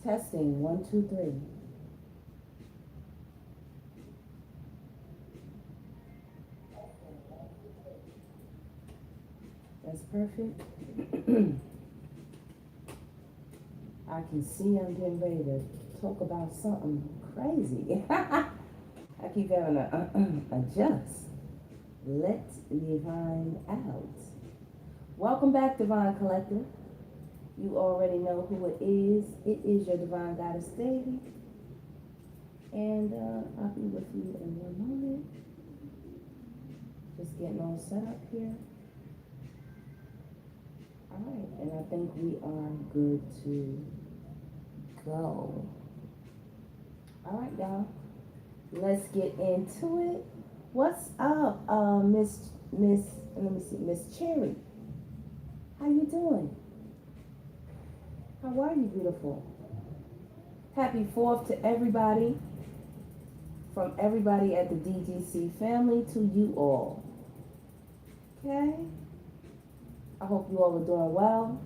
Testing, 1, 2, 3. That's perfect. I can see I'm getting ready to talk about something crazy. I keep having to adjust. Let divine out. Welcome back, Divine Collective. You already know who it is. It is your Divine Goddess, DEVI. And I'll be with you in one moment. Just getting all set up here. All right, and I think we are good to go. All right, y'all. Let's get into it. What's up, Miss? Let me see, Miss Cherry. How you doing? How are you, beautiful? Happy 4th to everybody. From everybody at the DGC family to you all. Okay? I hope you all are doing well.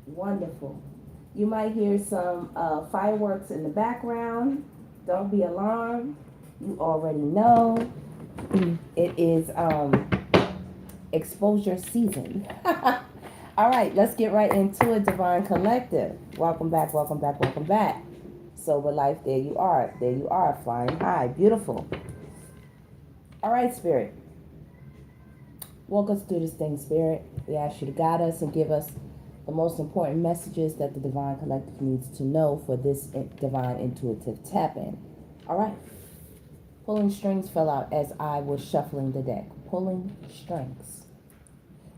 Wonderful. You might hear some fireworks in the background. Don't be alarmed. You already know it is exposure season. All right, let's get right into it, Divine Collective. Welcome back, welcome back, welcome back. Sober Life, there you are. There you are, flying high. Beautiful. All right, Spirit. Walk us through this thing, Spirit. We ask you to guide us and give us the most important messages that the Divine Collective needs to know for this Divine Intuitive Tap-In. All right. Pulling strings fell out as I was shuffling the deck. Pulling strings.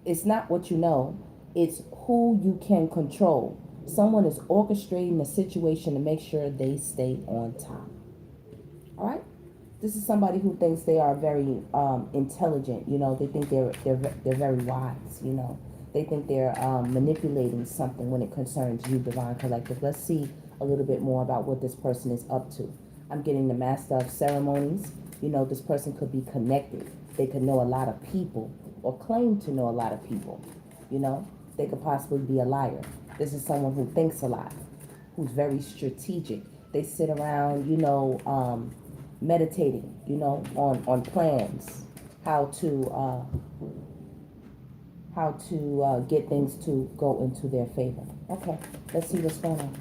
It's not what you know. It's who you can control. Someone is orchestrating the situation to make sure they stay on top. All right? This is somebody who thinks they are very intelligent. You know, they think they're very wise. You know, they think they're manipulating something when it concerns you, Divine Collective. Let's see a little bit more about what this person is up to. I'm getting the Master of Ceremonies. You know, this person could be connected. They could know a lot of people or claim to know a lot of people. You know, they could possibly be a liar. This is someone who thinks a lot, who's very strategic. They sit around, you know, meditating, you know, on plans, how to get things to go into their favor. Okay, let's see what's going on.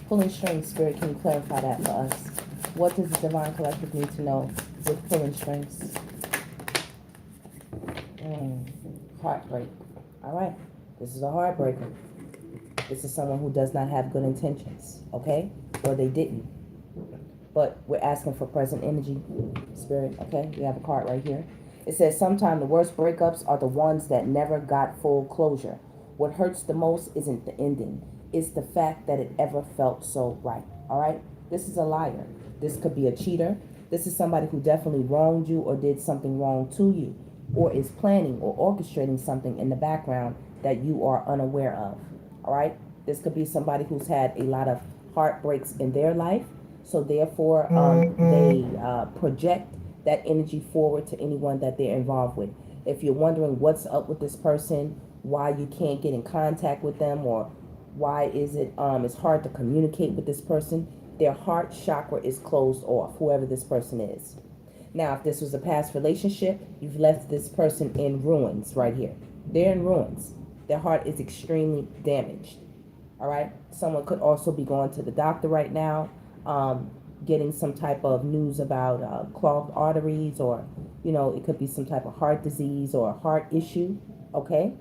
Pulling strings, Spirit, can you clarify that for us? What does the Divine Collective need to know with pulling strings? Heartbreak. All right, this is a heartbreaker. This is someone who does not have good intentions, okay? Or they didn't. But we're asking for present energy, Spirit, okay? We have a card right here. It says, sometimes the worst breakups are the ones that never got full closure. What hurts the most isn't the ending. It's the fact that it ever felt so right, all right? This is a liar. This could be a cheater. This is somebody who definitely wronged you or did something wrong to you, or is planning or orchestrating something in the background that you are unaware of, all right? This could be somebody who's had a lot of heartbreaks in their life. So therefore, they project that energy forward to anyone that they're involved with. If you're wondering what's up with this person, why you can't get in contact with them, or why is it it's hard to communicate with this person, their heart chakra is closed off, whoever this person is. Now, if this was a past relationship, you've left this person in ruins right here. They're in ruins. Their heart is extremely damaged. All right? Someone could also be going to the doctor right now, getting some type of news about clogged arteries, or, you know, it could be some type of heart disease or a heart issue, okay?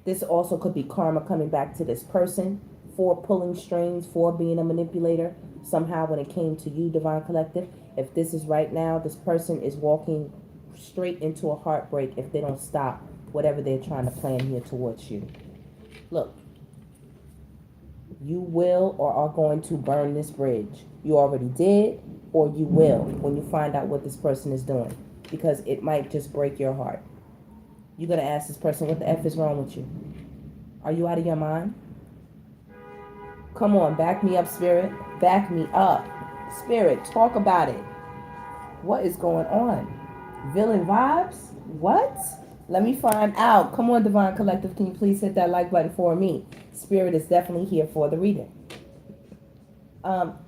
This also could be karma coming back to this person for pulling strings, for being a manipulator. Somehow when it came to you, Divine Collective, if this is right now, this person is walking straight into a heartbreak if they don't stop whatever they're trying to plan here towards you. Look. You will or are going to burn this bridge. You already did, or you will when you find out what this person is doing, because it might just break your heart. You're going to ask this person, what the F is wrong with you? Are you out of your mind? Come on, back me up, Spirit. Back me up. Spirit, talk about it. What is going on? Villain vibes? What? Let me find out. Come on, Divine Collective. Can you please hit that like button for me? Spirit is definitely here for the reading.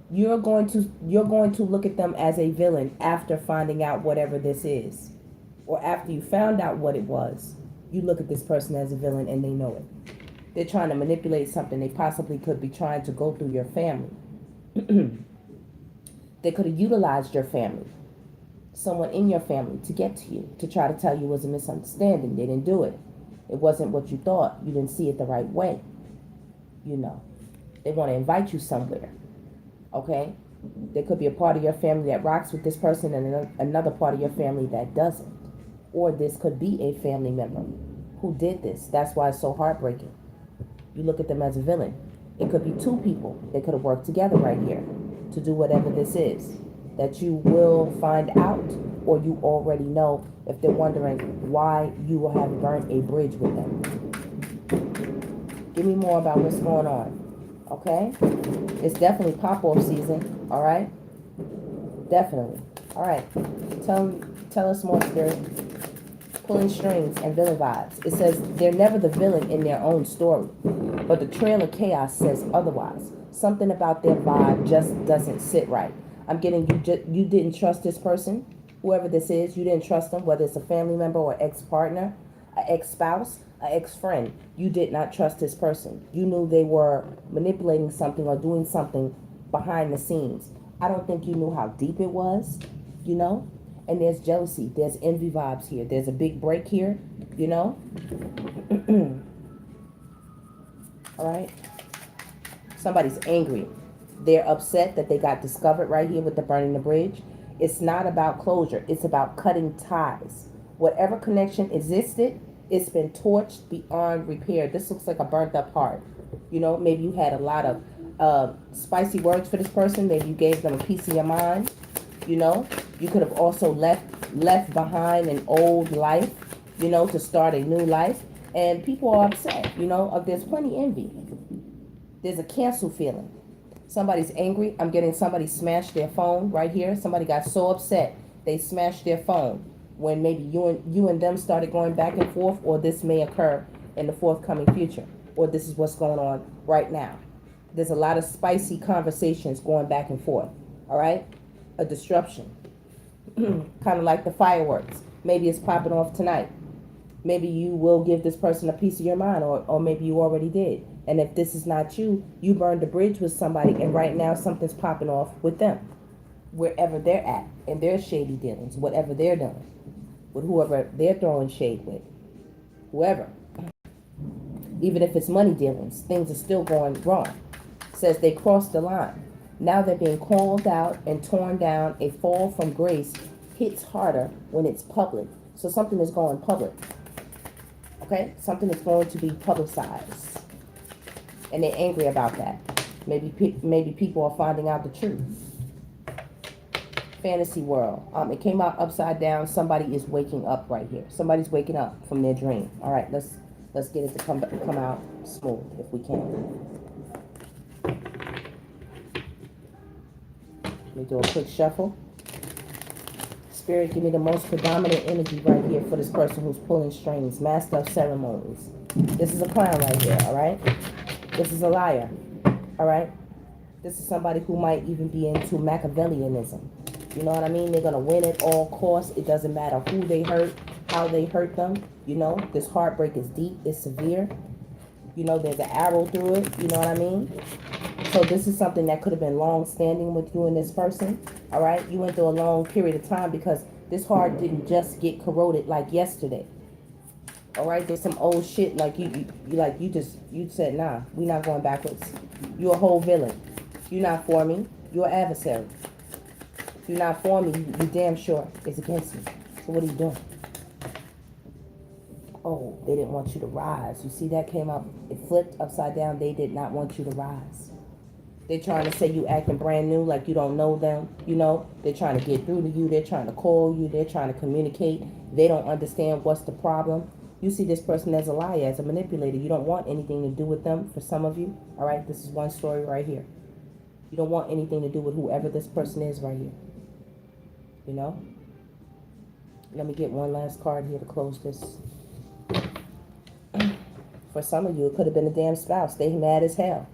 You're going to look at them as a villain after finding out whatever this is, or after you found out what it was. You look at this person as a villain and they know it. They're trying to manipulate something. They possibly could be trying to go through your family. They could have utilized your family, someone in your family, to get to you, to try to tell you it was a misunderstanding. They didn't do it. It wasn't what you thought. You didn't see it the right way. You know, they want to invite you somewhere. Okay? There could be a part of your family that rocks with this person and another part of your family that doesn't. Or this could be a family member who did this. That's why it's so heartbreaking. You look at them as a villain. It could be two people. They could have worked together right here to do whatever this is that you will find out, or you already know if they're wondering why you will have burnt a bridge with them. Give me more about what's going on. Okay? It's definitely pop-off season. All right? Definitely. All right. Tell us more, Spirit. Pulling strings and villain vibes. It says they're never the villain in their own story, but the trail of chaos says otherwise. Something about their vibe just doesn't sit right. I'm getting you didn't trust this person, whoever this is. You didn't trust them, whether it's a family member or ex-partner, an ex-spouse, an ex-friend. You did not trust this person. You knew they were manipulating something or doing something behind the scenes. I don't think you knew how deep it was, you know? And there's jealousy. There's envy vibes here. There's a big break here, you know? All right? Somebody's angry. They're upset that they got discovered right here with the burning the bridge. It's not about closure. It's about cutting ties. Whatever connection existed, it's been torched beyond repair. This looks like a burnt up heart. You know, maybe you had a lot of spicy words for this person. Maybe you gave them a piece of your mind. You know, you could have also left behind an old life, you know, to start a new life. And people are upset, you know, there's plenty of envy. There's a cancel feeling. Somebody's angry. I'm getting somebody smashed their phone right here. Somebody got so upset they smashed their phone when maybe you and them started going back and forth, or this may occur in the forthcoming future, or this is what's going on right now. There's a lot of spicy conversations going back and forth. All right? A disruption. Kind of like the fireworks. Maybe it's popping off tonight. Maybe you will give this person a piece of your mind, or maybe you already did. And if this is not you, you burned a bridge with somebody, and right now something's popping off with them. Wherever they're at, in their shady dealings, whatever they're doing, with whoever they're throwing shade with. Whoever. Even if it's money dealings, things are still going wrong. It says they crossed the line. Now they're being called out and torn down. A fall from grace hits harder when it's public. So something is going public. Okay? Something is going to be publicized. And they're angry about that. Maybe people are finding out the truth. Fantasy world. It came out upside down. Somebody is waking up right here. Somebody's waking up from their dream. All right, let's get it to come out smooth if we can. Let me do a quick shuffle. Spirit, give me the most predominant energy right here for this person who's pulling strings. Master of ceremonies. This is a clown right here, all right? This is a liar, all right? This is somebody who might even be into Machiavellianism. You know what I mean? They're going to win at all costs. It doesn't matter who they hurt, how they hurt them. You know, this heartbreak is deep, it's severe. You know, there's an arrow through it. You know what I mean? So this is something that could have been long-standing with you and this person, all right? You went through a long period of time because this heart didn't just get corroded like yesterday. All right, there's some old shit like you said, nah, we're not going backwards. You're a whole villain. You're not for me. You're an adversary. If you're not for me, you damn sure it's against me. So what are you doing? Oh, they didn't want you to rise. You see that came up, it flipped upside down. They did not want you to rise. They're trying to say you acting brand new, like you don't know them. You know, they're trying to get through to you. They're trying to call you. They're trying to communicate. They don't understand what's the problem. You see this person as a liar, as a manipulator. You don't want anything to do with them, for some of you. All right, this is one story right here. You don't want anything to do with whoever this person is right here. you know? Let me get one last card here to close this. For some of you, it could have been a damn spouse. They mad as hell.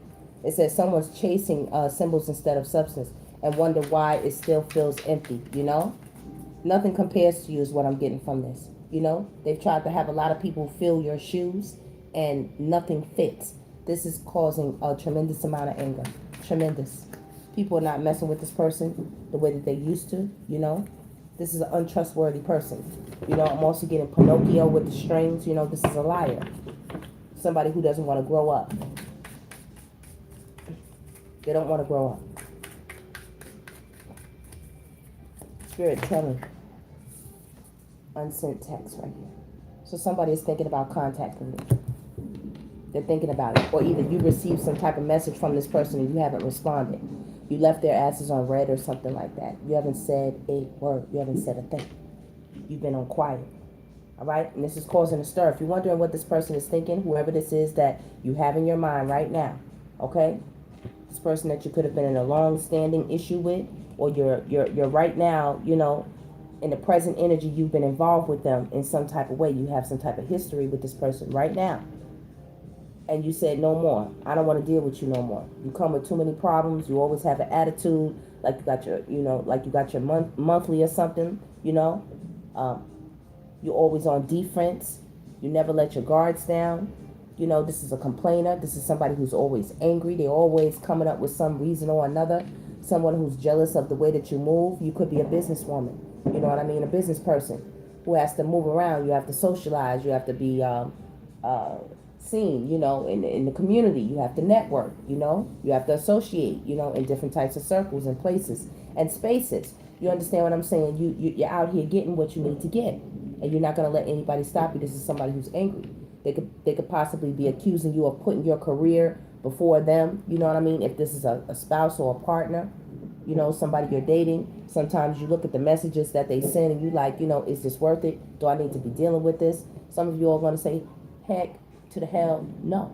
It says someone's chasing symbols instead of substance and wonder why it still feels empty, you know? Nothing compares to you is what I'm getting from this. You know, they've tried to have a lot of people fill your shoes and nothing fits. This is causing a tremendous amount of anger. Tremendous. People are not messing with this person the way that they used to, you know. This is an untrustworthy person. You know, I'm also getting Pinocchio with the strings. You know, this is a liar. Somebody who doesn't want to grow up. They don't want to grow up. Spirit, tell me. Unsent text right here. So somebody is thinking about contacting you. They're thinking about it. Or either you received some type of message from this person and you haven't responded. You left their asses on red or something like that. You haven't said a word. You haven't said a thing. You've been on quiet. All right? And this is causing a stir. If you're wondering what this person is thinking, whoever this is that you have in your mind right now, okay? This person that you could have been in a long-standing issue with, or you're right now, you know, in the present energy, you've been involved with them in some type of way. You have some type of history with this person right now. And you said, no more. I don't want to deal with you no more. You come with too many problems. You always have an attitude like you got your, you know, like you got your monthly or something, you know. You're always on defense. You never let your guards down. You know, this is a complainer. This is somebody who's always angry. They're always coming up with some reason or another. Someone who's jealous of the way that you move. You could be a businesswoman. You know what I mean? A business person who has to move around. You have to socialize. You have to be seen, you know, in the community. You have to network, you know. You have to associate, you know, in different types of circles and places and spaces. You understand what I'm saying? You're out here getting what you need to get. And you're not going to let anybody stop you. This is somebody who's angry. They could possibly be accusing you of putting your career before them. You know what I mean? If this is a spouse or a partner, you know, somebody you're dating, sometimes you look at the messages that they send and you like, you know, is this worth it? Do I need to be dealing with this? Some of you are going to say, heck to the hell no.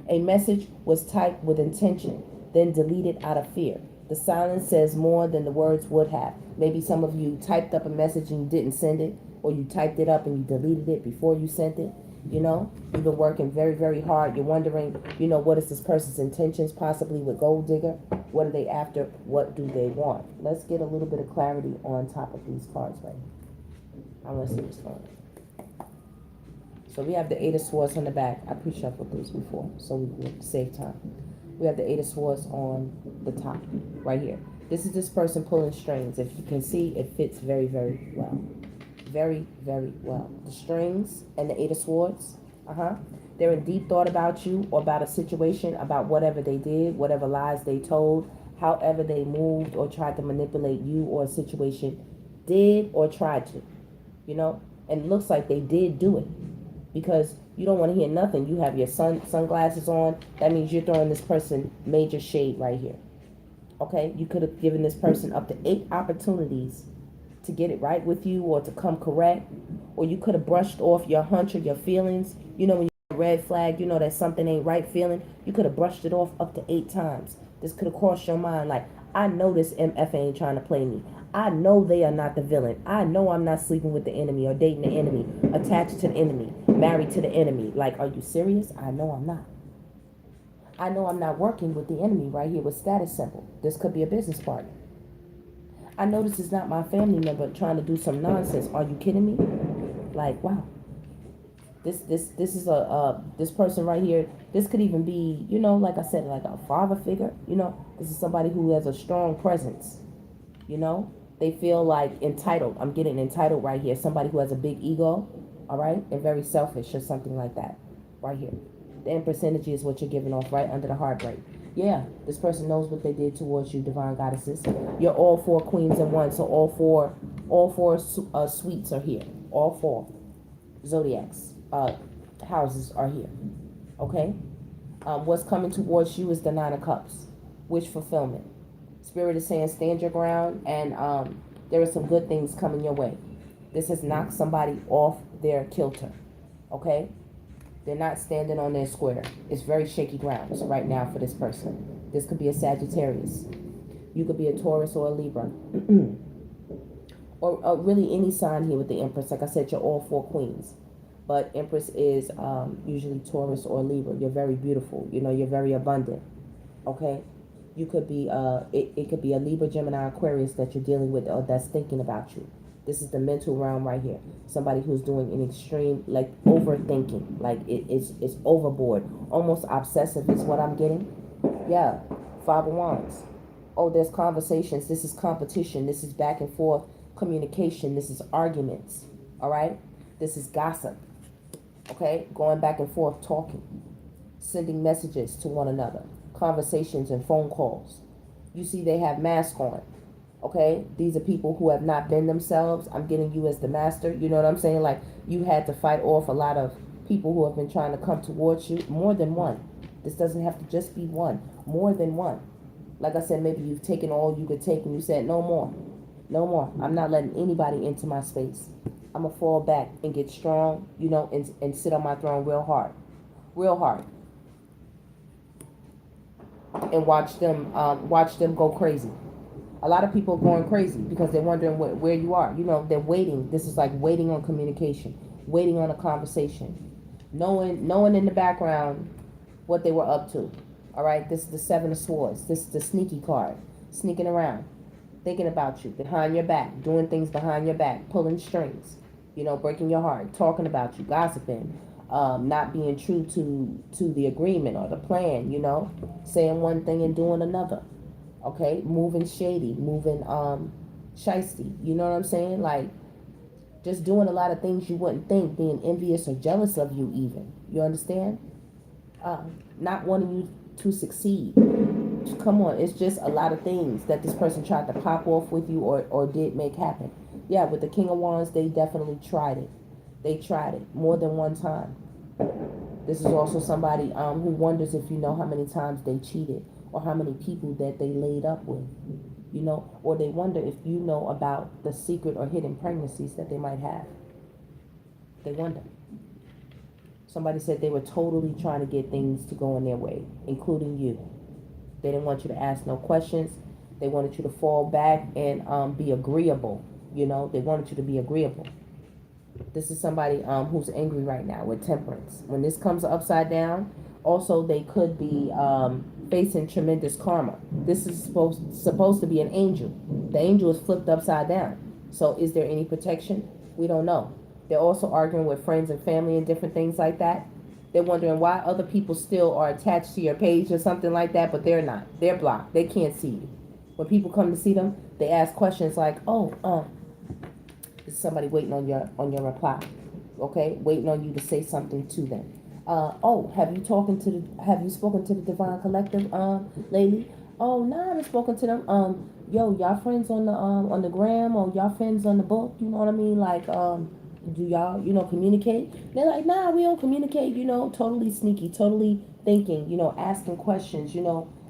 A message was typed with intention, then deleted out of fear. The silence says more than the words would have. Maybe some of you typed up a message and you didn't send it, or you typed it up and you deleted it before you sent it. You know, you've been working very, very hard. You're wondering, you know, what is this person's intentions, possibly with Gold Digger? What are they after? What do they want? Let's get a little bit of clarity on top of these cards right here. I want to see what's going on. So we have the Eight of Swords on the back. I pre-shuffled these before, so we will save time. We have the Eight of Swords on the top, right here. This is this person pulling strings. If you can see, it fits very, very well. Very, very well. The strings and the Eight of Swords, they're in deep thought about you or about a situation, about whatever they did, whatever lies they told, however they moved or tried to manipulate you or a situation, did or tried to, you know? And it looks like they did do it because you don't want to hear nothing. You have your sunglasses on. That means you're throwing this person major shade right here. Okay? You could have given this person up to 8 opportunities to get it right with you or to come correct, or you could have brushed off your hunch or your feelings. You know, when you get a red flag, you know that something ain't right feeling, you could have brushed it off up to 8 times. This could have crossed your mind like, I know this MF ain't trying to play me. I know they are not the villain. I know I'm not sleeping with the enemy or dating the enemy, attached to the enemy, married to the enemy. Like, are you serious? I know I'm not. I know I'm not working with the enemy right here with status symbol. This could be a business partner. I know this is not my family member trying to do some nonsense. Are you kidding me? Like, wow. This is this person right here. This could even be, you know, like I said, like a father figure. You know, this is somebody who has a strong presence. You know, they feel like entitled. I'm getting entitled right here. Somebody who has a big ego, all right, and very selfish or something like that, right here. The Empress energy is what you're giving off right under the heartbreak. Yeah, this person knows what they did towards you, divine goddesses. You're all 4 queens in one, so all four suites are here. All 4 zodiacs houses are here. Okay. What's coming towards you is the 9 of Cups, wish fulfillment. Spirit is saying stand your ground, and there are some good things coming your way. This has knocked somebody off their kilter. Okay. They're not standing on their square. It's very shaky grounds right now for this person. This could be a Sagittarius. You could be a Taurus or a Libra. or really any sign here with the Empress. Like I said, you're all 4 queens. But Empress is usually Taurus or Libra. You're very beautiful. You know, you're very abundant. Okay? You could be, it could be a Libra, Gemini, Aquarius that you're dealing with or that's thinking about you. This is the mental realm right here. Somebody who's doing an extreme, like overthinking. Like it's overboard. Almost obsessive is what I'm getting. Yeah. 5 of Wands. Oh, there's conversations. This is competition. This is back and forth communication. This is arguments. All right? This is gossip. Okay? Going back and forth talking. Sending messages to one another. Conversations and phone calls. You see they have masks on. Okay? These are people who have not been themselves. I'm getting you as the master. You know what I'm saying? Like you had to fight off a lot of people who have been trying to come towards you. More than one. This doesn't have to just be one. More than one. Like I said, maybe you've taken all you could take and you said, no more. No more. I'm not letting anybody into my space. I'm going to fall back and get strong, you know, and sit on my throne real hard. Real hard. And watch them go crazy. A lot of people are going crazy because they're wondering where you are. You know, they're waiting. This is like waiting on communication. Waiting on a conversation. Knowing in the background what they were up to. All right, this is the 7 of Swords. This is the sneaky card. Sneaking around. Thinking about you. Behind your back. Doing things behind your back. Pulling strings. You know, breaking your heart. Talking about you. Gossiping. Not being true to the agreement or the plan, you know. Saying one thing and doing another. Okay? Moving shady. Moving shisty. You know what I'm saying? Like, just doing a lot of things you wouldn't think. Being envious or jealous of you even. You understand? Not wanting you to succeed. Come on, it's just a lot of things that this person tried to pop off with you or did make happen. Yeah, with the King of Wands, they definitely tried it. They tried it more than one time. This is also somebody who wonders if you know how many times they cheated or how many people that they laid up with, you know, or they wonder if you know about the secret or hidden pregnancies that they might have. They wonder. Somebody said they were totally trying to get things to go in their way, including you. They didn't want you to ask no questions. They wanted you to fall back and be agreeable. You know, they wanted you to be agreeable. This is somebody who's angry right now with Temperance. When this comes upside down, also they could be facing tremendous karma. This is supposed to be an angel. The angel is flipped upside down. So is there any protection? We don't know. They're also arguing with friends and family and different things like that. They're wondering why other people still are attached to your page or something like that, but they're not. They're blocked. They can't see you. When people come to see them, they ask questions like, "Oh, is somebody waiting on your reply? Okay, waiting on you to say something to them. Oh, have you spoken to the Divine Collective lately? Oh, no, I haven't spoken to them. Yo, y'all friends on the gram or y'all friends on the book? You know what I mean? Like, do y'all, communicate?" They're like, "Nah, we don't communicate," totally sneaky, totally thinking, asking questions,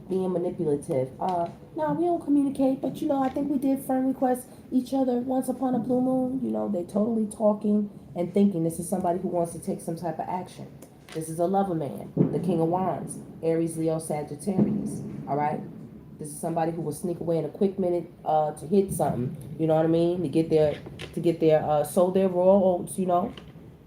being manipulative. "Nah, we don't communicate, but I think we did friend request each other once upon a blue moon." They're totally talking and thinking. This is somebody who wants to take some type of action. This is a lover man, the King of Wands, Aries, Leo, Sagittarius. All right? This is somebody who will sneak away in a quick minute to hit something. You know what I mean? To get their sow their raw oats.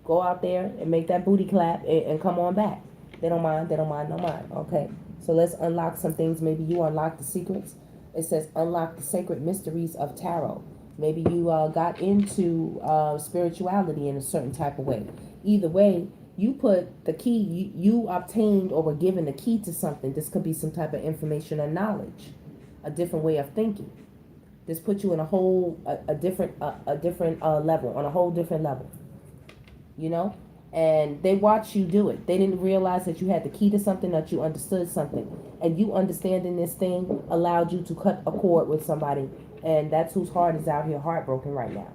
Go out there and make that booty clap and come on back. They don't mind. Okay. So let's unlock some things. Maybe you unlock the secrets. It says unlock the sacred mysteries of tarot. Maybe you got into spirituality in a certain type of way. Either way, you put the key, you obtained or were given the key to something. This could be some type of information or knowledge, a different way of thinking. This puts you in a different level, on a whole different level. And they watch you do it. They didn't realize that you had the key to something, that you understood something. And you understanding this thing allowed you to cut a cord with somebody. And that's whose heart is out here heartbroken right now.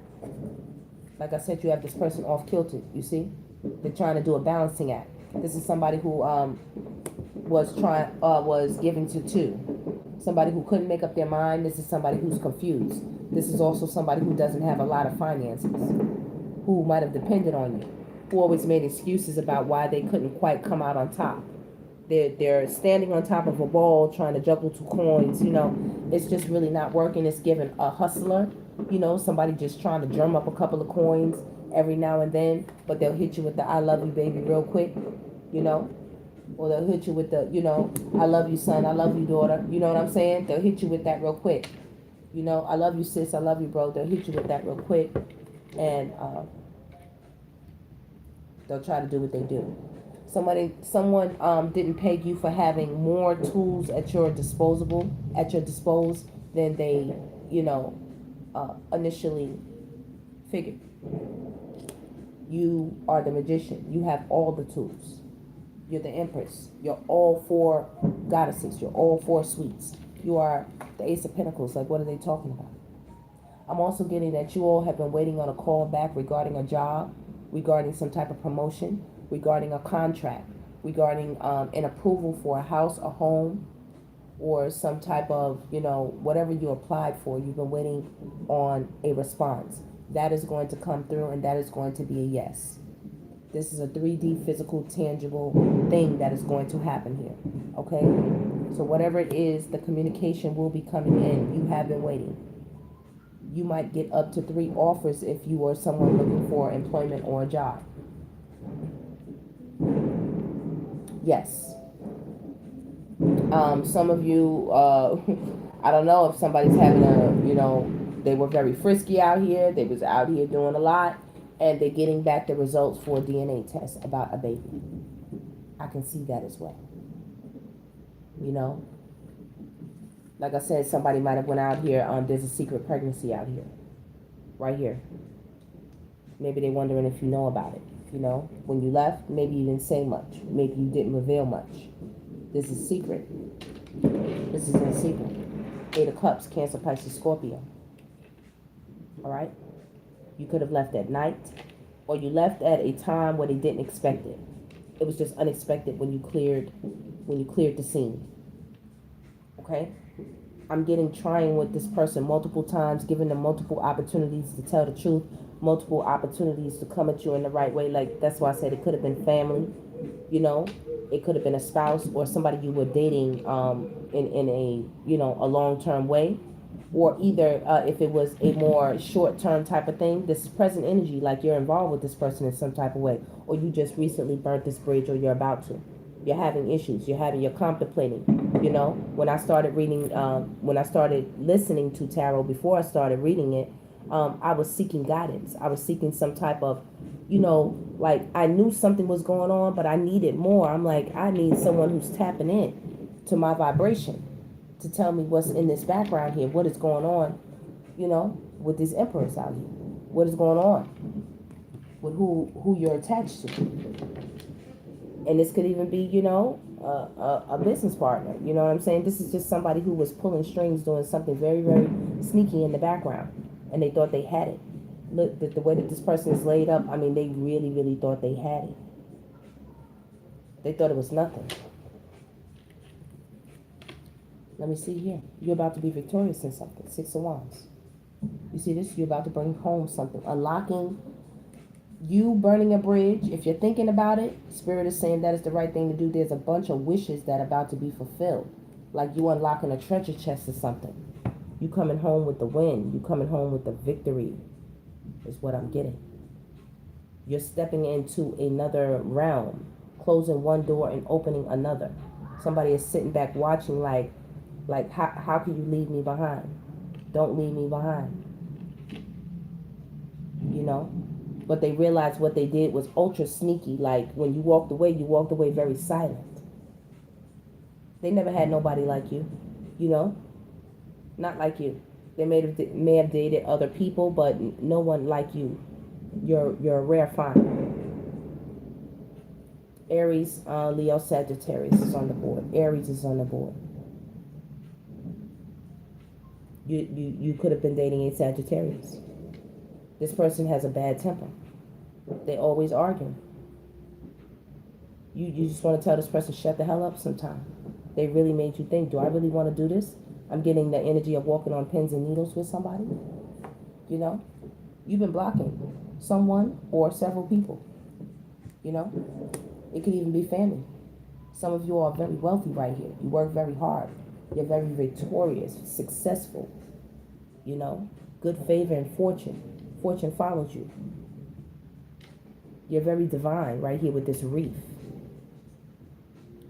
Like I said, you have this person off kilted, you see? They're trying to do a balancing act. This is somebody who was given to two. Somebody who couldn't make up their mind. This is somebody who's confused. This is also somebody who doesn't have a lot of finances, who might have depended on you, who always made excuses about why they couldn't quite come out on top. They're standing on top of a ball trying to juggle two coins. It's just really not working. It's given a hustler, You know, somebody just trying to drum up a couple of coins every now and then, but they'll hit you with the "I love you, baby" real quick. You know, or they'll hit you with the, you know, "I love you, son. I love you, daughter." You know what I'm saying? They'll hit you with that real quick. You know, "I love you, sis. I love you, bro." They'll hit you with that real quick, and they'll try to do what they do. Someone didn't peg you for having more tools at your dispose than they, you know, initially figured. You are the magician. You have all the tools. You're the Empress. You're all four goddesses. You're all four suites. You are the Ace of Pentacles. Like, what are they talking about? I'm also getting that you all have been waiting on a call back regarding a job, regarding some type of promotion, regarding a contract, regarding an approval for a house, a home, or some type of, you know, whatever you applied for. You've been waiting on a response. That is going to come through, and that is going to be a yes. This is a 3D physical, tangible thing that is going to happen here. Okay? So whatever it is, the communication will be coming in. You have been waiting. You might get up to 3 offers if you are someone looking for employment or a job. Yes. Some of you, I don't know if somebody's having a, you know, they were very frisky out here. They was out here doing a lot. And they're getting back the results for a DNA test about a baby. I can see that as well. You know? Like I said, somebody might have went out here, there's a secret pregnancy out here. Right here. Maybe they're wondering if you know about it. You know? When you left, maybe you didn't say much. Maybe you didn't reveal much. This is secret. This is in secret. 8 of Cups, Cancer, Pisces, Scorpio. Alright? You could have left at night, or you left at a time where they didn't expect it. It was just unexpected when you cleared the scene. Okay? I'm getting trying with this person multiple times, giving them multiple opportunities to tell the truth, multiple opportunities to come at you in the right way. Like, that's why I said it could have been family, you know, it could have been a spouse or somebody you were dating in a, you know, a long-term way. Or either if it was a more short-term type of thing, this present energy, like you're involved with this person in some type of way, or you just recently burnt this bridge, or you're about to. You're having issues. You're contemplating. You know, when I started reading, when I started listening to tarot before I started reading it, I was seeking guidance. I was seeking some type of, you know, like I knew something was going on, but I needed more. I'm like, I need someone who's tapping in to my vibration, to tell me what's in this background here, what is going on, you know, with this Empress out here. What is going on with who you're attached to. And this could even be, you know, a business partner. You know what I'm saying? This is just somebody who was pulling strings, doing something very, very sneaky in the background. And they thought they had it. Look, the way that this person is laid up, I mean, they really, really thought they had it. They thought it was nothing. Let me see here. You're about to be victorious in something. 6 of Wands. You see this? You're about to bring home something. Unlocking. You burning a bridge. If you're thinking about it, Spirit is saying that is the right thing to do. There's a bunch of wishes that are about to be fulfilled. Like you unlocking a treasure chest or something. You coming home with the win. You coming home with the victory. Is what I'm getting. You're stepping into another realm. Closing one door and opening another. Somebody is sitting back watching like how can you leave me behind? Don't leave me behind. You know? But they realized what they did was ultra sneaky. Like when you walked away very silent. They never had nobody like you. You know? Not like you. They may have dated other people, but no one like you. You're a rare find. Aries, Leo, Sagittarius is on the board. Aries is on the board. You could have been dating a Sagittarius. This person has a bad temper. They always argue. You just want to tell this person, shut the hell up sometime. They really made you think, do I really want to do this? I'm getting the energy of walking on pins and needles with somebody. You know? You've been blocking someone or several people. You know? It could even be family. Some of you are very wealthy right here. You work very hard. You're very victorious, successful. You know? Good favor and fortune. Fortune follows you. You're very divine right here with this reef.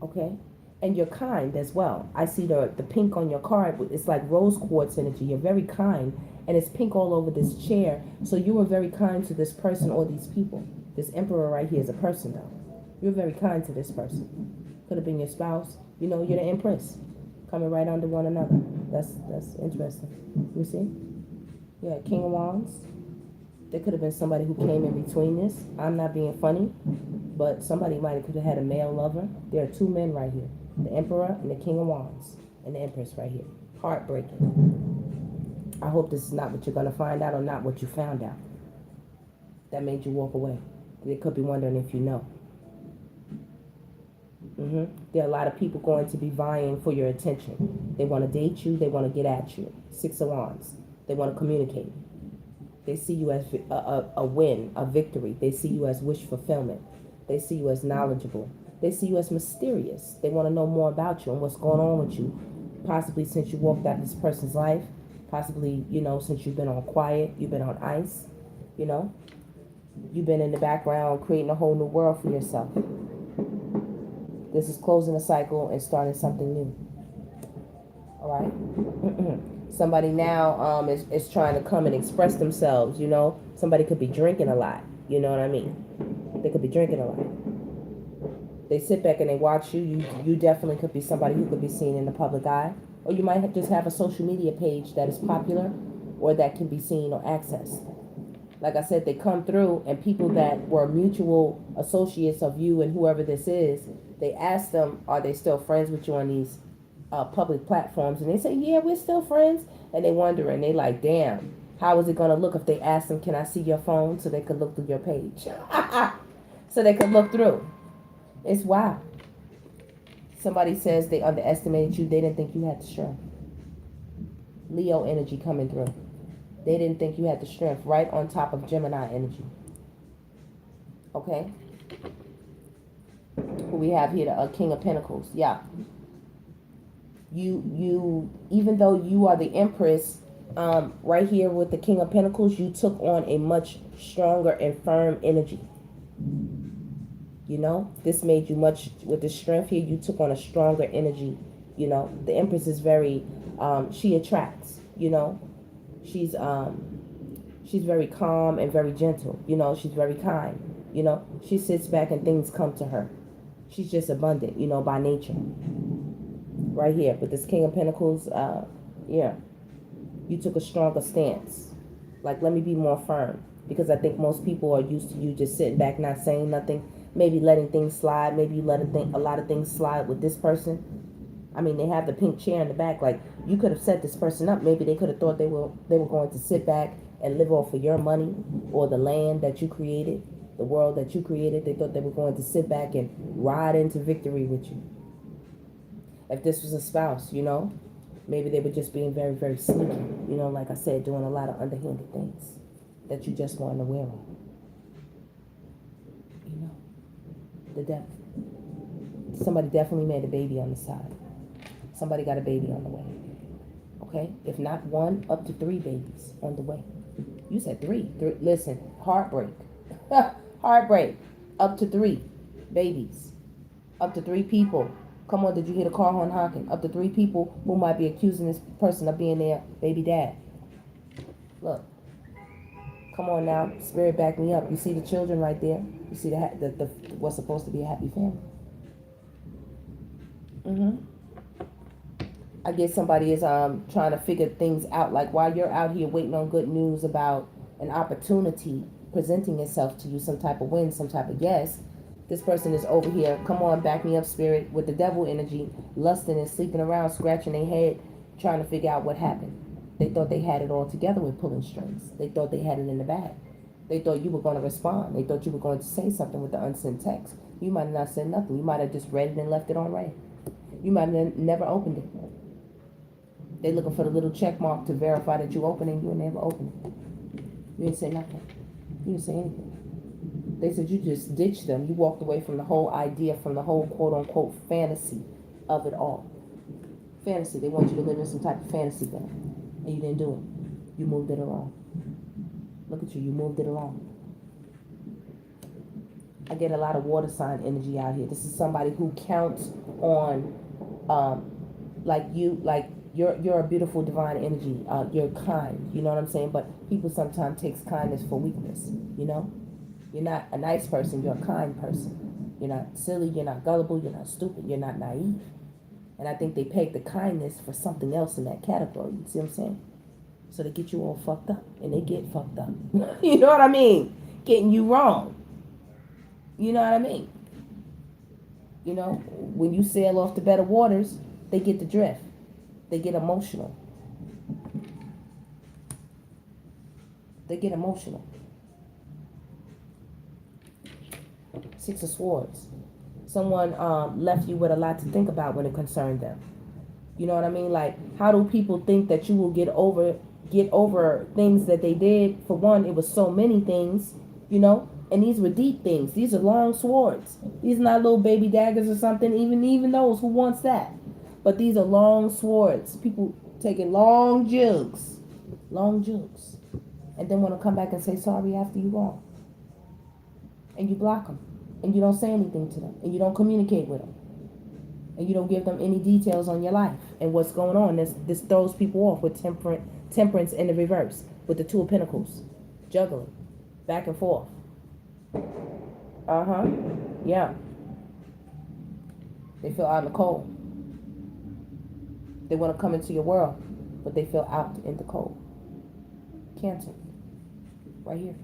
Okay? And you're kind as well. I see the pink on your card. It's like rose quartz energy. You're very kind. And it's pink all over this chair. So you were very kind to this person or these people. This emperor right here is a person, though. You're very kind to this person. Could have been your spouse. You know, you're the Empress. Coming right under one another. That's interesting. You see? Yeah, King of Wands. There could have been somebody who came in between this. I'm not being funny, but somebody could have had a male lover. There are two men right here. The Emperor and the King of Wands. And the Empress right here. Heartbreaking. I hope this is not what you're going to find out or not what you found out. That made you walk away. They could be wondering if you know. There are a lot of people going to be vying for your attention. They want to date you. They want to get at you. 6 of Wands. They want to communicate. They see you as a win, a victory. They see you as wish fulfillment. They see you as knowledgeable. They see you as mysterious. They want to know more about you and what's going on with you. Possibly since you walked out this person's life. Possibly, you know, since you've been on quiet. You've been on ice. You know. You've been in the background creating a whole new world for yourself. This is closing a cycle and starting something new. All right? Somebody now is trying to come and express themselves, you know. Somebody could be drinking a lot. You know what I mean? They could be drinking a lot. They sit back and they watch you. You definitely could be somebody who could be seen in the public eye. Or you might just have a social media page that is popular or that can be seen or accessed. Like I said, they come through and people that were mutual associates of you and whoever this is, they ask them, are they still friends with you on these public platforms? And they say, yeah, we're still friends. And they wonder, and they like, damn, how is it going to look if they ask them, can I see your phone? So they could look through your page. So they could look through. It's wild. Somebody says they underestimated you. They didn't think you had the strength. Leo energy coming through. They didn't think you had the strength, right on top of Gemini energy. Okay? Who we have here, the King of Pentacles. Yeah. You, even though you are the Empress, right here with the King of Pentacles, you took on a much stronger and firm energy. You know? This made you much, with the strength here, you took on a stronger energy. You know? The Empress is very, she attracts, you know? She's very calm and very gentle. You know, she's very kind. You know, she sits back and things come to her. She's just abundant, you know, by nature. Right here, with this King of Pentacles, yeah. You took a stronger stance. Like, let me be more firm. Because I think most people are used to you just sitting back, not saying nothing. Maybe letting things slide. Maybe you let a lot of things slide with this person. I mean, they have the pink chair in the back. Like, you could have set this person up. Maybe they could have thought they were going to sit back and live off of your money or the land that you created, the world that you created. They thought they were going to sit back and ride into victory with you. If this was a spouse, you know, maybe they were just being very, very sneaky. You know, like I said, doing a lot of underhanded things that you just weren't aware of. You know, the devil. Somebody definitely made a baby on the side. Somebody got a baby on the way. Okay? If not 1, up to 3 babies on the way. You said 3. Listen, heartbreak. Heartbreak. Up to 3 babies. Up to 3 people. Come on, did you hear the car horn honking? Up to 3 people who might be accusing this person of being their baby dad. Look. Come on now. Spirit, back me up. You see the children right there? You see the what's supposed to be a happy family? I guess somebody is trying to figure things out. Like, while you're out here waiting on good news about an opportunity presenting itself to you, some type of win, some type of yes, this person is over here, come on, back me up, spirit, with the devil energy, lusting and sleeping around, scratching their head, trying to figure out what happened. They thought they had it all together with pulling strings. They thought they had it in the bag. They thought you were going to respond. They thought you were going to say something with the unsent text. You might have not said nothing. You might have just read it and left it on read. You might have never opened it. They're looking for the little check mark to verify that you opened it, and you never opened it. You didn't say nothing. You didn't say anything. They said you just ditched them. You walked away from the whole idea, from the whole quote-unquote fantasy of it all. Fantasy. They want you to live in some type of fantasy thing, and you didn't do it. You moved it along. Look at you. You moved it along. I get a lot of water sign energy out here. This is somebody who counts on, like you're a beautiful divine energy. You're kind. You know what I'm saying? But people sometimes takes kindness for weakness. You know, you're not a nice person. You're a kind person. You're not silly. You're not gullible. You're not stupid. You're not naive. And I think they peg the kindness for something else in that category. You see what I'm saying? So they get you all fucked up, and they get fucked up. You know what I mean? Getting you wrong. You know what I mean? You know, when you sail off to better waters, they get the drift. They get emotional. They get emotional. Six of Swords. Someone left you with a lot to think about when it concerned them. You know what I mean? Like, how do people think that you will get over things that they did? For one, it was so many things, you know, and these were deep things. These are long swords. These are not little baby daggers or something, even those who wants that. But these are long swords. People taking long jugs. And then want to come back and say sorry after you gone. And you block them. And you don't say anything to them. And you don't communicate with them. And you don't give them any details on your life and what's going on. This throws people off with temperance in the reverse. With the Two of Pentacles. Juggling. Back and forth. Yeah. They feel out in the cold. They want to come into your world, but they feel out in the cold. Cancel. Right here.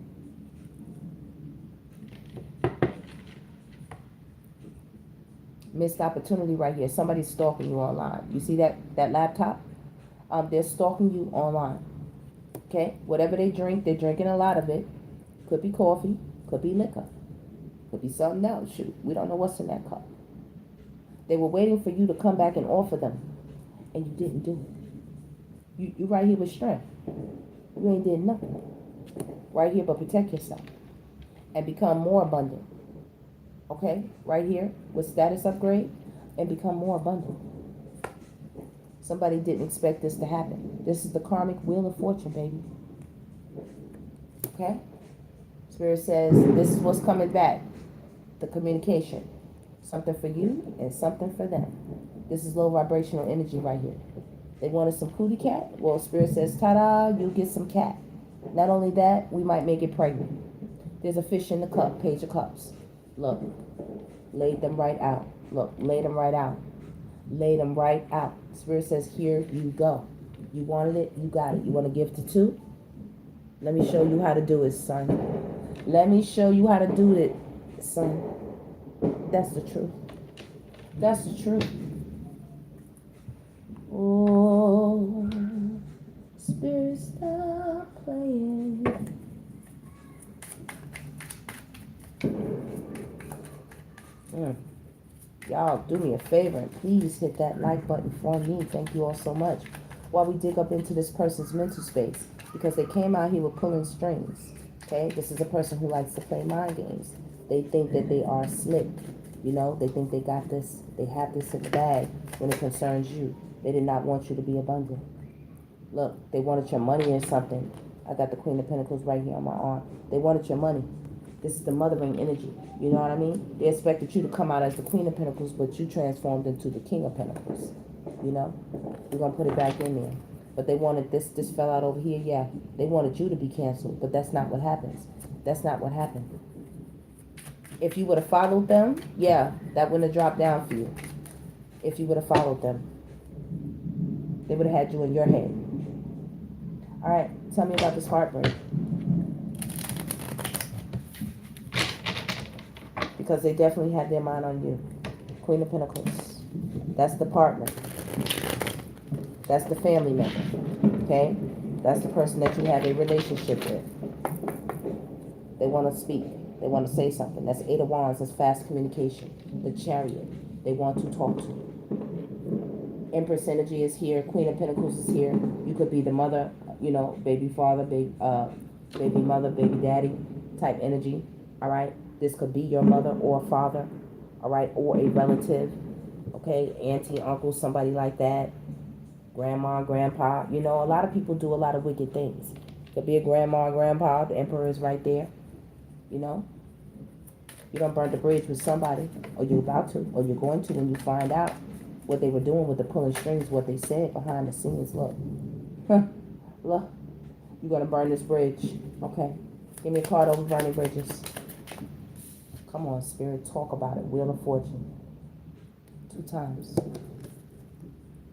Missed opportunity right here. Somebody's stalking you online. You see that laptop? They're stalking you online. Okay? Whatever they drink, they're drinking a lot of it. Could be coffee. Could be liquor. Could be something else. Shoot, we don't know what's in that cup. They were waiting for you to come back and offer them. And you didn't do it. You right here with strength. You ain't did nothing. Right here, but protect yourself. And become more abundant. Okay? Right here with status upgrade. And become more abundant. Somebody didn't expect this to happen. This is the karmic wheel of fortune, baby. Okay? Spirit says this is what's coming back. The communication. Something for you and something for them. This is low vibrational energy right here. They wanted some cootie cat. Well, Spirit says, ta-da, you get some cat. Not only that, we might make it pregnant. There's a fish in the cup, Page of Cups. Look, laid them right out. Look, laid them right out. Laid them right out. Spirit says, here you go. You wanted it, you got it. You want to give to two? Let me show you how to do it, son. Let me show you how to do it, son. That's the truth. That's the truth. Oh, Spirit, stop playing. Y'all, do me a favor and please hit that like button for me. Thank you all so much. While we dig up into this person's mental space, because they came out here with pulling strings. Okay, this is a person who likes to play mind games. They think that they are slick. You know, they think they got this. They have this in the bag when it concerns you. They did not want you to be abundant. Look, they wanted your money or something. I got the Queen of Pentacles right here on my arm. They wanted your money. This is the mothering energy. You know what I mean? They expected you to come out as the Queen of Pentacles, but you transformed into the King of Pentacles. You know? We're going to put it back in there. But they wanted this fell out over here. Yeah, they wanted you to be canceled, but that's not what happens. That's not what happened. If you would have followed them, yeah, that wouldn't have dropped down for you. If you would have followed them, they would have had you in your head. All right, tell me about this heartbreak. Because they definitely had their mind on you. Queen of Pentacles. That's the partner. That's the family member. Okay? That's the person that you have a relationship with. They want to speak. They want to say something. That's Eight of Wands. That's fast communication. The Chariot. They want to talk to you. Empress energy is here. Queen of Pentacles is here. You could be the mother, you know, baby father, baby mother, baby daddy type energy. All right? This could be your mother or father. All right? Or a relative. Okay? Auntie, uncle, somebody like that. grandma, grandpa. You know, a lot of people do a lot of wicked things. Could be a grandma, grandpa. The emperor is right there. You know, you don't burn the bridge with somebody, or you're about to, or you're going to when you find out what they were doing with the pulling strings, what they said behind the scenes. Look, look, you're gonna burn this bridge. Okay, give me a card over burning bridges. Come on, Spirit, talk about it. Wheel of Fortune. 2 times.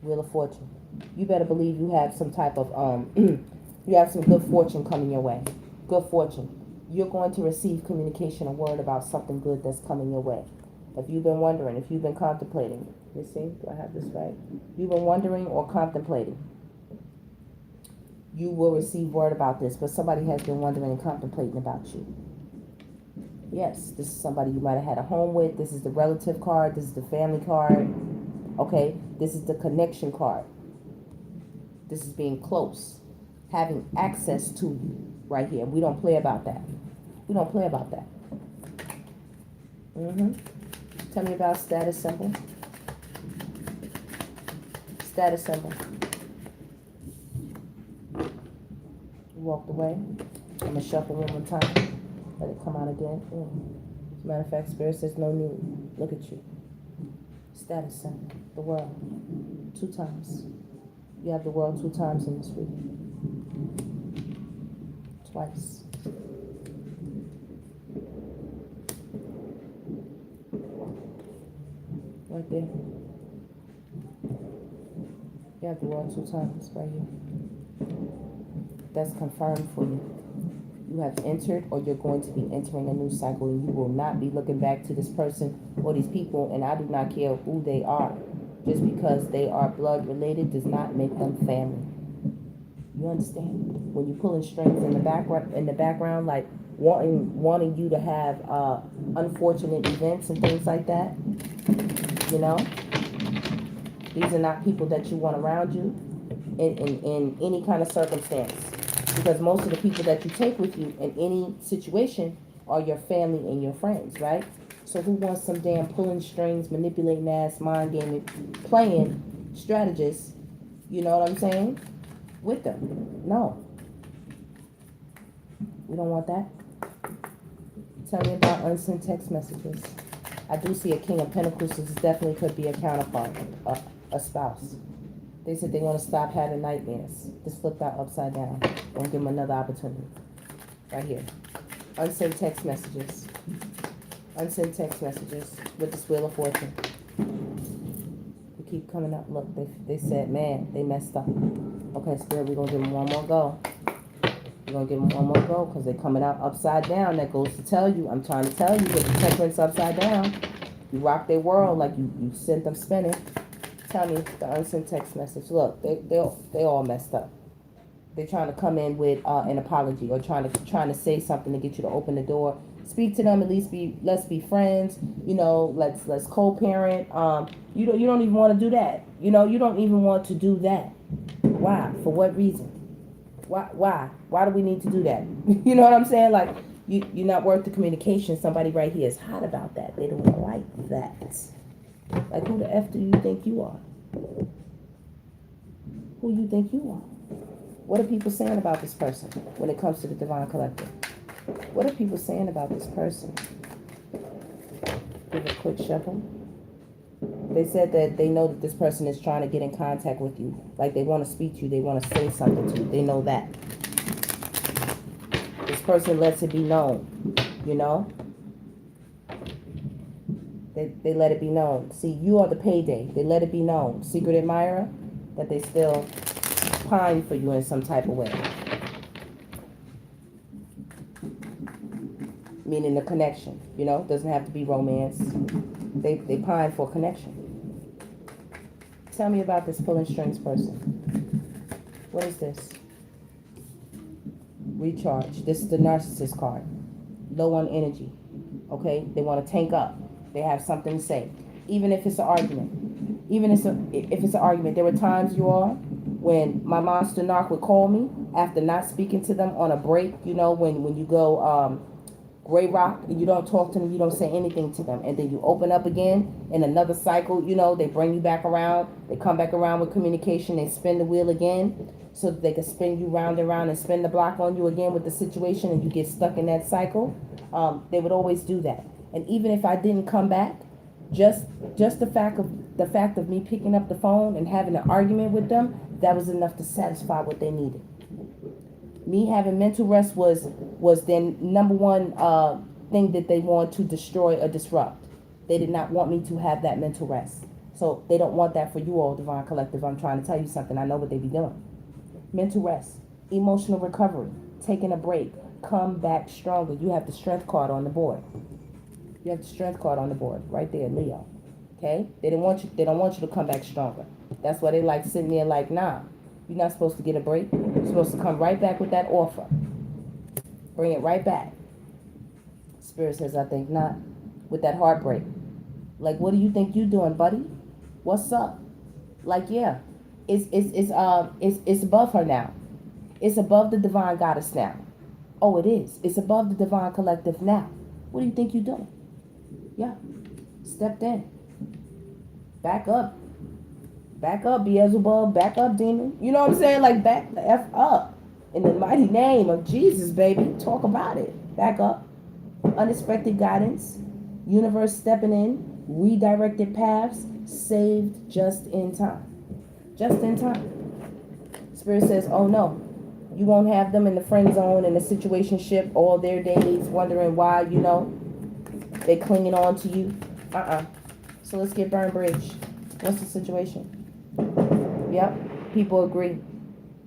Wheel of Fortune. You better believe you have some type of, you have some good fortune coming your way. Good fortune. You're going to receive communication, a word about something good that's coming your way. If you've been wondering, if you've been contemplating, you see, do I have this right? You've been wondering or contemplating, you will receive word about this, but somebody has been wondering and contemplating about you. Yes, this is somebody you might have had a home with. This is the relative card. This is the family card. Okay, this is the connection card. This is being close, having access to you right here. We don't play about that. We don't play about that. Tell me about status symbol. Status symbol. You walked away. I'm going to shuffle one more time. Let it come out again. As a matter of fact, Spirit says no need. Look at you. Status symbol. The world. 2 times. You have the world 2 times in this reading. Twice. Right there. You have the world 2 times right here. That's confirmed for you. You have entered, or you're going to be entering a new cycle, and you will not be looking back to this person or these people, and I do not care who they are. Just because they are blood related does not make them family. You understand? When you're pulling strings in the background, like wanting you to have unfortunate events and things like that, you know, these are not people that you want around you in any kind of circumstance. Because most of the people that you take with you in any situation are your family and your friends, right? So who wants some damn pulling strings, manipulating ass, mind gaming, playing strategists, you know what I'm saying, with them? No. We don't want that. Tell me about unsent text messages. I do see a King of Pentacles, so this definitely could be a counterpart, a spouse. They said they want to stop having nightmares. This flipped out upside down. Don't give them another opportunity. Right here. Unsent text messages. Unsent text messages with this Wheel of Fortune. They keep coming up. Look, they said, man, they messed up. Okay, Spirit, we're going to give them one more go. We're going to give them one more go because they're coming out upside down. That goes to tell you, I'm trying to tell you, with the Temperance upside down, you rock their world like you sent them spinning. Tell me the unsent text message. Look, they all messed up. They're trying to come in with an apology, or trying to say something to get you to open the door. Speak to them. At least let's be friends. You know, let's co-parent. You don't even want to do that. You know, you don't even want to do that. Why? For what reason? Why do we need to do that? You know what I'm saying? Like you're not worth the communication. Somebody right here is hot about that. They don't like that. Like, who the F do you think you are? Who you think you are? What are people saying about this person when it comes to the Divine Collective? What are people saying about this person? Give a quick shuffle. They said that they know that this person is trying to get in contact with you. Like, they want to speak to you. They want to say something to you. They know that. This person lets it be known, you know? They let it be known. See, you are the payday. They let it be known. Secret admirer, that they still pine for you in some type of way. Meaning the connection, you know? Doesn't have to be romance. They pine for connection. Tell me about this pulling strings person. What is this? Recharge. This is the narcissist card. Low on energy. Okay? They want to tank up. They have something to say. Even if it's an argument. Even if it's an argument. There were times, you all, when my monster narc would call me after not speaking to them on a break, you know, when you go gray rock, and you don't talk to them, you don't say anything to them, and then you open up again in another cycle, you know, they bring you back around, they come back around with communication, they spin the wheel again so that they can spin you round and round and spin the block on you again with the situation, and you get stuck in that cycle. They would always do that. And even if I didn't come back, just the fact of me picking up the phone and having an argument with them, that was enough to satisfy what they needed. Me having mental rest was their number one thing that they want to destroy or disrupt. They did not want me to have that mental rest. So they don't want that for you all, Divine Collective. I'm trying to tell you something. I know what they be doing. Mental rest, emotional recovery, taking a break, come back stronger. You have the strength card on the board. You have the strength card on the board right there, Leo. Okay? They don't want you to come back stronger. That's why they like sitting there like, nah, you're not supposed to get a break. You're supposed to come right back with that offer. Bring it right back. Spirit says, I think not. With that heartbreak. Like, what do you think you doing, buddy? What's up? Like, yeah. It's above her now. It's above the Divine Goddess now. Oh, it is. It's above the Divine Collective now. What do you think you're doing? Yeah. Stepped in. Back up. Back up, Beelzebub. Back up, demon. You know what I'm saying? Like, back the F up. In the mighty name of Jesus, baby. Talk about it. Back up. Unexpected guidance. Universe stepping in. Redirected paths. Saved just in time. Just in time. Spirit says, oh no. You won't have them in the friend zone and the situationship all their days, wondering why, you know, they clinging on to you. So let's get Burn Bridge. What's the situation? Yep. People agree.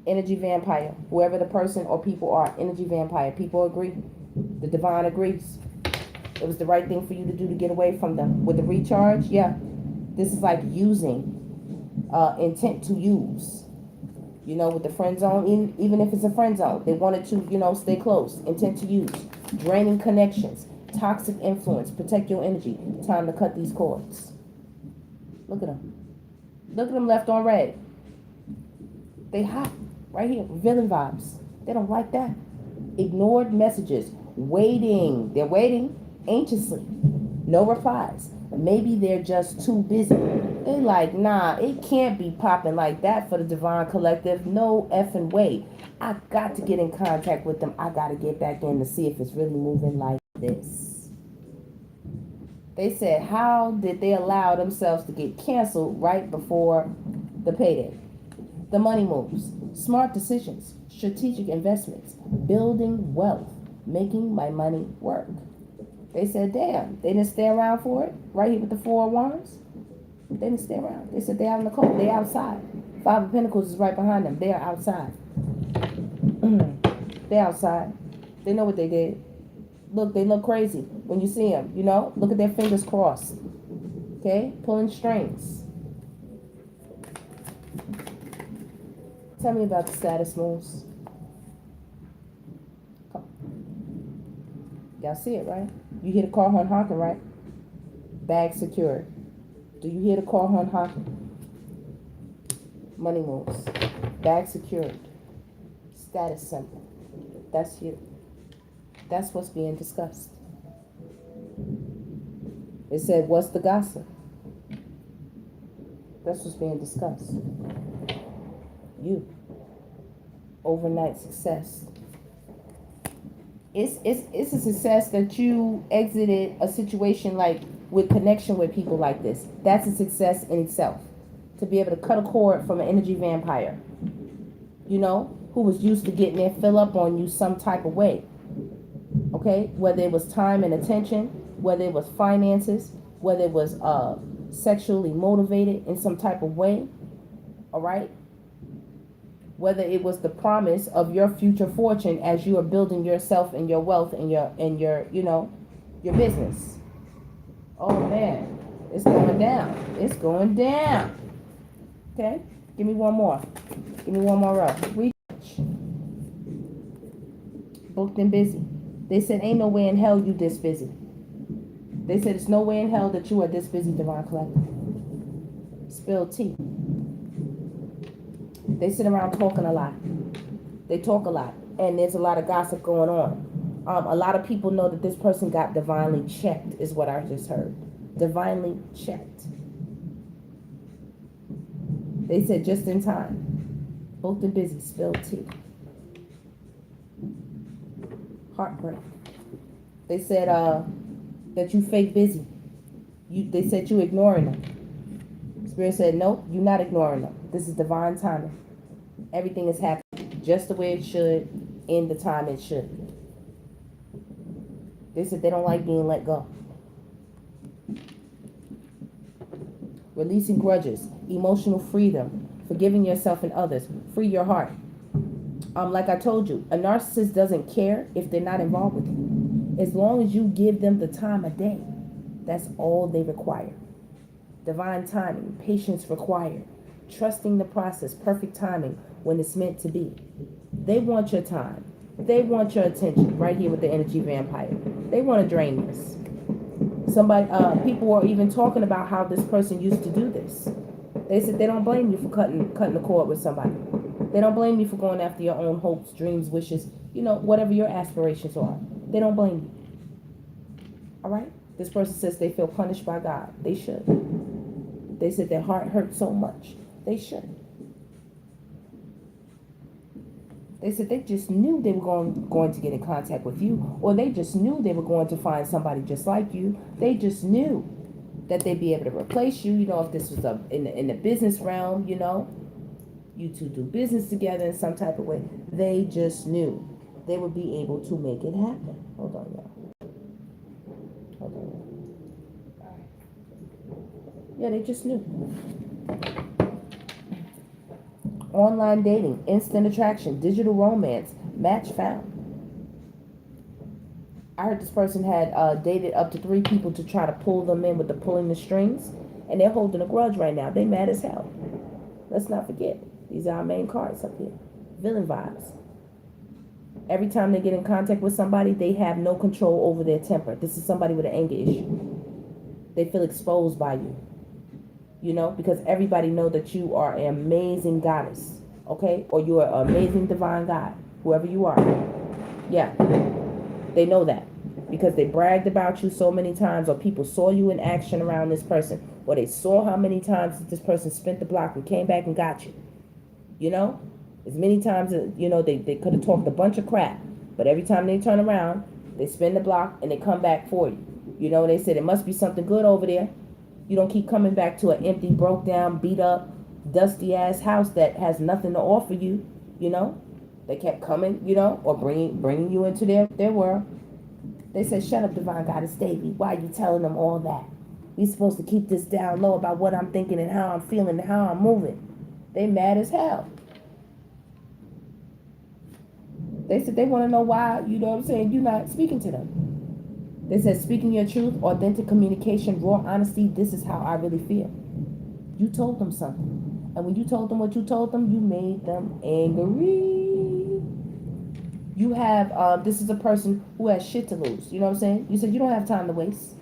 Energy vampire. Whoever the person or people are, energy vampire. People agree. The divine agrees. It was the right thing for you to do to get away from them. With the recharge, yeah. This is like using intent to use. You know, with the friend zone, even if it's a friend zone, they wanted to, you know, stay close. Intent to use. Draining connections. Toxic influence. Protect your energy. Time to cut these cords. Look at them. Look at them left on red. They hot. Right here. Villain vibes. They don't like that. Ignored messages. Waiting. They're waiting anxiously. No replies. Maybe they're just too busy. They like, nah, it can't be popping like that for the Divine Collective. No effing way. I got to get in contact with them. I got to get back in to see if it's really moving like this. They said, how did they allow themselves to get canceled right before the payday? The money moves. Smart decisions. Strategic investments. Building wealth. Making my money work. They said, damn, they didn't stay around for it. Right here with the Four of Wands. They didn't stay around. They said they out in the cold. They outside. Five of Pentacles is right behind them. They are outside. They outside. They know what they did. Look, they look crazy when you see them. You know, look at their fingers crossed. Okay, pulling strings. Tell me about the status moves. Come. Y'all see it, right? You hear the car horn honking, right? Bag secured. Do you hear the car horn honking? Money moves. Bag secured. Status symbol. That's you. That's what's being discussed. It said, what's the gossip? That's what's being discussed. You. Overnight success. It's a success that you exited a situation like with connection with people like this. That's a success in itself. To be able to cut a cord from an energy vampire, you know, who was used to getting their fill up on you some type of way. Okay? Whether it was time and attention, whether it was finances, whether it was sexually motivated in some type of way. All right? Whether it was the promise of your future fortune as you are building yourself and your wealth and your you know, your business. Oh man, it's going down. It's going down. Okay, give me one more. Give me one more row. Booked and busy. They said ain't no way in hell you this busy. They said it's no way in hell that you are this busy, Divine Collective. Spilled tea. They sit around talking a lot. They talk a lot. And there's a lot of gossip going on. A lot of people know that this person got divinely checked, is what I just heard. Divinely checked. They said just in time. Both and busy, spilled tea. Heartbreak. They said that you fake busy. They said you ignoring them. Spirit said, nope, you're not ignoring them. This is divine timing. Everything is happening just the way it should, in the time it should. They said they don't like being let go. Releasing grudges, emotional freedom, forgiving yourself and others, free your heart. Like I told you, a narcissist doesn't care if they're not involved with you. As long as you give them the time of day, that's all they require. Divine timing, patience required, trusting the process, perfect timing when it's meant to be. They want your time. They want your attention, right here with the energy vampire. They want to drain this. People are even talking about how this person used to do this. They said they don't blame you for cutting the cord with somebody. They don't blame you for going after your own hopes, dreams, wishes, whatever your aspirations are. They don't blame you. All right? This person says they feel punished by God. They should. They said their heart hurts so much. They should. They said they just knew they were going to get in contact with you, or they just knew they were going to find somebody just like you. They just knew that they'd be able to replace you. If this was in the business realm, you two do business together in some type of way. They just knew they would be able to make it happen. Hold on, y'all. Hold on. Yeah, they just knew. Online dating, instant attraction, digital romance, match found. I heard this person had dated up to 3 people to try to pull them in with the pulling the strings, and they're holding a grudge right now. They mad as hell. Let's not forget, these are our main cards up here. Villain vibes. Every time they get in contact with somebody, they have no control over their temper. This is somebody with an anger issue. They feel exposed by you. Because everybody know that you are an amazing goddess, okay? Or you are an amazing divine God, whoever you are. Yeah, they know that because they bragged about you so many times, or people saw you in action around this person, or they saw how many times this person spent the block and came back and got you. As many times as, they could have talked a bunch of crap, but every time they turn around, they spin the block and they come back for you. They said it must be something good over there. You don't keep coming back to an empty, broke down, beat up, dusty ass house that has nothing to offer you. They kept coming, or bringing you into their world. They said, shut up, divine goddess Devi. Why are you telling them all that? We supposed to keep this down low about what I'm thinking and how I'm feeling and how I'm moving. They mad as hell. They said they want to know why, you're not speaking to them. They said, speaking your truth, authentic communication, raw honesty, this is how I really feel. You told them something. And when you told them what you told them, you made them angry. You have, this is a person who has shit to lose. You know what I'm saying? You said you don't have time to waste.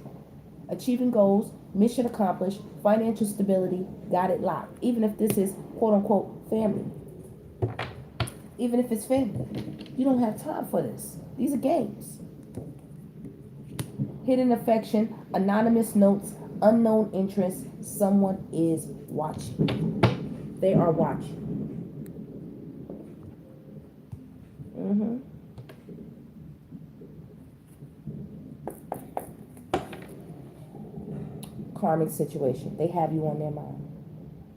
Achieving goals, mission accomplished, financial stability, got it locked. Even if this is, quote unquote, family. Even if it's family. You don't have time for this. These are games. Hidden affection, anonymous notes, unknown interests. Someone is watching. They are watching. Karmic situation. They have you on their mind.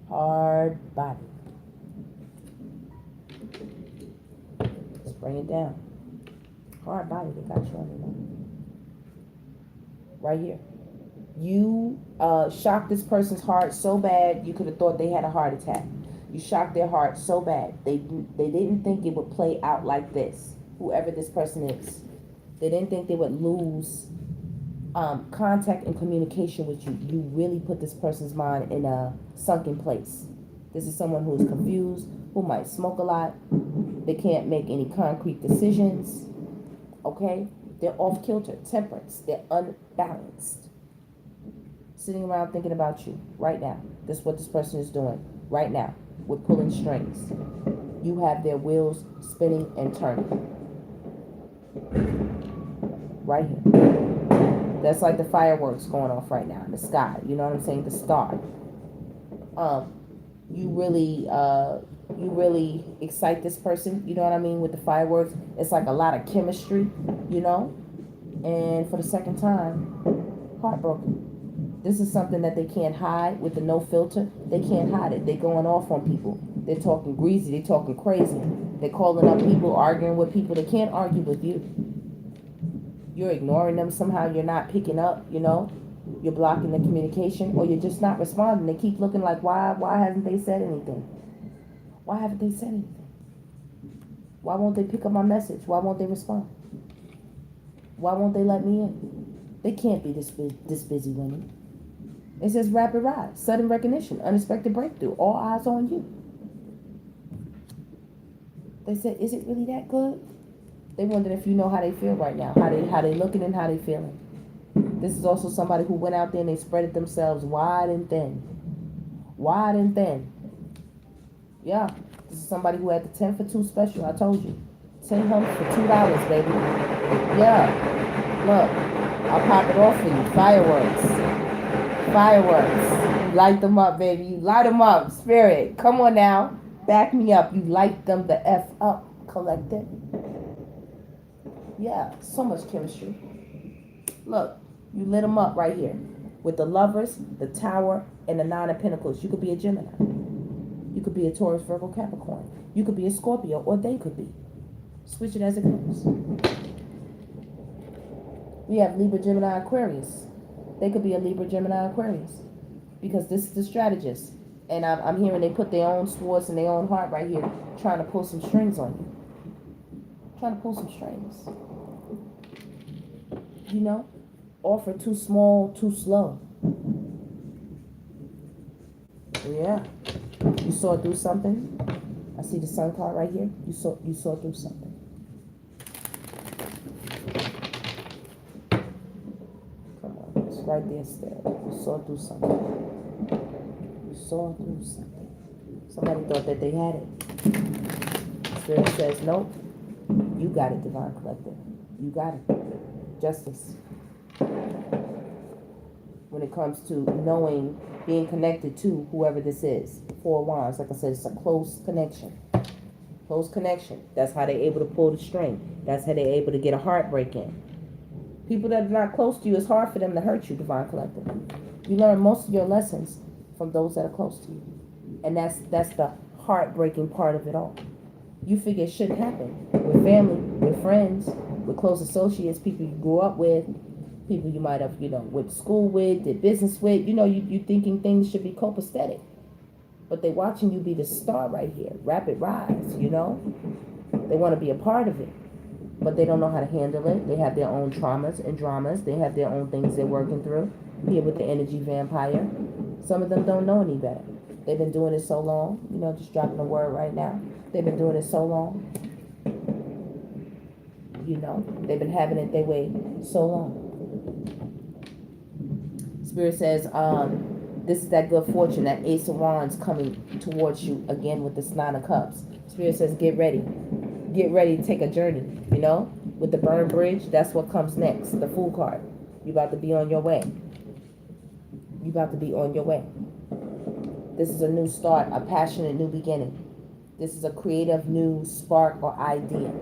Hard body. Let's bring it down. Hard body. They got you on their mind. Right here. You shocked this person's heart so bad you could have thought they had a heart attack. You shocked their heart so bad. They didn't think it would play out like this. Whoever this person is. They didn't think they would lose contact and communication with you. You really put this person's mind in a sunken place. This is someone who is confused, who might smoke a lot. They can't make any concrete decisions. Okay? They're off kilter, temperance. They're unbalanced. Sitting around thinking about you right now. This is what this person is doing right now with pulling strings. You have their wheels spinning and turning. right here. That's like the fireworks going off right now in the sky. You know what I'm saying? The star. You really excite this person. You know what I mean? With the fireworks, it's like a lot of chemistry. You know, and for the second time, heartbroken. This is something that they can't hide with the no filter. They can't hide it. They're going off on people. They're talking greasy. They're talking crazy. They're calling up people, arguing with people. They can't argue with you. You're ignoring them somehow. You're not picking up, you know. You're blocking the communication, or you're just not responding. They keep looking like, why haven't they said anything? Why haven't they said anything? Why won't they pick up my message? Why won't they respond? Why won't they let me in? They can't be this busy, women. It says rapid rise, sudden recognition, unexpected breakthrough, all eyes on you. They said, is it really that good? They wondered if you know how they feel right now, how they looking and how they feeling. This is also somebody who went out there and they spread it themselves wide and thin. Wide and thin. Yeah, this is somebody who had the 10 for 2 special, I told you. 10 humps for $2, baby. Yeah, look, I'll pop it off for you. Fireworks. Fireworks. You light them up, baby. You light them up. Spirit, come on now. Back me up. You light them the F up, collective. Yeah, so much chemistry. Look, you lit them up right here. With the Lovers, the Tower, and the 9 of Pentacles. You could be a Gemini. You could be a Taurus, Virgo, Capricorn. You could be a Scorpio, or they could be. Switch it as it goes. We have Libra, Gemini, Aquarius. They could be a Libra, Gemini, Aquarius. Because this is the strategist. And I'm hearing they put their own swords in their own heart right here, trying to pull some strings on you. Trying to pull some strings. You know? Offer too small, too slow. Yeah. You saw through something. I see the Sun card right here. You saw through something. Right there still. You saw through something. You saw through something. Somebody thought that they had it. Spirit says, nope. You got it, Divine Collective. You got it. Justice. When it comes to knowing, being connected to whoever this is. 4 Wands. Like I said, it's a close connection. Close connection. That's how they're able to pull the string. That's how they're able to get a heartbreak in. People that are not close to you, it's hard for them to hurt you, Divine Collective. You learn most of your lessons from those that are close to you. And that's the heartbreaking part of it all. You figure it shouldn't happen. With family, with friends, with close associates, people you grew up with, people you might have, went to school with, did business with. You thinking things should be copacetic. But they watching you be the star right here. Rapid rise, They want to be a part of it. But they don't know how to handle it. They have their own traumas and dramas. They have their own things they're working through. Here with the energy vampire. Some of them don't know any better. They've been doing it so long. Just dropping a word right now. They've been doing it so long. They've been having it their way so long. Spirit says, this is that good fortune, that Ace of Wands coming towards you again with this 9 of Cups. Spirit says, get ready. Get ready to take a journey, With the burned bridge, that's what comes next. The Fool card. You're about to be on your way. You're about to be on your way. This is a new start, a passionate new beginning. This is a creative new spark or idea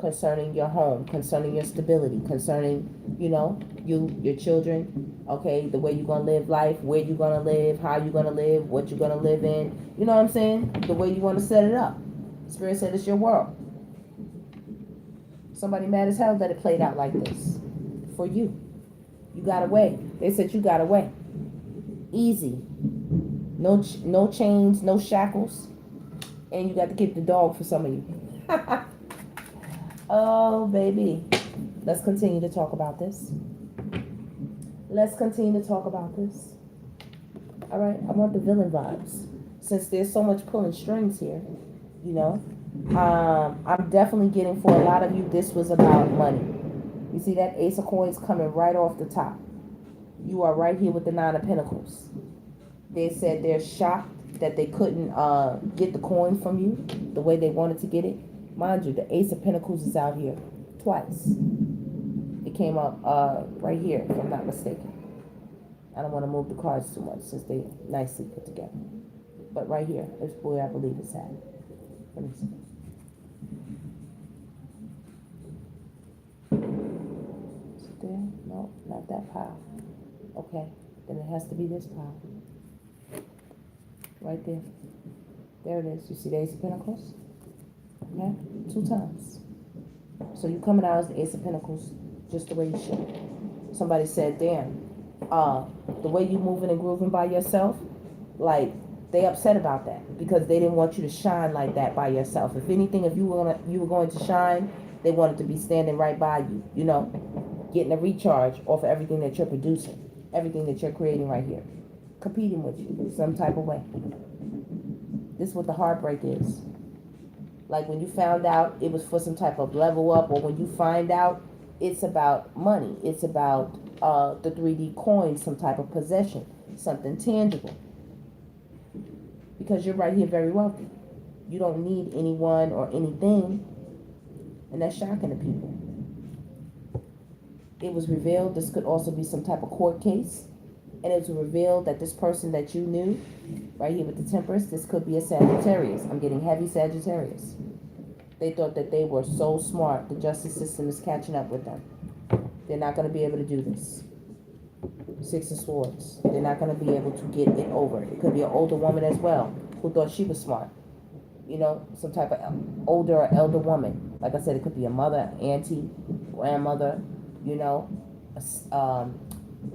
concerning your home, concerning your stability, concerning, you, your children, okay, the way you're going to live life, where you're going to live, how you're going to live, what you're going to live in. You know what I'm saying? The way you want to set it up. Spirit said it's your world. Somebody mad as hell that it played out like this. For you. You got away. They said you got away. Easy. No chains, no shackles. And you got to keep the dog for some of you. Oh, baby. Let's continue to talk about this. Let's continue to talk about this. All right. I want the villain vibes. Since there's so much pulling strings here. I'm definitely getting, for a lot of you, this was about money. You see that Ace of Coins coming right off the top. You are right here with the 9 of Pentacles. They said they're shocked that they couldn't get the coin from you the way they wanted to get it. Mind you, the Ace of Pentacles is out here twice. It came up right here, if I'm not mistaken. I don't want to move the cards too much since they nicely put together. But right here is where I believe it's at. Let me see. Is it there? No, not that pile. Okay, then it has to be this pile. Right there. There it is. You see the Ace of Pentacles? Okay? 2 times. So you coming out as the Ace of Pentacles just the way you should. Somebody said, damn, the way you moving and grooving by yourself, like, they upset about that because they didn't want you to shine like that by yourself. If anything, if you were going to shine, they wanted to be standing right by you, you know, getting a recharge off of everything that you're producing, everything that you're creating right here, competing with you some type of way. This is what the heartbreak is. Like when you found out it was for some type of level up, or when you find out it's about money, it's about the 3D coin, some type of possession, something tangible. Because you're right here very wealthy. You don't need anyone or anything. And that's shocking to people. It was revealed this could also be some type of court case. And it was revealed that this person that you knew, right here with the Empress, this could be a Sagittarius. I'm getting heavy Sagittarius. They thought that they were so smart. The justice system is catching up with them. They're not going to be able to do this. 6 of Swords. They're not going to be able to get it over. It could be an older woman as well who thought she was smart. You know, some type of older or elder woman. Like I said, it could be a mother, auntie, grandmother, you know,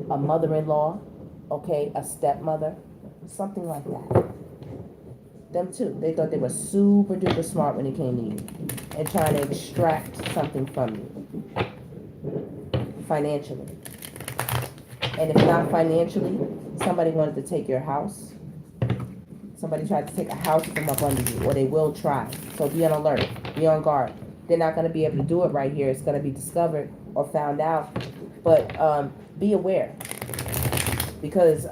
a mother-in-law, okay, a stepmother, something like that. Them too. They thought they were super duper smart when it came to you and trying to extract something from you financially. And if not financially, somebody wanted to take your house. Somebody tried to take a house from up under you, or they will try. So be on alert. Be on guard. They're not going to be able to do it right here. It's going to be discovered or found out. But be aware. Because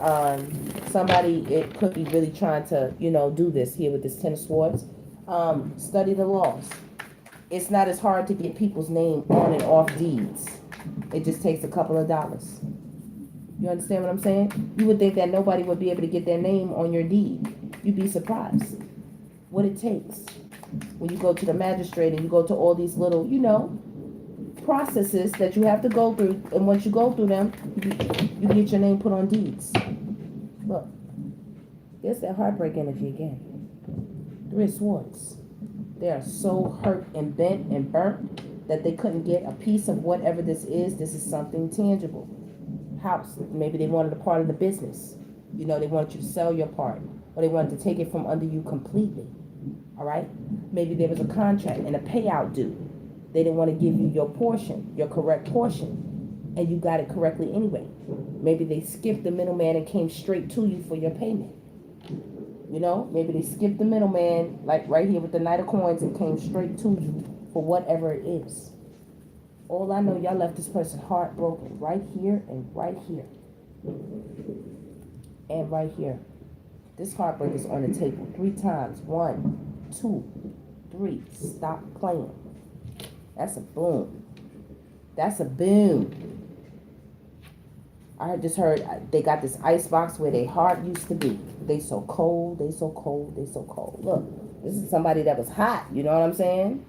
somebody, it could be really trying to, you know, do this here with this 10 of Swords. Study the laws. It's not as hard to get people's name on and off deeds. It just takes a couple of dollars. You understand what I'm saying? You would think that nobody would be able to get their name on your deed. You'd be surprised what it takes. When you go to the magistrate and you go to all these little, you know, processes that you have to go through. And once you go through them, you get your name put on deeds. Look, there's that heartbreak energy again. 3 of Swords. They are so hurt and bent and burnt that they couldn't get a piece of whatever this is. This is something tangible. House. Maybe they wanted a part of the business. You know, they wanted you to sell your part. Or they wanted to take it from under you completely. All right? Maybe there was a contract and a payout due. They didn't want to give you your portion, your correct portion. And you got it correctly anyway. Maybe they skipped the middleman and came straight to you for your payment. You know, maybe they skipped the middleman, like right here with the Knight of Coins, and came straight to you for whatever it is. All I know, y'all left this person heartbroken right here and right here. And right here. This heartbreak is on the table 3 times. 1, 2, 3. Stop playing. That's a boom. That's a boom. I just heard they got this ice box where their heart used to be. They so cold, they so cold, they so cold. Look, this is somebody that was hot, you know what I'm saying?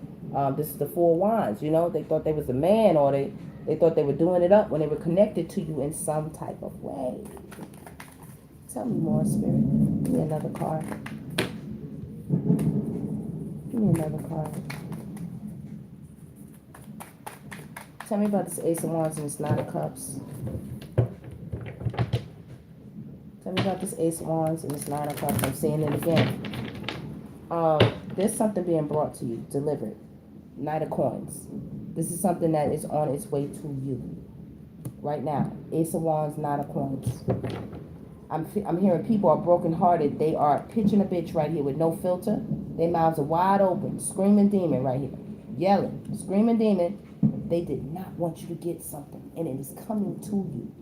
This is the 4 of Wands, you know. They thought they was a man, or they thought they were doing it up when they were connected to you in some type of way. Tell me more, Spirit. Give me another card. Give me another card. Tell me about this Ace of Wands and this 9 of Cups. Tell me about this Ace of Wands and this 9 of Cups. I'm seeing it again. There's something being brought to you, delivered. Knight of Coins. This is something that is on its way to you right now. Ace of Wands, 9 of Coins. I'm hearing people are brokenhearted. They are pitching a bitch right here with no filter. Their mouths are wide open, screaming demon right here, yelling, screaming demon. They did not want you to get something, and it is coming to you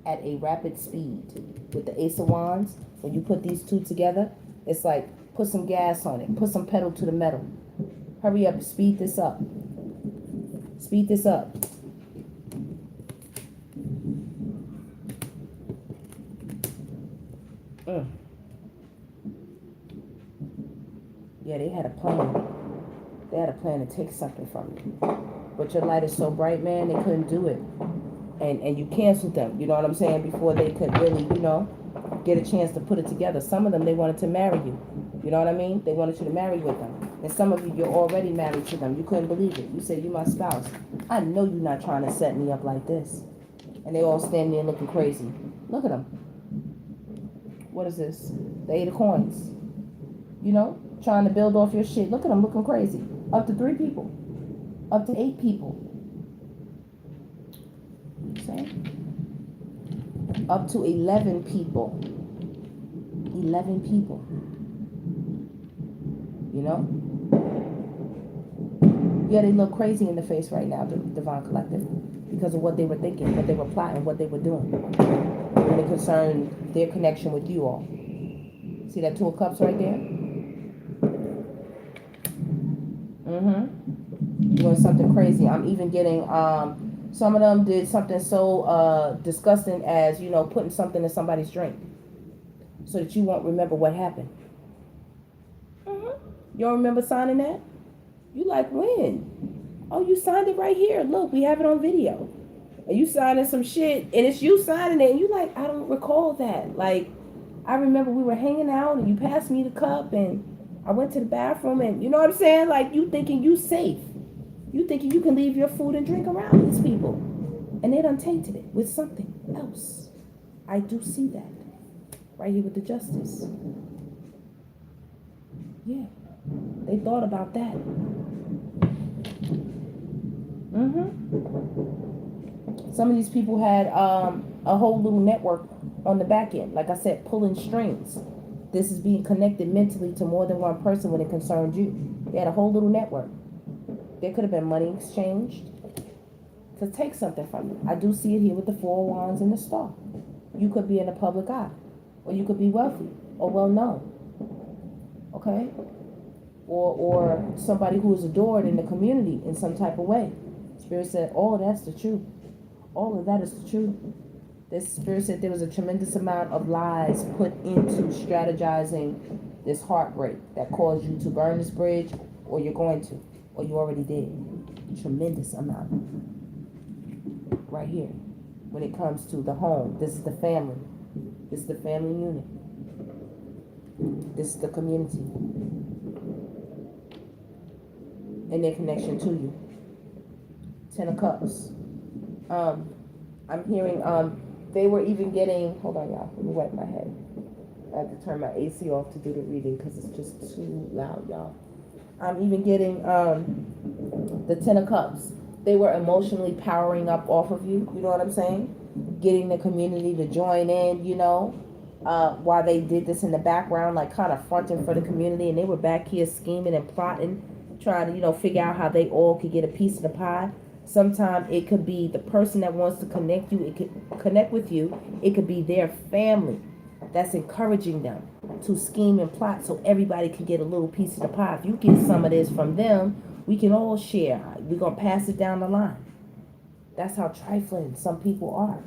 at a rapid speed. With the Ace of Wands, when you put these two together, it's like put some gas on it, put some pedal to the metal. Hurry up, speed this up. Speed this up. had a plan. They had a plan to take something from you. But your light is so bright, man, they couldn't do it. And you canceled them, you know what I'm saying, before they could really, get a chance to put it together. Some of them, they wanted to marry you. You know what I mean? They wanted you to marry with them. And some of you, you're already married to them. You couldn't believe it. You said, you my spouse. I know you're not trying to set me up like this. And they all standing there looking crazy. Look at them. What is this? The 8 of coins. Trying to build off your shit. Look at them looking crazy. Up to 3 people. Up to 8 people. See? Up to 11 people. 11 people. Yeah, they look crazy in the face right now, the Divine Collective, because of what they were thinking, what they were plotting, what they were doing when it concerned their connection with you all. See that 2 of Cups right there? Doing something crazy. I'm even getting, some of them did something so disgusting as, putting something in somebody's drink so that you won't remember what happened. You don't remember signing that? You like, when? Oh, you signed it right here. Look, we have it on video. And you signing some shit, and it's you signing it, and you like, I don't recall that. Like, I remember we were hanging out, and you passed me the cup, and I went to the bathroom, and you know what I'm saying? Like, you thinking you safe. You thinking you can leave your food and drink around these people. And they done tainted it with something else. I do see that. Right here with the Justice. Yeah. They thought about that. Some of these people had a whole little network on the back end. Like I said, pulling strings. This is being connected mentally to more than one person when it concerned you. They had a whole little network. There could have been money exchanged to take something from you. I do see it here with the 4 of Wands and the Star. You could be in the public eye. Or you could be wealthy or well known. Okay? Or somebody who is adored in the community in some type of way. Spirit said, oh, that's the truth. All of that is the truth. This Spirit said there was a tremendous amount of lies put into strategizing this heartbreak that caused you to burn this bridge, or you're going to, or you already did. Tremendous amount. Right here. When it comes to the home, this is the family. This is the family unit. This is the community. And their connection to you. 10 of Cups. I'm hearing, they were even getting, hold on y'all, let me wipe my head. I have to turn my AC off to do the reading because it's just too loud, y'all. I'm even getting the 10 of Cups. They were emotionally powering up off of you, you know what I'm saying? Getting the community to join in, while they did this in the background, like kind of fronting for the community, and they were back here scheming and plotting, trying to, figure out how they all could get a piece of the pie. Sometimes it could be the person that wants to connect you, it could connect with you, it could be their family that's encouraging them to scheme and plot so everybody can get a little piece of the pie. If you get some of this from them, we can all share. We're going to pass it down the line. That's how trifling some people are.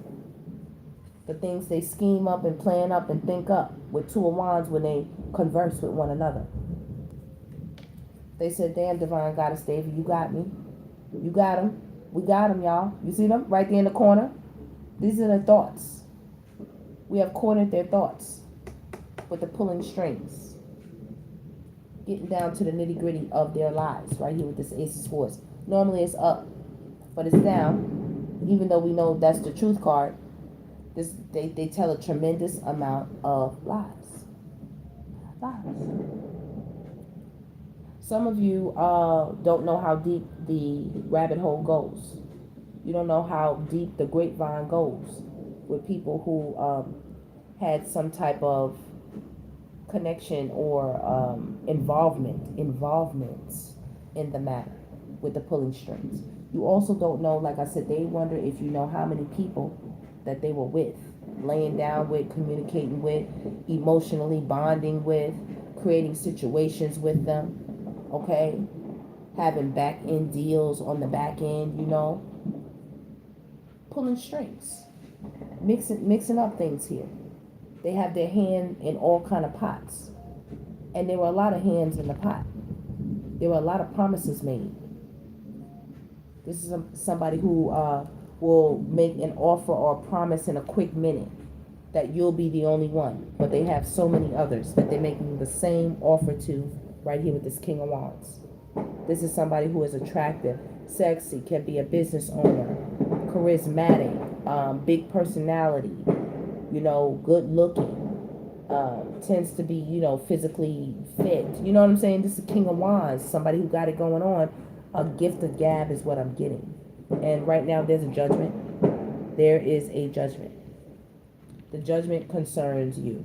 The things they scheme up and plan up and think up with 2 of Wands when they converse with one another. They said, damn, Divine Goddess David, you got me. You got them. We got them, y'all. You see them right there in the corner? These are their thoughts. We have cornered their thoughts with the pulling strings. Getting down to the nitty gritty of their lives right here with this Ace of Swords. Normally it's up, but it's down. Even though we know that's the truth card, they tell a tremendous amount of lies. Lies. Some of you don't know how deep the rabbit hole goes. You don't know how deep the grapevine goes with people who had some type of connection or involvement in the matter with the pulling strings. You also don't know, like I said, they wonder if you know how many people that they were with, laying down with, communicating with, emotionally bonding with, creating situations with them. Okay, having back end deals on the back end, pulling strings, mixing up things here. They have their hand in all kind of pots, and there were a lot of hands in the pot. There were a lot of promises made. This is somebody who will make an offer or a promise in a quick minute that you'll be the only one. But they have so many others that they're making the same offer to right here with this King of Wands. This is somebody who is attractive, sexy, can be a business owner, charismatic, big personality, good looking, tends to be, physically fit. You know what I'm saying? This is the King of Wands, somebody who got it going on. A gift of gab is what I'm getting. And right now there's a judgment. There is a judgment. The judgment concerns you.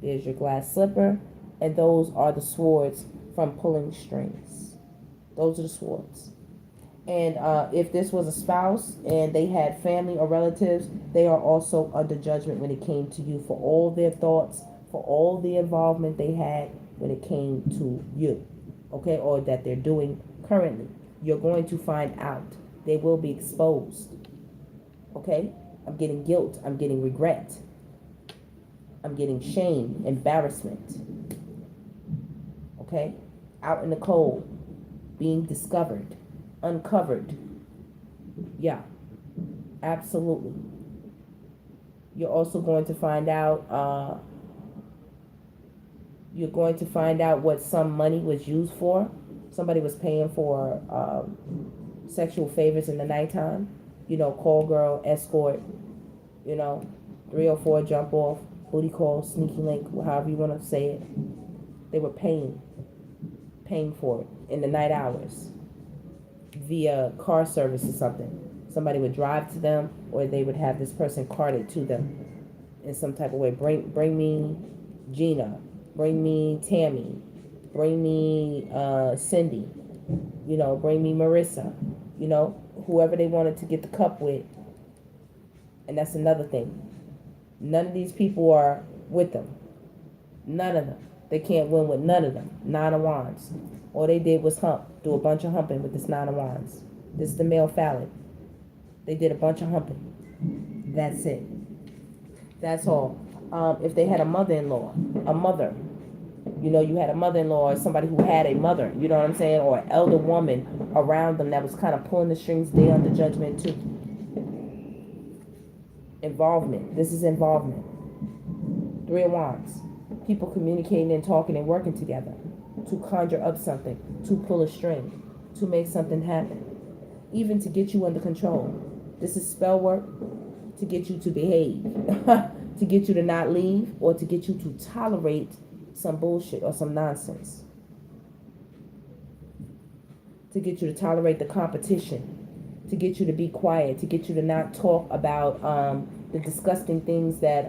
There's your glass slipper, and those are the swords from pulling strings. Those are the swords. And if this was a spouse and they had family or relatives, they are also under judgment when it came to you for all their thoughts, for all the involvement they had when it came to you, okay, or that they're doing currently. You're going to find out. They will be exposed, okay? I'm getting guilt. I'm getting regret. I'm getting shame, embarrassment, okay? Out in the cold, being discovered, uncovered. Yeah, absolutely. You're also going to find out, you're going to find out what some money was used for. Somebody was paying for sexual favors in the nighttime. Call girl, escort, 304 jump off, booty call, sneaky link, however you want to say it. They were paying for it in the night hours via car service or something. Somebody would drive to them, or they would have this person carted to them in some type of way. Bring me Gina, bring me Tammy, bring me Cindy, bring me Marissa, whoever they wanted to get the cup with. And that's another thing. None of these people are with them. None of them. They can't win with none of them. 9 of Wands. All they did was do a bunch of humping with this 9 of Wands. This is the male phallic. They did a bunch of humping. That's it. That's all. If they had a mother-in-law, a mother, you had a mother-in-law or somebody who had a mother, you know what I'm saying, or an elder woman around them that was kind of pulling the strings, they under judgment too. Involvement. This is involvement. 3 of Wands. People communicating and talking and working together to conjure up something, to pull a string, to make something happen, even to get you under control. This is spell work to get you to behave, to get you to not leave, or to get you to tolerate some bullshit or some nonsense, to get you to tolerate the competition, to get you to be quiet, to get you to not talk about the disgusting things that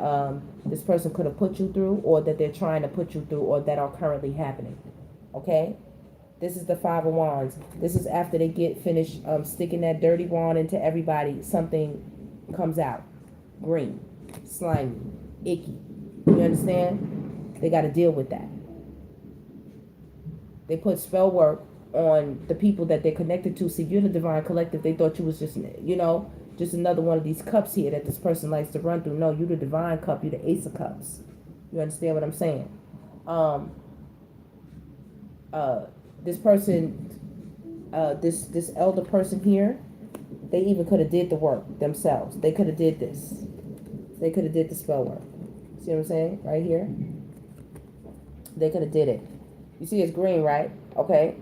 this person could have put you through, or that they're trying to put you through, or that are currently happening. Okay? This is the 5 of Wands. This is after they get finished sticking that dirty wand into everybody, something comes out. Green, slimy, icky. You understand? They got to deal with that. They put spell work on the people that they're connected to. See, you're the divine collective. They thought you was just, just another one of these cups here that this person likes to run through. No, you're the divine cup. You're the Ace of Cups. You understand what I'm saying? This person, this elder person here, they even could have did the work themselves. They could have did this. They could have did the spell work. See what I'm saying? Right here. They could have did it. You see it's green, right? Okay.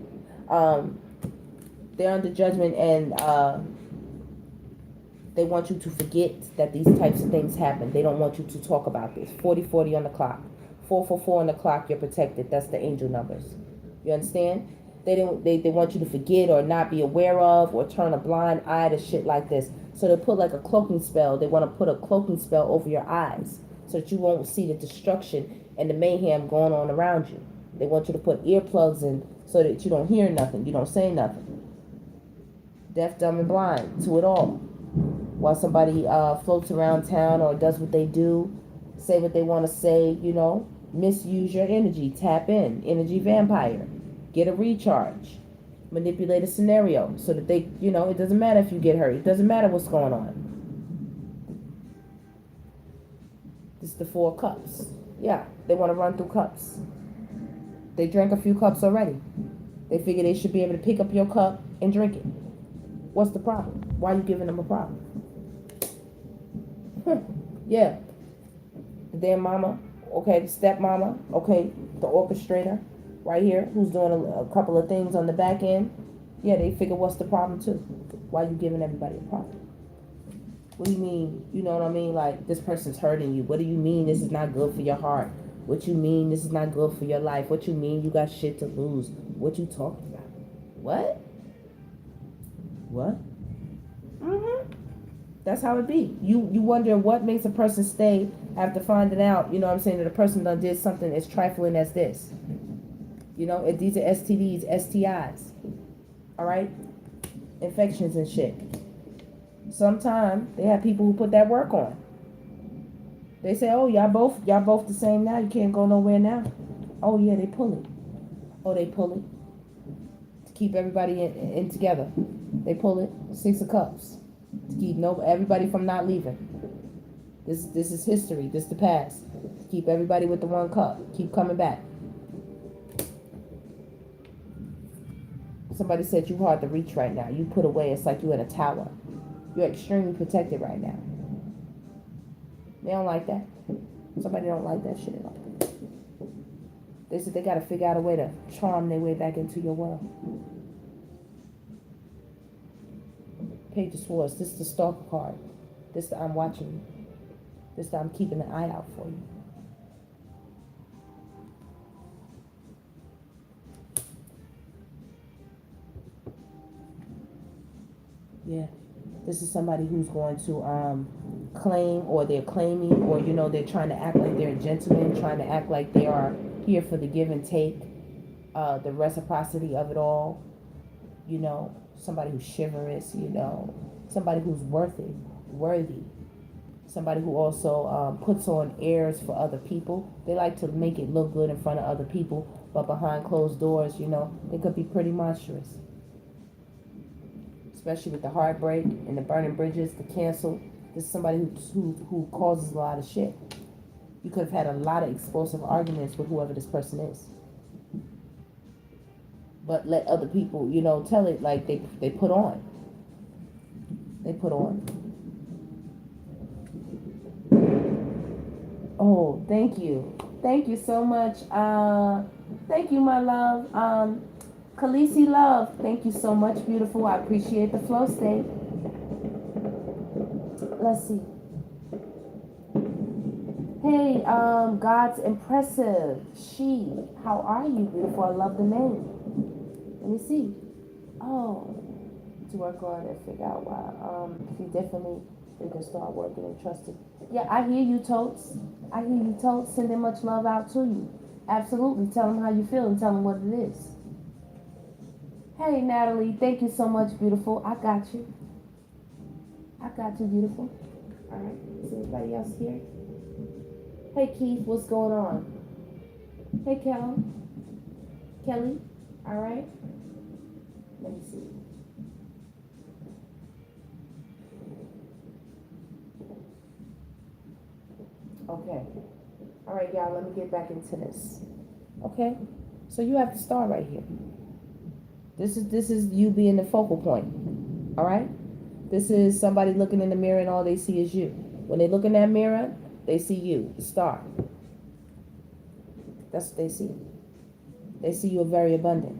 They're under judgment, and they want you to forget that these types of things happen. They don't want you to talk about this. 40-40 on the clock. 444 on the clock, you're protected. That's the angel numbers. You understand? They want you to forget or not be aware of or turn a blind eye to shit like this. So they put like a cloaking spell. They want to put a cloaking spell over your eyes so that you won't see the destruction and the mayhem going on around you. They want you to put earplugs in so that you don't hear nothing. You don't say nothing. Deaf, dumb, and blind to it all. While somebody floats around town or does what they do, say what they want to say, misuse your energy, tap in, energy vampire, get a recharge, manipulate a scenario so that they, it doesn't matter if you get hurt. It doesn't matter what's going on. This is the 4 cups. Yeah, they want to run through cups. They drank a few cups already. They figure they should be able to pick up your cup and drink it. What's the problem? Why are you giving them a problem? Yeah. The damn mama, okay, the stepmama, okay, the orchestrator right here who's doing a couple of things on the back end. Yeah, they figure what's the problem too? Why are you giving everybody a problem? What do you mean? You know what I mean? Like, this person's hurting you. What do you mean this is not good for your heart? What you mean this is not good for your life? What you mean you got shit to lose? What you talking about? What? What? Mm-hmm. That's how it be. You wondering what makes a person stay after finding out, you know what I'm saying, that a person done did something as trifling as this. You know, if these are STDs, STIs. Alright? Infections and shit. Sometimes they have people who put that work on. They say, oh, y'all both the same now. You can't go nowhere now. Oh, yeah, they pull it. Oh, they pull it. To keep everybody in together. They pull it. 6 of Cups. To keep everybody from not leaving. This is history. This is the past. To keep everybody with the 1 cup. Keep coming back. Somebody said you hard to reach right now. You put away. It's like you in a tower. You're extremely protected right now. They don't like that. Somebody don't like that shit at all. They said they got to figure out a way to charm their way back into your world. Page of Swords. This is the Stalker card. This is the I'm watching you. This is the I'm keeping an eye out for you. Yeah. This is somebody who's going to claim, or they're claiming, or, you know, they're trying to act like they're a gentleman, trying to act like they are here for the give and take, the reciprocity of it all. You know, somebody who's chivalrous, you know, somebody who's worthy. Somebody who also puts on airs for other people. They like to make it look good in front of other people, but behind closed doors, you know, they could be pretty monstrous. Especially with the heartbreak and the burning bridges, the cancel. This is somebody who causes a lot of shit. You could have had a lot of explosive arguments with whoever this person is. But let other people, you know, tell it like they put on. They put on. Oh, thank you. Thank you so much. Thank you, my love. Khaleesi Love, thank you so much, beautiful. I appreciate the flow state. Let's see. Hey, God's Impressive. She, how are you, beautiful? I love the name. Let me see. Oh, to work on and figure out why. She definitely, we can start working and trusting. Yeah, I hear you, Totes. I hear you, Totes. Sending much love out to you. Absolutely. Tell them how you feel and tell them what it is. Hey, Natalie, thank you so much, beautiful. I got you. I got you, beautiful. All right. Is anybody else here? Hey, Keith, what's going on? Hey, Kelly. All right. Let me see. Okay. All right, y'all, let me get back into this. Okay? So you have the star right here. This is you being the focal point. All right? This is somebody looking in the mirror and all they see is you. When they look in that mirror, they see you, the star. That's what they see. They see you are very abundant.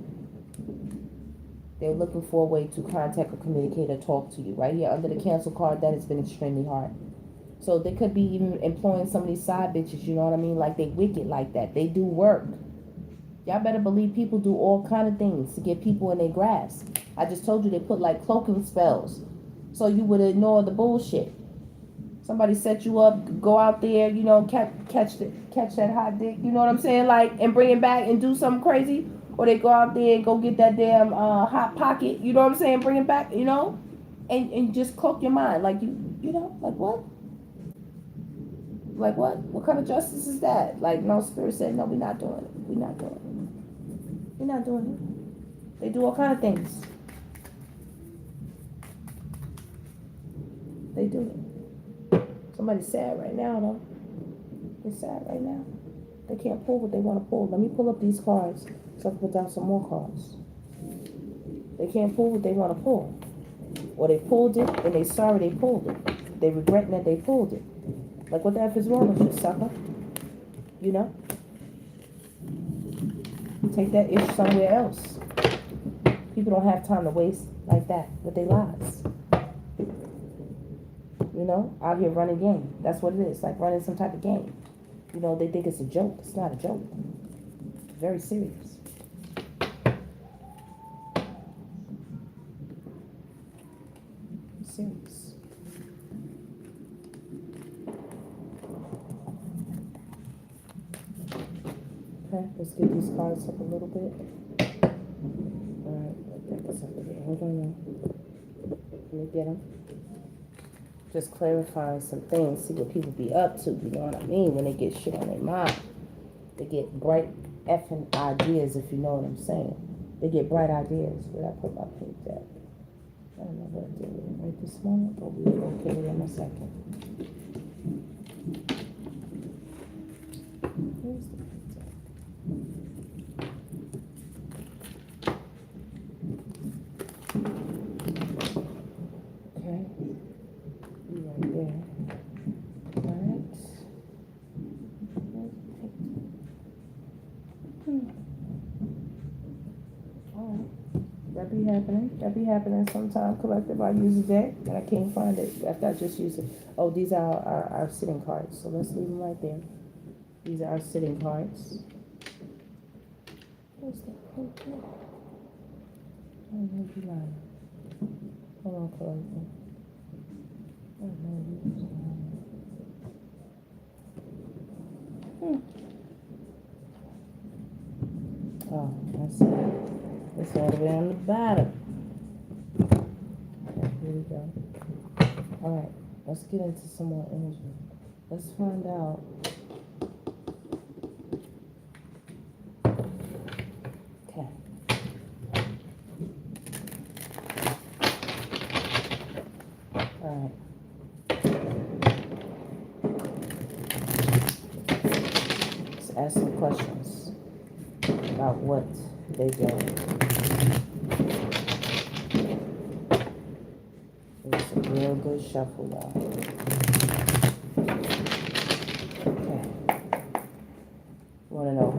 They're looking for a way to contact or communicate or talk to you. Right here under the cancel card, that has been extremely hard. So they could be even employing some of these side bitches, you know what I mean? Like they wicked like that. They do work. Y'all better believe people do all kind of things to get people in their grasp. I just told you they put like cloaking spells so you would ignore the bullshit. Somebody set you up, go out there, you know, catch that hot dick, you know what I'm saying? Like, and bring it back and do something crazy. Or they go out there and go get that damn hot pocket, you know what I'm saying? Bring it back, you know? And just cloak your mind. Like, you know, like what? Like what? What kind of justice is that? Like, no, Spirit said, no, we're not doing it. We're not doing it. We're not doing it. They do all kind of things. They do it. Somebody's sad right now, though. They're sad right now. They can't pull what they want to pull. Let me pull up these cards so I can put down some more cards. They can't pull what they want to pull. Or they pulled it and they sorry they pulled it. They regretting that they pulled it. Like, what the F is wrong with you, sucker? You know? Take that ish somewhere else. People don't have time to waste like that with their lives. You know? Out here running game. That's what it is. Like running some type of game. You know, they think it's a joke. It's not a joke. It's very serious. Serious. Okay, let's get these cards up a little bit. Alright, let this up a bit. Hold on now. Let me get them. Just clarifying some things, see what people be up to, you know what I mean, when they get shit on their mind. They get bright effing ideas, if you know what I'm saying. They get bright ideas. Where I put my pink at? I don't know what I did with it right this moment, but we'll go get it in a second. Where's the pink at? Okay. Right there. Alright. Alright. That be happening. That be happening sometime. Collective. I use a deck and I can't find it after I just use it. Oh, these are our sitting cards. So let's leave them right there. These are our sitting cards. Where's that pink at? I don't know if you lying. Hold on, collective. Oh, that's it. It's all the way on the bottom. Okay, here we go. Alright, let's get into some more energy. Let's find out. Okay. Alright. Ask some questions about what they do. It's a real good shuffle, though. Okay. Want to know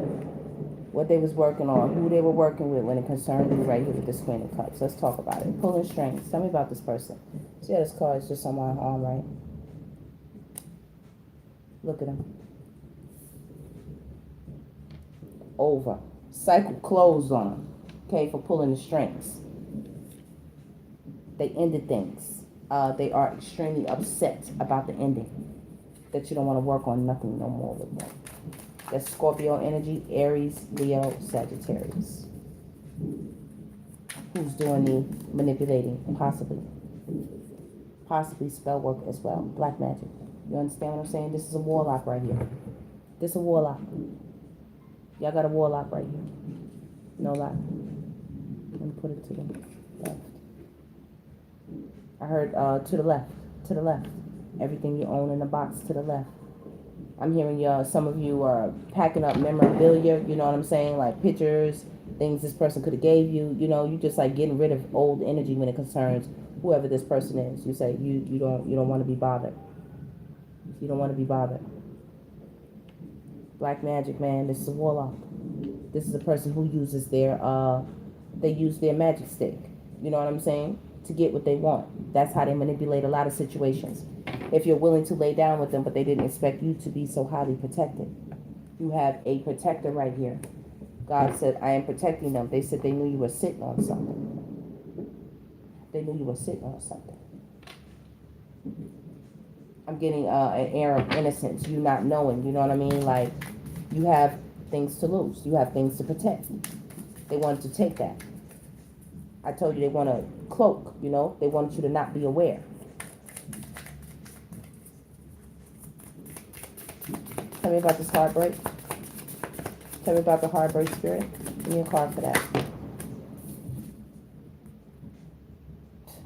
what they was working on, who they were working with when it concerned you right here with this Queen of Cups. Let's talk about it. Pulling strings. Tell me about this person. See how this card is just on my arm, right? Look at him. Over. Cycle closed on them. Okay, for pulling the strings. They ended things. They are extremely upset about the ending. That you don't want to work on nothing no more with them. That's Scorpio energy, Aries, Leo, Sagittarius. Who's doing the manipulating? Possibly. Possibly spell work as well. Black magic. You understand what I'm saying? This is a warlock right here. This is a warlock. Y'all got a warlock right here. No lie. Let me put it to the left. I heard to the left. To the left. Everything you own in the box to the left. I'm hearing some of you are packing up memorabilia, you know what I'm saying? Like pictures, things this person could have gave you. You know, you just like getting rid of old energy when it concerns whoever this person is. You say you don't want to be bothered. You don't want to be bothered. Black magic, man. This is a warlock. This is a person who uses their they use their magic stick. You know what I'm saying? To get what they want. That's how they manipulate a lot of situations. If you're willing to lay down with them, but they didn't expect you to be so highly protected. You have a protector right here. God said, I am protecting them. They said they knew you were sitting on something. They knew you were sitting on something. I'm getting an air of innocence, you not knowing, you know what I mean? Like, you have things to lose. You have things to protect. They wanted to take that. I told you they want to cloak, you know? They wanted you to not be aware. Tell me about this heartbreak. Tell me about the heartbreak spirit. Give me a card for that.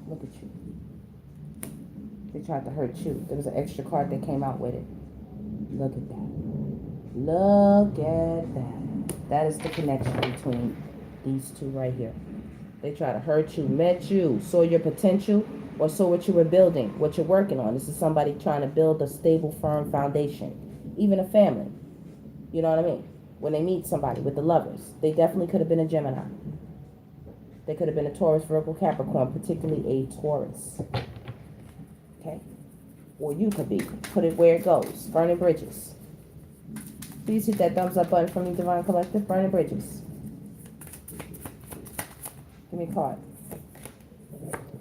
Look at you. They tried to hurt you. There was an extra card that came out with it. Look at that. Look at that. That is the connection between these two right here. They try to hurt you, met you, saw your potential, or saw what you were building, what you're working on. This is somebody trying to build a stable, firm foundation. Even a family. You know what I mean? When they meet somebody with the lovers, they definitely could have been a Gemini. They could have been a Taurus, Virgo, Capricorn, particularly a Taurus. Okay? Or you could be. Put it where it goes. Burning bridges. Please hit that thumbs up button for me, Divine Collective. Burning bridges. Give me a card.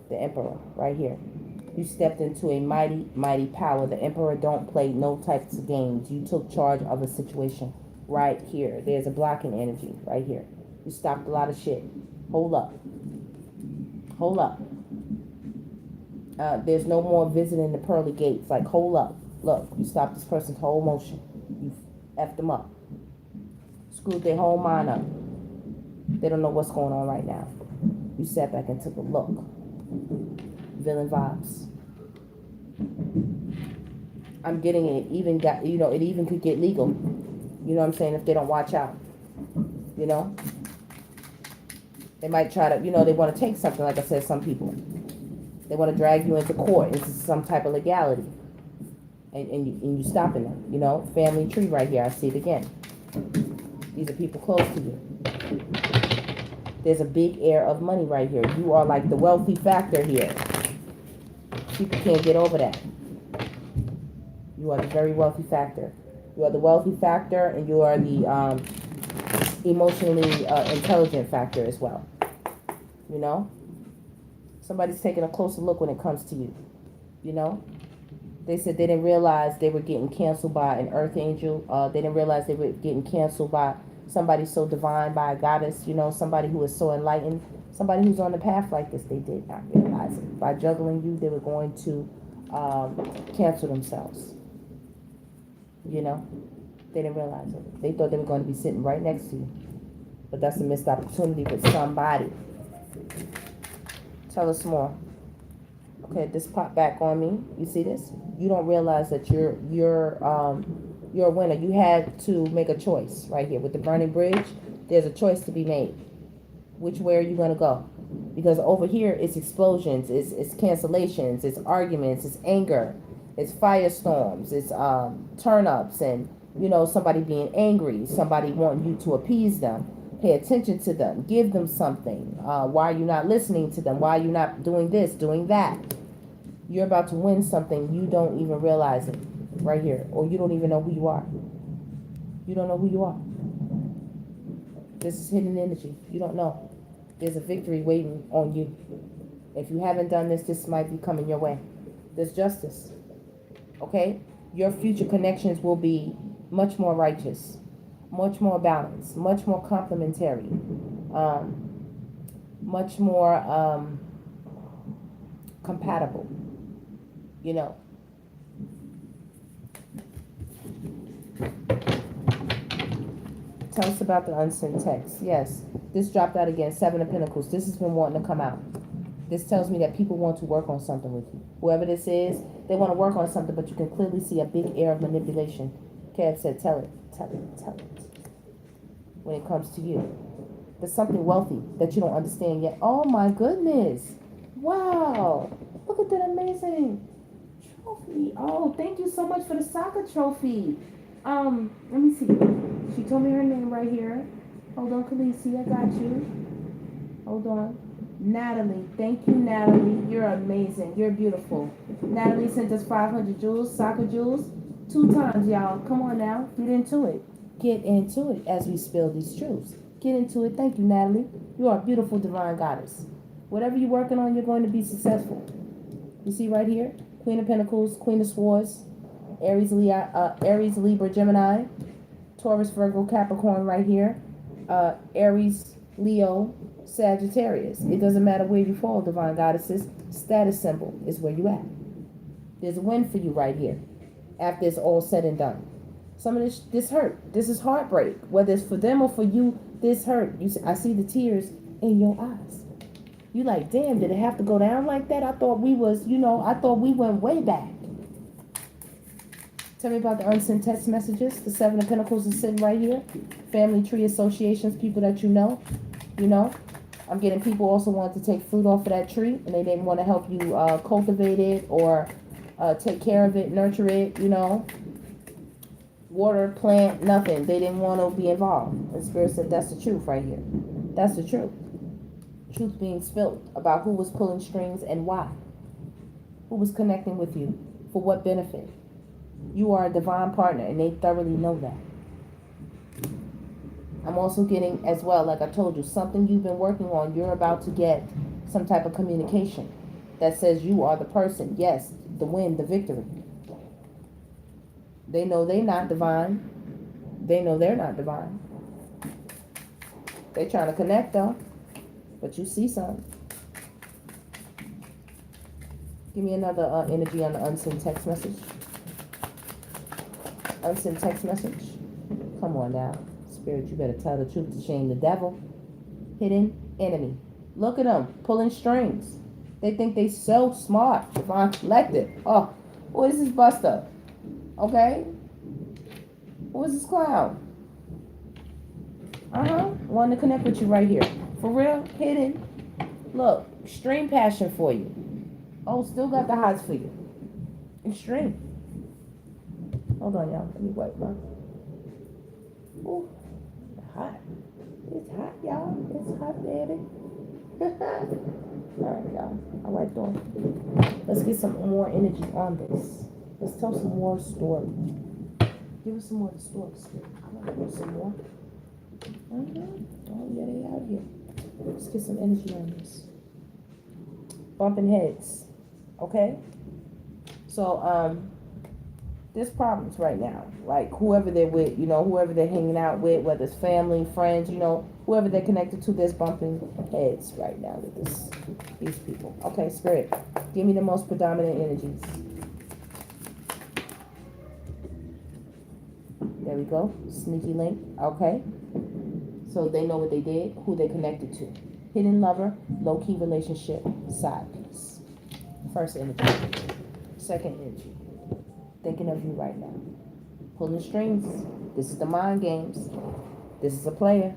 The Emperor, right here. You stepped into a mighty, mighty power. The Emperor don't play no types of games. You took charge of a situation right here. There's a blocking energy right here. You stopped a lot of shit. Hold up. Hold up. There's no more visiting the pearly gates. Like, hold up. Look, you stopped this person's whole motion. You effed them up. Screwed their whole mind up. They don't know what's going on right now. You sat back and took a look. Villain vibes. I'm getting it. Even got, you know, it even could get legal. You know what I'm saying? If they don't watch out. You know? They might try to, you know, they want to take something, like I said, some people. They want to drag you into court, into some type of legality. And you stopping them, you know? Family tree right here. I see it again. These are people close to you. There's a big air of money right here. You are like the wealthy factor here. People can't get over that. You are the very wealthy factor. You are the wealthy factor, and you are the emotionally intelligent factor as well. You know? Somebody's taking a closer look when it comes to you. You know? They said they didn't realize they were getting canceled by an earth angel. They didn't realize they were getting canceled by somebody so divine, by a goddess, you know, somebody who is so enlightened, somebody who's on the path like this. They did not realize it. By juggling you, they were going to cancel themselves. You know? They didn't realize it. They thought they were going to be sitting right next to you. But that's a missed opportunity with somebody. Tell us more. Okay, this popped back on me. You see this? You don't realize that you're a winner. You had to make a choice right here. With the burning bridge, there's a choice to be made. Which way are you going to go? Because over here, it's explosions, it's cancellations, it's arguments, it's anger, it's firestorms, it's turn-ups, and, you know, somebody being angry, somebody wanting you to appease them. Pay attention to them. Give them something. Why are you not listening to them? Why are you not doing this, doing that? You're about to win something. You don't even realize it right here. Or you don't even know who you are. You don't know who you are. This is hidden energy. You don't know. There's a victory waiting on you. If you haven't done this, this might be coming your way. There's justice. Okay? Your future connections will be much more righteous. Much more balanced, much more complementary, much more compatible, you know. Tell us about the unsent text. Yes, this dropped out again, 7 of Pentacles. This has been wanting to come out. This tells me that people want to work on something with you. Whoever this is, they want to work on something, but you can clearly see a big air of manipulation. Kev said, tell it, tell it, tell it. When it comes to you, there's something wealthy that you don't understand yet. Oh my goodness. Wow. Look at that amazing trophy. Oh, thank you so much for the soccer trophy. Let me see. She told me her name right here. Hold on, Khaleesi, I got you. Hold on. Natalie. Thank you, Natalie. You're amazing. You're beautiful. Natalie sent us 500 jewels, soccer jewels. 2 times, y'all. Come on now. Get into it. Get into it as we spill these truths. Get into it. Thank you, Natalie. You are a beautiful divine goddess. Whatever you're working on, you're going to be successful. You see right here? Queen of Pentacles, Queen of Swords, Aries, Libra, Gemini, Taurus, Virgo, Capricorn right here. Aries, Leo, Sagittarius. It doesn't matter where you fall, divine goddesses. Status symbol is where you at. There's a win for you right here. After it's all said and done. Some of this hurt. This is heartbreak. Whether it's for them or for you, this hurt. I see the tears in your eyes. You like, damn, did it have to go down like that? I thought we was, you know, I thought we went way back. Tell me about the unsent text messages. The 7 of Pentacles is sitting right here. Family tree associations, people that you know. I'm getting people also wanted to take fruit off of that tree, and they didn't want to help you cultivate it or take care of it, nurture it, you know. Water, plant, nothing. They didn't want to be involved. And Spirit said, that's the truth right here. That's the truth. Truth being spilled about who was pulling strings and why. Who was connecting with you. For what benefit. You are a divine partner, and they thoroughly know that. I'm also getting, as well, like I told you, something you've been working on. You're about to get some type of communication that says you are the person. Yes, the win, the victory. They know they're not divine. They know they're not divine. They're trying to connect, though. But you see something. Give me another energy on the unsent text message. Unsent text message. Come on now. Spirit, you better tell the truth to shame the devil. Hidden enemy. Look at them. Pulling strings. They think they so smart. Divine collective. Oh, who is this buster? Okay? Who is this clown? Wanting to connect with you right here. For real? Hidden. Look. Extreme passion for you. Oh, still got the hots for you. Extreme. Hold on, y'all. Let me wipe my... Ooh. Hot. It's hot, y'all. It's hot, baby. Alright, y'all. I wiped on. Let's get some more energy on this. Let's tell some more story. Give us some more of the story, Spirit. I want to hear some more. Oh, yeah, they out here. Let's get some energy on this. Bumping heads. Okay? So, there's problems right now. Like, whoever they're with, you know, whoever they're hanging out with, whether it's family, friends, you know, whoever they're connected to, there's bumping heads right now with these people. Okay, Spirit, give me the most predominant energies. There we go. Sneaky link. Okay. So they know what they did, who they connected to. Hidden lover, low-key relationship, side piece. First energy. Second energy. Thinking of you right now. Pulling strings. This is the mind games. This is a player,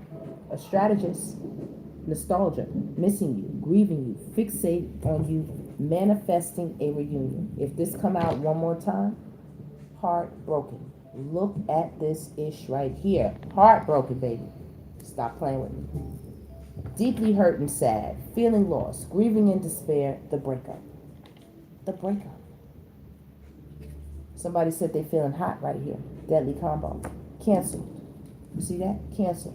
a strategist. Nostalgia, missing you, grieving you, fixate on you, manifesting a reunion. If this come out one more time, heartbroken. Look at this ish right here. Heartbroken, baby. Stop playing with me. Deeply hurt and sad, feeling lost, grieving in despair, the breakup. The breakup. Somebody said they feeling hot right here. Deadly combo. Cancel. You see that? Cancel.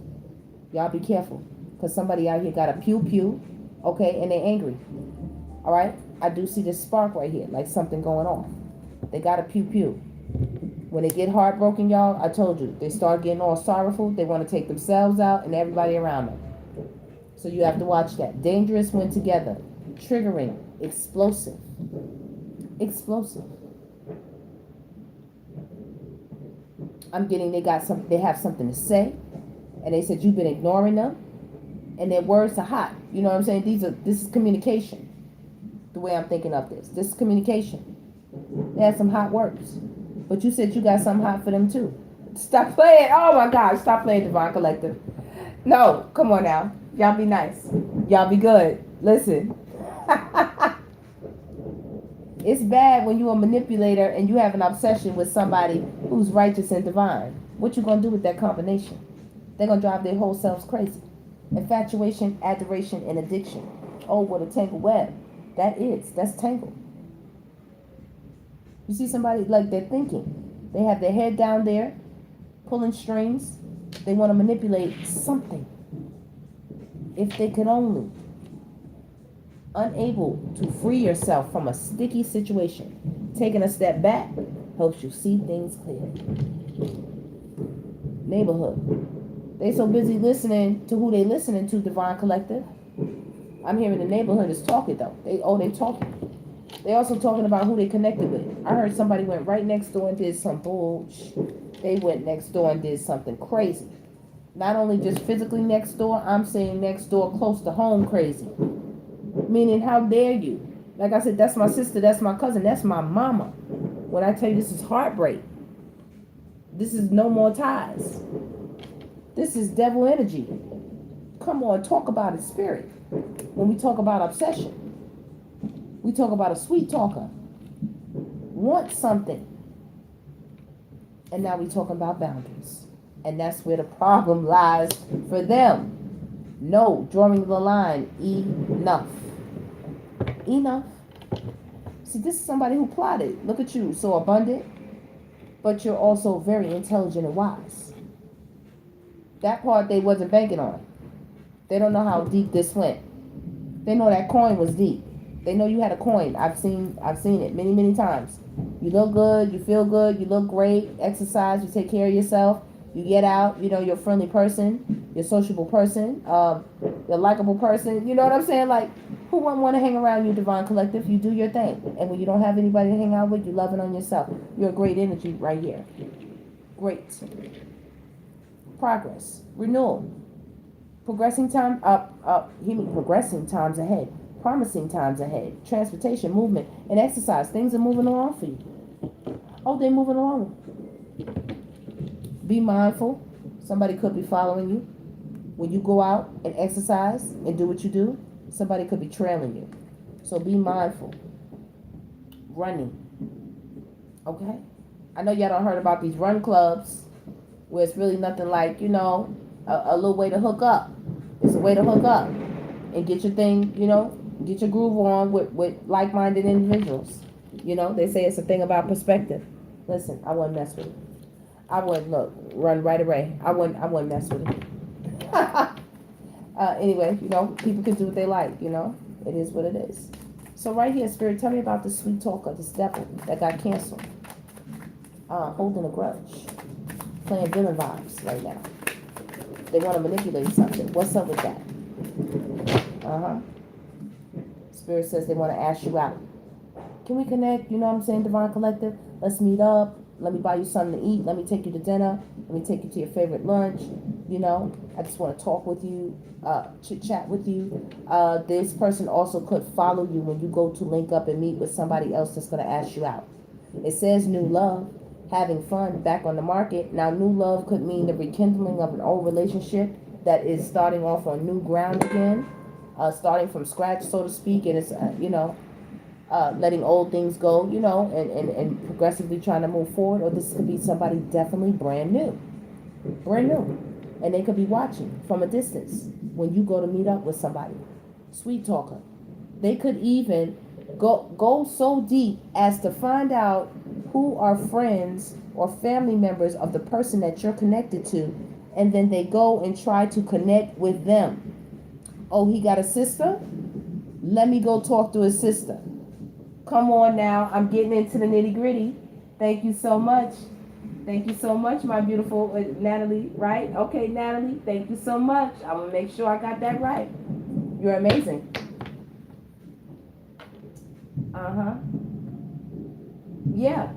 Y'all be careful. Because somebody out here got a pew-pew, okay, and they're angry. All right? I do see this spark right here, like something going on. They got a pew-pew. When they get heartbroken, y'all, I told you, they start getting all sorrowful. They want to take themselves out and everybody around them. So you have to watch that. Dangerous when together. Triggering. Explosive. Explosive. I'm getting they have something to say. And they said you've been ignoring them. And their words are hot. You know what I'm saying? This is communication. The way I'm thinking of this. This is communication. They have some hot words. But you said you got something hot for them too. Stop playing. Oh my God. Stop playing, Divine Collective. No. Come on now. Y'all be nice. Y'all be good. Listen. It's bad when you're a manipulator and you have an obsession with somebody who's righteous and divine. What you going to do with that combination? They're going to drive their whole selves crazy. Infatuation, adoration, and addiction. Oh, what a tangled web. That's tangled. You see somebody like they're thinking. They have their head down there, pulling strings. They want to manipulate something. If they could only. Unable to free yourself from a sticky situation. Taking a step back helps you see things clearly. Neighborhood. They so busy listening to who they listening to, Divine Collective. I'm hearing the neighborhood is talking though. They talking. They also talking about who they connected with. I heard somebody went right next door and did some bullshit. They went next door and did something crazy. Not only just physically next door, I'm saying next door close to home crazy. Meaning, how dare you? Like I said, that's my sister, that's my cousin, that's my mama. When I tell you this is heartbreak. This is no more ties. This is devil energy. Come on, talk about it, Spirit. When we talk about obsession, we talk about a sweet talker. Want something. And now we're talking about boundaries. And that's where the problem lies for them. No, drawing the line, enough. Enough. See, this is somebody who plotted. Look at you, so abundant, but you're also very intelligent and wise. That part they wasn't banking on. They don't know how deep this went. They know that coin was deep. They know you had a coin. I've seen it many, many times. You look good, you feel good, you look great, exercise, you take care of yourself, you get out, you know, you're a friendly person, you're a sociable person, you're a likable person, you know what I'm saying? Like, who wouldn't want to hang around you, Divine Collective? You do your thing. And when you don't have anybody to hang out with, you love it on yourself. You're a great energy right here. Great. Progress. Renewal. Progressing time, progressing times ahead. Promising times ahead. Transportation, movement, and exercise. Things are moving along for you. Oh, they're moving along. Be mindful. Somebody could be following you. When you go out and exercise and do what you do, somebody could be trailing you. So be mindful. Running. Okay? I know y'all don't heard about these run clubs where it's really nothing like, you know, a little way to hook up. It's a way to hook up and get your thing, you know, get your groove on with like-minded individuals. You know, they say it's a thing about perspective. Listen, I wouldn't mess with it. I wouldn't, look, run right away. I wouldn't mess with it. Anyway, you know, people can do what they like, you know. It is what it is. So right here, Spirit, tell me about this sweet talker, this devil that got canceled. Holding a grudge. Playing villain vibes right now. They want to manipulate something. What's up with that? Spirit says they want to ask you out. Can we connect? You know what I'm saying, Divine Collective? Let's meet up. Let me buy you something to eat. Let me take you to dinner. Let me take you to your favorite lunch. You know, I just want to talk with you, chit-chat with you. This person also could follow you when you go to link up and meet with somebody else that's going to ask you out. It says new love, having fun, back on the market. Now, new love could mean the rekindling of an old relationship that is starting off on new ground again, starting from scratch, so to speak, and it's, you know, letting old things go, you know, and progressively trying to move forward. Or this could be somebody definitely brand new. And they could be watching from a distance when you go to meet up with somebody. Sweet talker. They could even go so deep as to find out who are friends or family members of the person that you're connected to, and then they go and try to connect with them. Oh, he got a sister? Let me go talk to his sister. Come on now, I'm getting into the nitty-gritty. Thank you so much. Thank you so much, my beautiful Natalie, right? Okay, Natalie, thank you so much. I'm going to make sure I got that right. You're amazing. Yeah.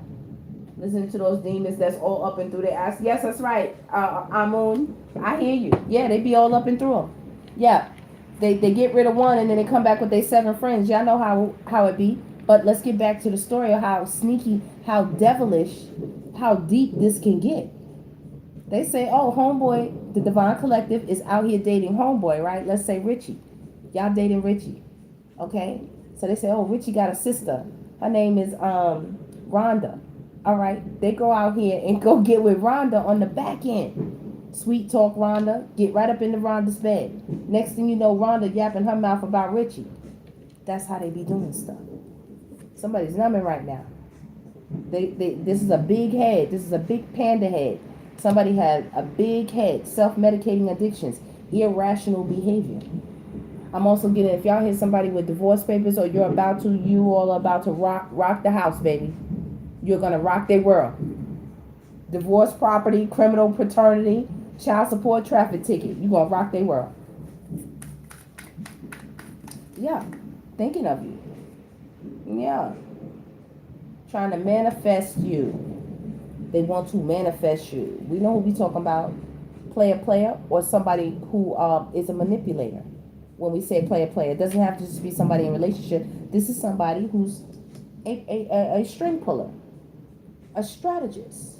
Listen to those demons that's all up and through their ass. Yes, that's right. Amun, I hear you. Yeah, they be all up and through them. Yeah. They get rid of one and then they come back with their 7 friends. Y'all know how it be. But let's get back to the story of how sneaky, how devilish, how deep this can get. They say, oh, homeboy, the Divine Collective is out here dating homeboy, right? Let's say Richie. Y'all dating Richie. Okay? So they say, oh, Richie got a sister. Her name is Rhonda. All right? They go out here and go get with Rhonda on the back end. Sweet talk Rhonda. Get right up into Rhonda's bed. Next thing you know, Rhonda yapping her mouth about Richie. That's how they be doing stuff. Somebody's numbing right now. This is a big head. This is a big panda head. Somebody has a big head. Self-medicating addictions. Irrational behavior. I'm also getting, if y'all hear somebody with divorce papers or you all about to rock the house, baby. You're going to rock their world. Divorce, property, criminal paternity, child support, traffic ticket. You're going to rock their world. Yeah. Thinking of you. Yeah. Trying to manifest you. They want to manifest you. We know who we talking about. Player, or somebody who is a manipulator. When we say player, it doesn't have to just be somebody in a relationship. This is somebody who's a string puller. A strategist.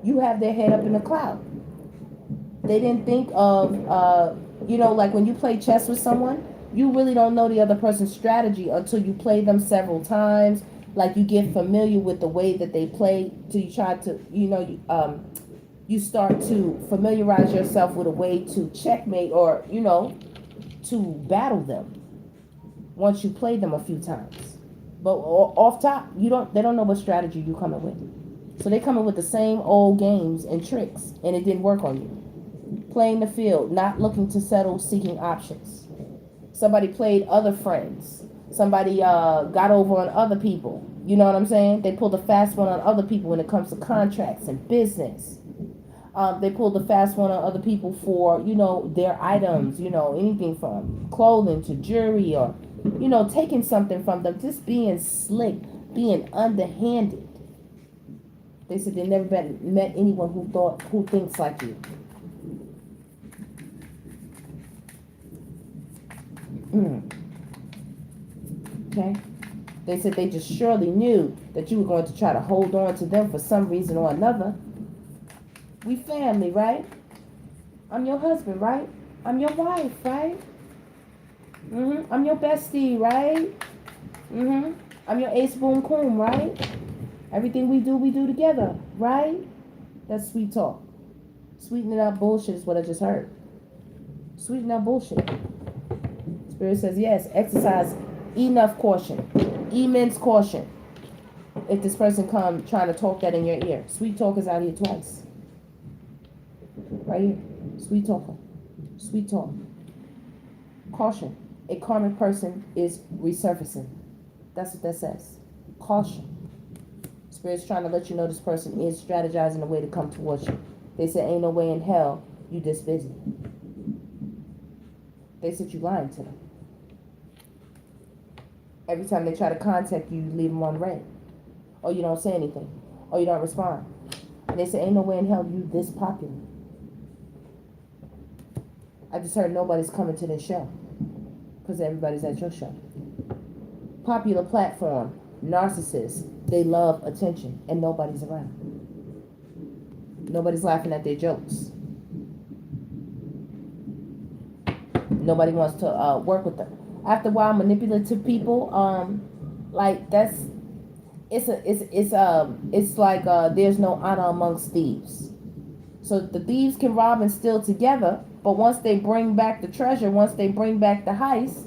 You have their head up in the cloud. They didn't think of, you know, like when you play chess with someone, you really don't know the other person's strategy until you play them several times. Like you get familiar with the way that they play till you try to, you start to familiarize yourself with a way to checkmate or, to battle them once you play them a few times. But off top, they don't know what strategy you coming with. So they coming with the same old games and tricks, and it didn't work on you. Playing the field, not looking to settle, seeking options. Somebody played other friends. Somebody got over on other people. You know what I'm saying? They pulled a fast one on other people when it comes to contracts and business. They pulled the fast one on other people for, their items, anything from clothing to jewelry or, taking something from them. Just being slick, being underhanded. They said they never met anyone who thinks like you. Okay? They said they just surely knew that you were going to try to hold on to them for some reason or another. We family, right? I'm your husband, right? I'm your wife, right? I'm your bestie, right? I'm your ace boom coon, right? Everything we do together, right? That's sweet talk. Sweetening up bullshit is what I just heard. Sweeten up bullshit. Spirit says, yes, exercise enough caution. Immense caution. If this person come trying to talk that in your ear. Sweet talk is out here twice. Right here. Sweet talker. Sweet talk. Caution. A karmic person is resurfacing. That's what that says. Caution. Spirit's trying to let you know this person is strategizing a way to come towards you. They said, ain't no way in hell you this busy. They said you lying to them. Every time they try to contact you, you leave them on red. Or you don't say anything. Or you don't respond. And they say, ain't no way in hell you this popular. I just heard nobody's coming to this show. Because everybody's at your show. Popular platform. Narcissists. They love attention. And nobody's around. Nobody's laughing at their jokes. Nobody wants to work with them. After a while, manipulative people, it's like there's no honor amongst thieves. So the thieves can rob and steal together, but once they bring back the treasure, once they bring back the heist,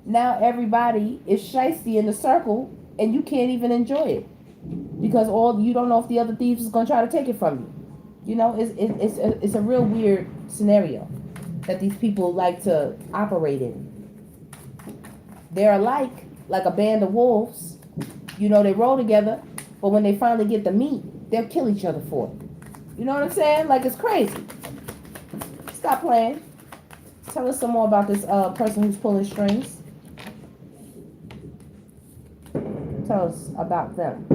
now everybody is shiesty in the circle, and you can't even enjoy it because you don't know if the other thieves is gonna try to take it from you. It's a real weird scenario that these people like to operate in. They're alike, like a band of wolves. They roll together, but when they finally get the meat, they'll kill each other for it. You know what I'm saying? Like, it's crazy. Stop playing. Tell us some more about this person who's pulling strings. Tell us about them.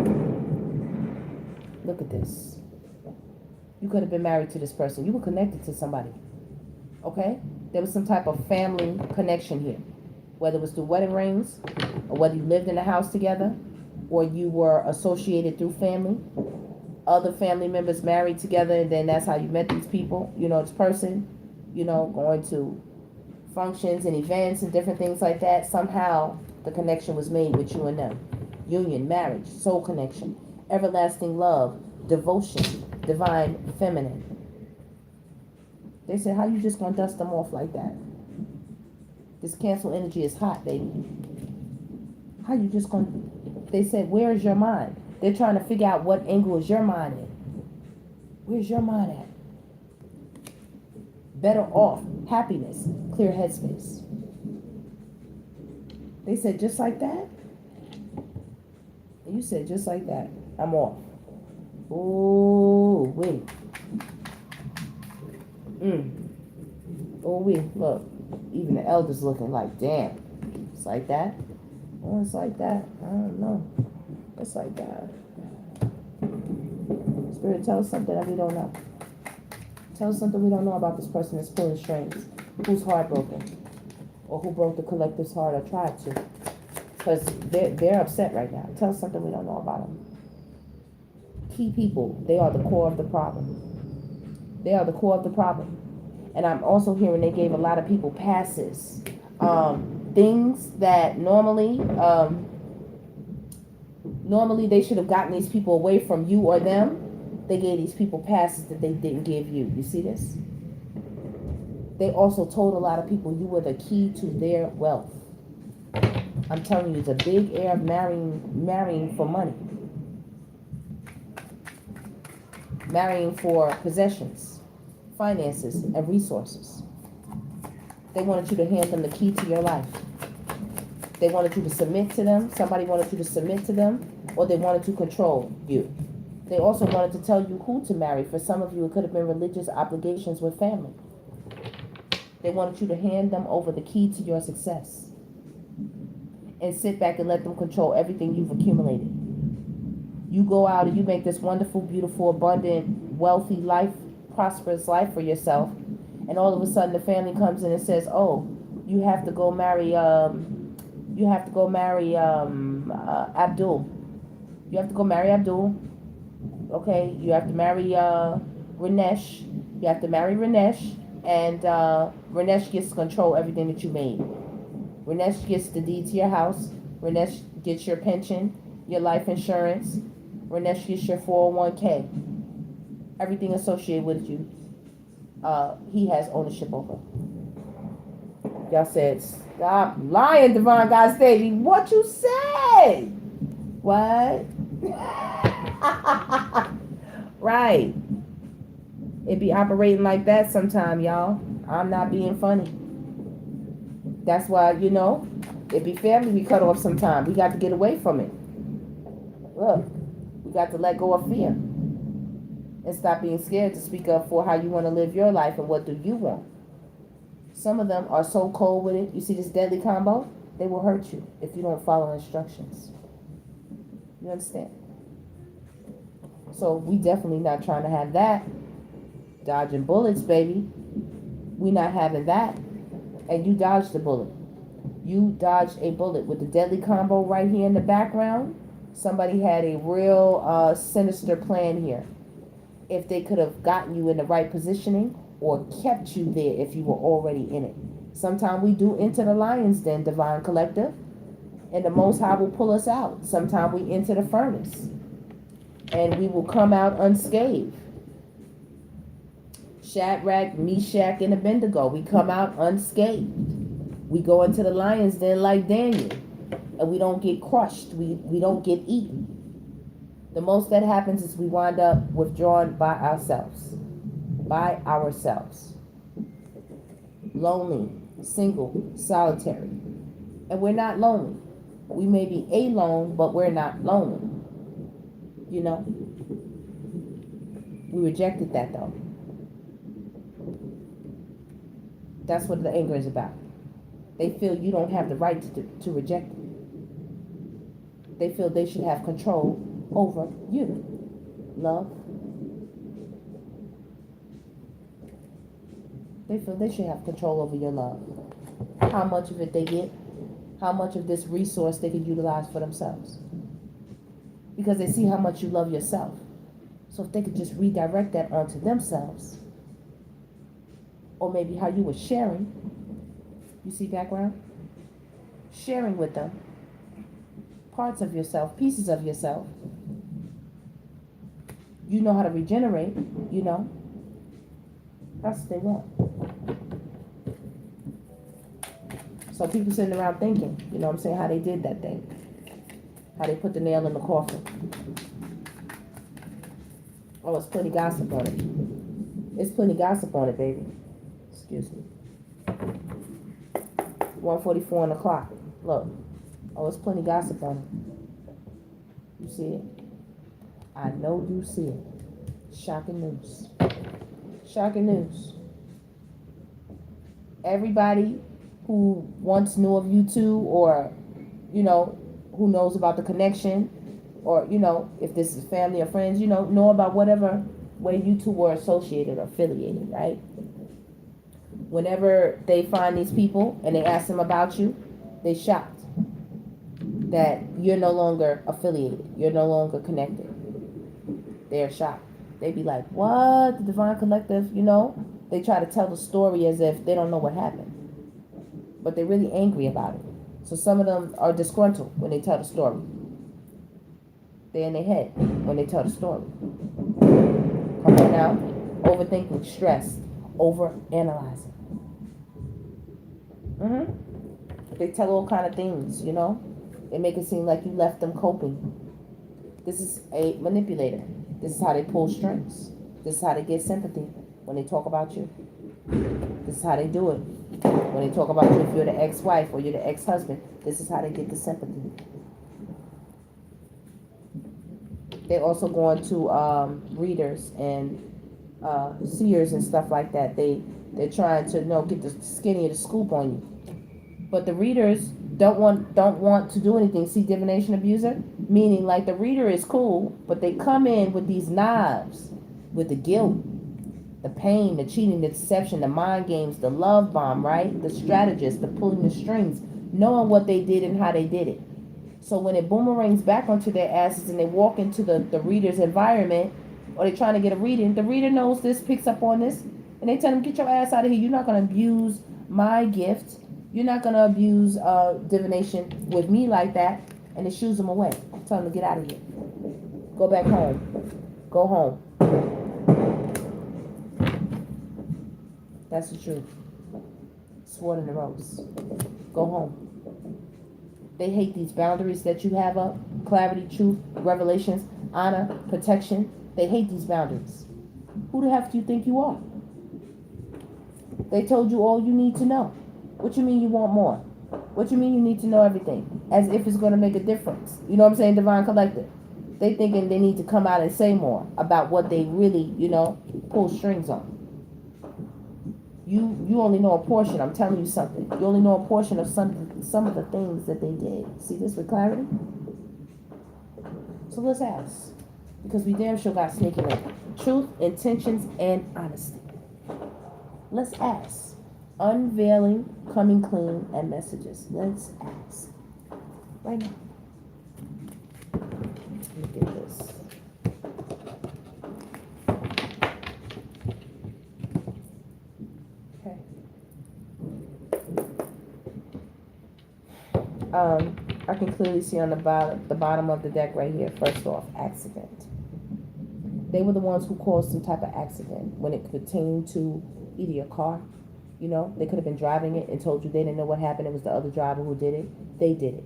Look at this. You could have been married to this person. You were connected to somebody. Okay? There was some type of family connection here. Whether it was through wedding rings, or whether you lived in a house together, or you were associated through family, other family members married together, and then that's how you met these people, this person, going to functions and events and different things like that. Somehow the connection was made with you and them. Union, marriage, soul connection, everlasting love, devotion, divine feminine. They said, how you just gonna dust them off like that? This Cancel energy is hot, baby. How you just gonna... They said, where is your mind? They're trying to figure out what angle is your mind in. Where's your mind at? Better off. Happiness. Clear headspace. They said, just like that? And you said, just like that. I'm off. Ooh, wait. Oh, look. Even the elders looking like, damn. It's like that? Oh, it's like that. I don't know. It's like that. Spirit, tell us something that we don't know. Tell us something we don't know about this person that's pulling strings. Who's heartbroken? Or who broke the collective's heart or tried to. Because they're upset right now. Tell us something we don't know about them. Key people, they are the core of the problem. They are the core of the problem. And I'm also hearing they gave a lot of people passes things that normally they should have gotten these people away from you or them. They gave these people passes that they didn't give you. You see this? They also told a lot of people you were the key to their wealth. I'm telling you, it's a big air of marrying for money. Marrying for possessions, finances, and resources. They wanted you to hand them the key to your life. They wanted you to submit to them. Somebody wanted you to submit to them, or they wanted to control you. They also wanted to tell you who to marry. For some of you, it could have been religious obligations with family. They wanted you to hand them over the key to your success and sit back and let them control everything you've accumulated. You go out and you make this wonderful, beautiful, abundant, wealthy life, prosperous life for yourself, and all of a sudden the family comes in and says, "Oh, you have to go marry Abdul. You have to go marry Abdul. Okay, you have to marry Ranesh. You have to marry Ranesh, and Ranesh gets to control everything that you made. Ranesh gets the deed to your house. Ranesh gets your pension, your life insurance. Ranesh gets your 401k. Everything associated with you, he has ownership over." Y'all said, "Stop lying, Divine God Stevie." What you said? What? Right. It be operating like that sometime, y'all. I'm not being funny. That's why, it be family we cut off sometime. We got to get away from it. Look, we got to let go of fear and stop being scared to speak up for how you want to live your life and what do you want. Some of them are so cold with it. You see this deadly combo? They will hurt you if you don't follow instructions. You understand? So we definitely not trying to have that. Dodging bullets, baby. We not having that. And you dodged the bullet. You dodged a bullet with the deadly combo right here in the background. Somebody had a real sinister plan here. If they could have gotten you in the right positioning or kept you there if you were already in it. Sometimes we do enter the lion's den, Divine Collective, and the Most High will pull us out. Sometimes we enter the furnace and we will come out unscathed. Shadrach, Meshach, and Abednego, we come out unscathed. We go into the lion's den like Daniel, and we don't get crushed. We don't get eaten. The most that happens is we wind up withdrawn by ourselves. Lonely, single, solitary. And we're not lonely. We may be alone, but we're not lonely. We rejected that though. That's what the anger is about. They feel you don't have the right to reject it. They feel they should have control over you. Love. They feel they should have control over your love. How much of it they get, how much of this resource they can utilize for themselves. Because they see how much you love yourself. So if they could just redirect that onto themselves, or maybe how you were sharing, you see background? Sharing with them parts of yourself, pieces of yourself. You know how to regenerate, That's what they want. So people sitting around thinking, how they did that thing. How they put the nail in the coffin. Oh, it's plenty gossip on it. It's plenty gossip on it, baby. Excuse me. 1:44 on the clock. Look. Oh, it's plenty gossip on it. You see it? I know you see it. Shocking news. Shocking news. Everybody who once knew of you two, or, who knows about the connection, or, if this is family or friends, know about whatever way you two were associated or affiliated, right? Whenever they find these people and they ask them about you, they shocked that you're no longer affiliated. You're no longer connected. They're shocked. They be like, what? The Divine Collective, They try to tell the story as if they don't know what happened. but they're really angry about it. So some of them are disgruntled when they tell the story. They're in their head when they tell the story. Come on now. Overthinking, stress, overanalyzing. They tell all kind of things, you know. They make it seem like you left them coping. This is a manipulator. This is how they pull strings. This is how they get sympathy when they talk about you. This is how they do it. When they talk about you, if you're the ex-wife or you're the ex-husband, this is how they get the sympathy. They also go into readers and seers and stuff like that. They're trying to get the skinny of the scoop on you. But the readers don't want to do anything. See, divination abuser? Meaning like the reader is cool, but they come in with these knives, with the guilt, the pain, the cheating, the deception, the mind games, the love bomb, right? The strategist, the pulling the strings, knowing what they did and how they did it. So when it boomerangs back onto their asses and they walk into the reader's environment, or they're trying to get a reading, the reader knows this, picks up on this, and they tell them, get your ass out of here. You're not going to abuse my gift. You're not going to abuse divination with me like that. And it shoos them away. Tell them to get out of here. Go back home. Go home. That's the truth. Sword in the rose. Go home. They hate these boundaries that you have up. Clarity, truth, revelations, honor, protection. They hate these boundaries. Who the heck do you think you are? They told you all you need to know. What you mean you want more? What you mean you need to know everything? As if it's going to make a difference. You know what I'm saying, Divine Collective? They thinking they need to come out and say more about what they really, pull strings on. You only know a portion. I'm telling you something. You only know a portion of some of the things that they did. See this with clarity? So let's ask. Because we damn sure got sneaking in. Truth, intentions, and honesty. Let's ask. Unveiling, coming clean, and messages. Let's ask. Right now. Look at this. Okay. I can clearly see on the bottom of the deck right here, first off, accident. They were the ones who caused some type of accident when it pertained to either your car. They could have been driving it and told you they didn't know what happened. It was the other driver who did it. They did it.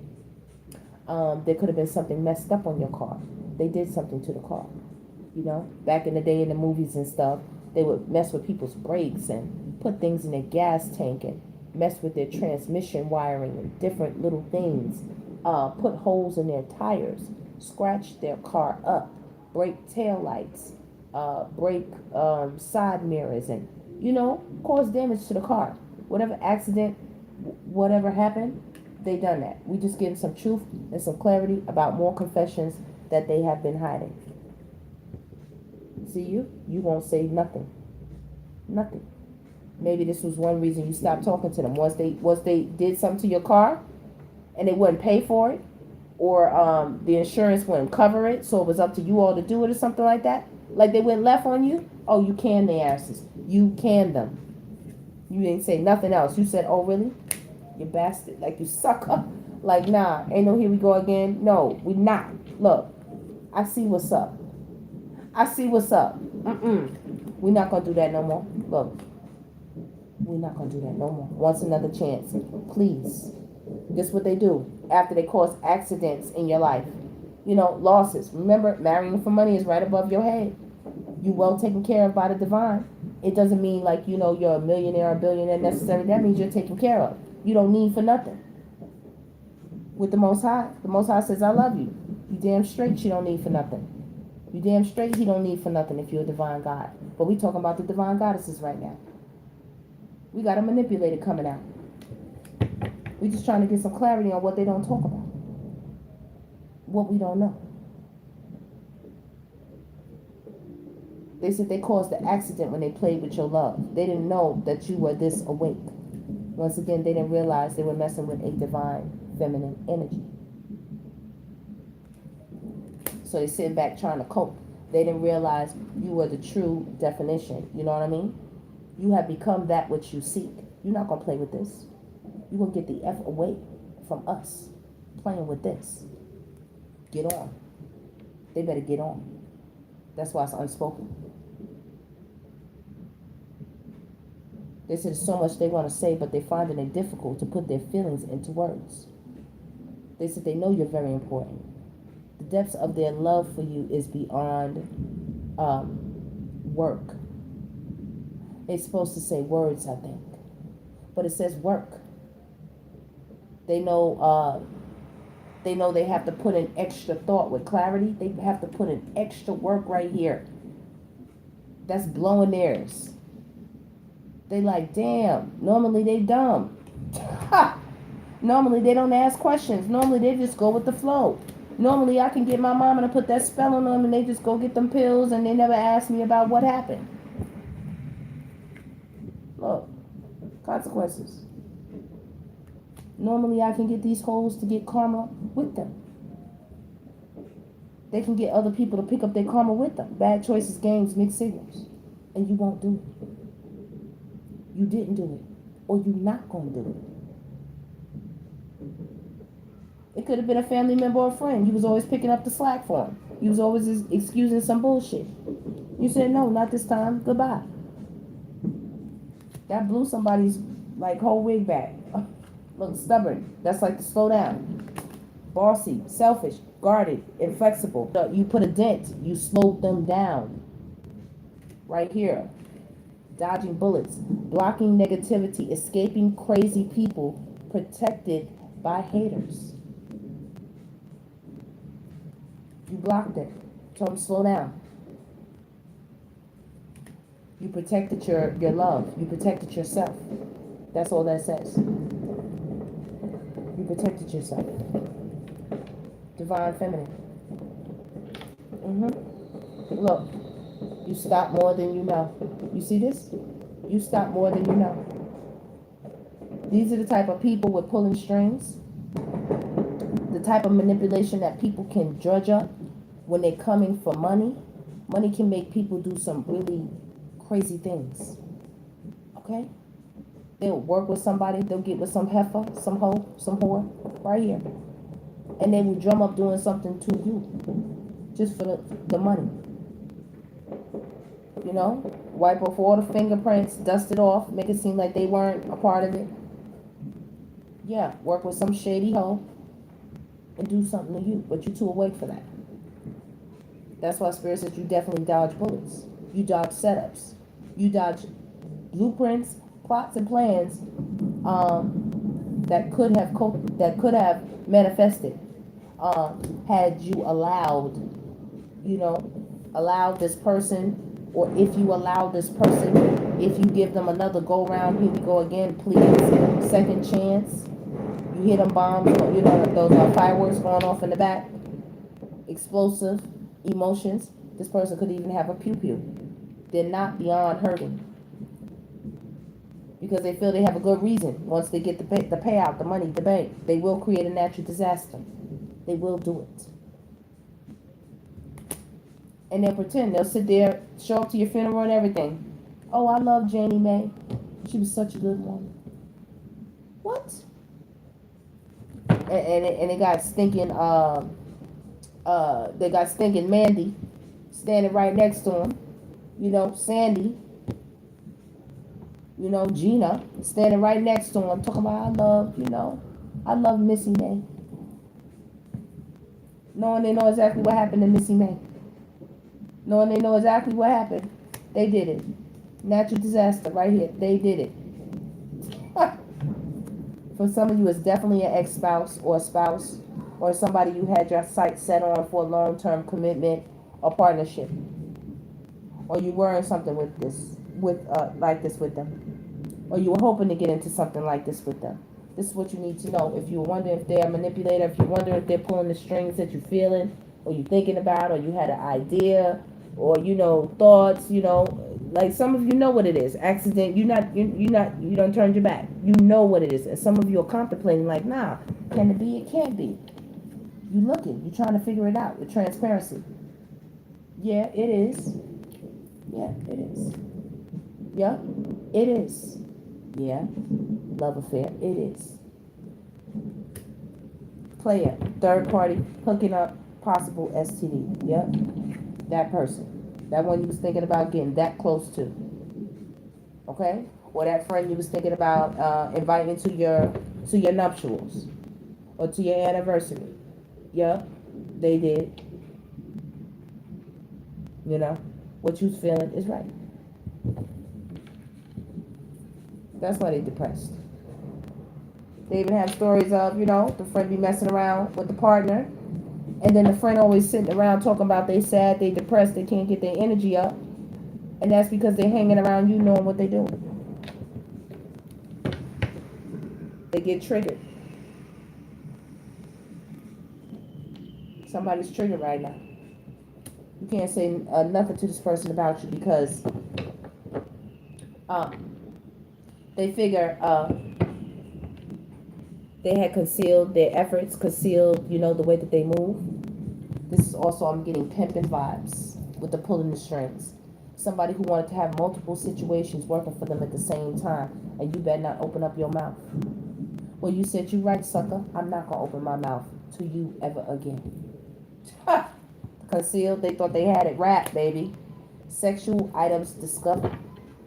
There could have been something messed up on your car. They did something to the car. Back in the day in the movies and stuff, they would mess with people's brakes and put things in their gas tank and mess with their transmission wiring and different little things. Put holes in their tires, scratch their car up, break tail lights, break side mirrors, and cause damage to the car. Whatever accident, whatever happened, they done that. We just give some truth and some clarity about more confessions that they have been hiding. See you won't say nothing. Nothing. Maybe this was one reason you stopped talking to them. Once they did something to your car and they wouldn't pay for it, or the insurance wouldn't cover it, so it was up to you all to do it or something like that. Like they went left on you. Oh, you canned their asses. You canned them. You didn't say nothing else. You said, oh, really? You bastard. Like, you sucker. Like, nah, ain't no here we go again. No, we not. Look, I see what's up. I see what's up. We're not going to do that no more. Look, we're not going to do that no more. Once another chance. Please. This is what they do after they cause accidents in your life. Losses. Remember, marrying for money is right above your head. You well taken care of by the divine. It doesn't mean like, you're a millionaire or a billionaire necessarily. That means you're taken care of. You don't need for nothing. With the Most High. The Most High says, I love you. You damn straight you don't need for nothing. You damn straight he don't need for nothing if you're a divine God. But we talking about the divine goddesses right now. We got a manipulator coming out. We just trying to get some clarity on what they don't talk about. What we don't know. They said they caused the accident when they played with your love. They didn't know that you were this awake. Once again, they didn't realize they were messing with a divine feminine energy. So they sit back trying to cope. They didn't realize you were the true definition. You know what I mean? You have become that which you seek. You're not going to play with this. You gonna get the F away from us playing with this. Get on. They better get on. That's why it's unspoken. They said there's so much they want to say, but they're finding it difficult to put their feelings into words. They said they know you're very important. The depths of their love for you is beyond work. It's supposed to say words, I think, but it says work. They know they have to put in extra thought with clarity. They have to put in extra work right here. That's blowing theirs. They like, damn, normally they dumb. Normally they don't ask questions. Normally they just go with the flow. Normally I can get my mama to put that spell on them and they just go get them pills and they never ask me about what happened. Look, consequences. Normally I can get these hoes to get karma with them. They can get other people to pick up their karma with them. Bad choices, games, mixed signals. And you won't do it. You didn't do it. Or you're not going to do it. It could have been a family member or a friend. You was always picking up the slack for him. You was always excusing some bullshit. You said, no, not this time. Goodbye. That blew somebody's like whole wig back. Look, stubborn. That's like to slow down. Bossy, selfish, guarded, inflexible. You put a dent. You slowed them down. Right here. Dodging bullets. Blocking negativity. Escaping crazy people. Protected by haters. You blocked it. Told them slow down. You protected your love. You protected yourself. That's all that says. You protected yourself. Divine feminine. Look, you stop more than you know. You see this? You stop more than you know. These are the type of people with pulling strings. The type of manipulation that people can drudge up when they're coming for money. Money can make people do some really crazy things. Okay? They'll work with somebody, they'll get with some heifer, some hoe, some whore, right here. And they will drum up doing something to you. Just for the money. You know? Wipe off all the fingerprints, dust it off, make it seem like they weren't a part of it. Yeah, work with some shady hoe and do something to you, but you're too awake for that. That's why Spirit says you definitely dodge bullets. You dodge setups. You dodge blueprints, plots, and plans that could have manifested had you allowed this person, or if you allow this person, if you give them another go round, here we go again, please, second chance. You hear them bombs, those fireworks going off in the back, explosive emotions. This person could even have a pew-pew. They're not beyond hurting. Because they feel they have a good reason. Once they get the payout, the money, the bank, they will create a natural disaster. They will do it. And they'll pretend. They'll sit there, show up to your funeral and everything. Oh, I love Janie Mae. She was such a good woman. What? And they got stinking Mandy standing right next to him. Sandy. Gina standing right next to him, talking about I love Missy Mae. Knowing they know exactly what happened to Missy Mae. Knowing they know exactly what happened. They did it. Natural disaster right here. They did it. For some of you, it's definitely an ex-spouse or a spouse or somebody you had your sights set on for a long-term commitment or partnership. Or you were in something like this with them. Or you were hoping to get into something like this with them. This is what you need to know. If you're wondering if they're a manipulator, if you're wondering if they're pulling the strings that you're feeling, or you're thinking about, or you had an idea, or thoughts, like some of you know what it is. Accident, you don't turn your back. You know what it is. And some of you are contemplating like, nah, can it be? It can't be. You looking, you're trying to figure it out with transparency. Yeah, it is. Yeah, it is. Yeah, it is. Yeah, love affair, it is. player, third party, hooking up, possible STD. Yep, that person. That one you was thinking about getting that close to. Okay? Or that friend you was thinking about inviting to your nuptials. Or to your anniversary. Yep, they did. You know? What you was feeling is right. That's why they depressed. They even have stories of, the friend be messing around with the partner, and then the friend always sitting around talking about they sad, they depressed, they can't get their energy up, and that's because they're hanging around you knowing what they're doing. They get triggered. Somebody's triggered right now. You can't say nothing to this person about you because they figure they had concealed their efforts, concealed, the way that they move. This is also, I'm getting pimping vibes with the pulling the strings. Somebody who wanted to have multiple situations working for them at the same time, and you better not open up your mouth. Well, you said you right, sucker. I'm not going to open my mouth to you ever again. Concealed, they thought they had it wrapped, baby. Sexual items discovered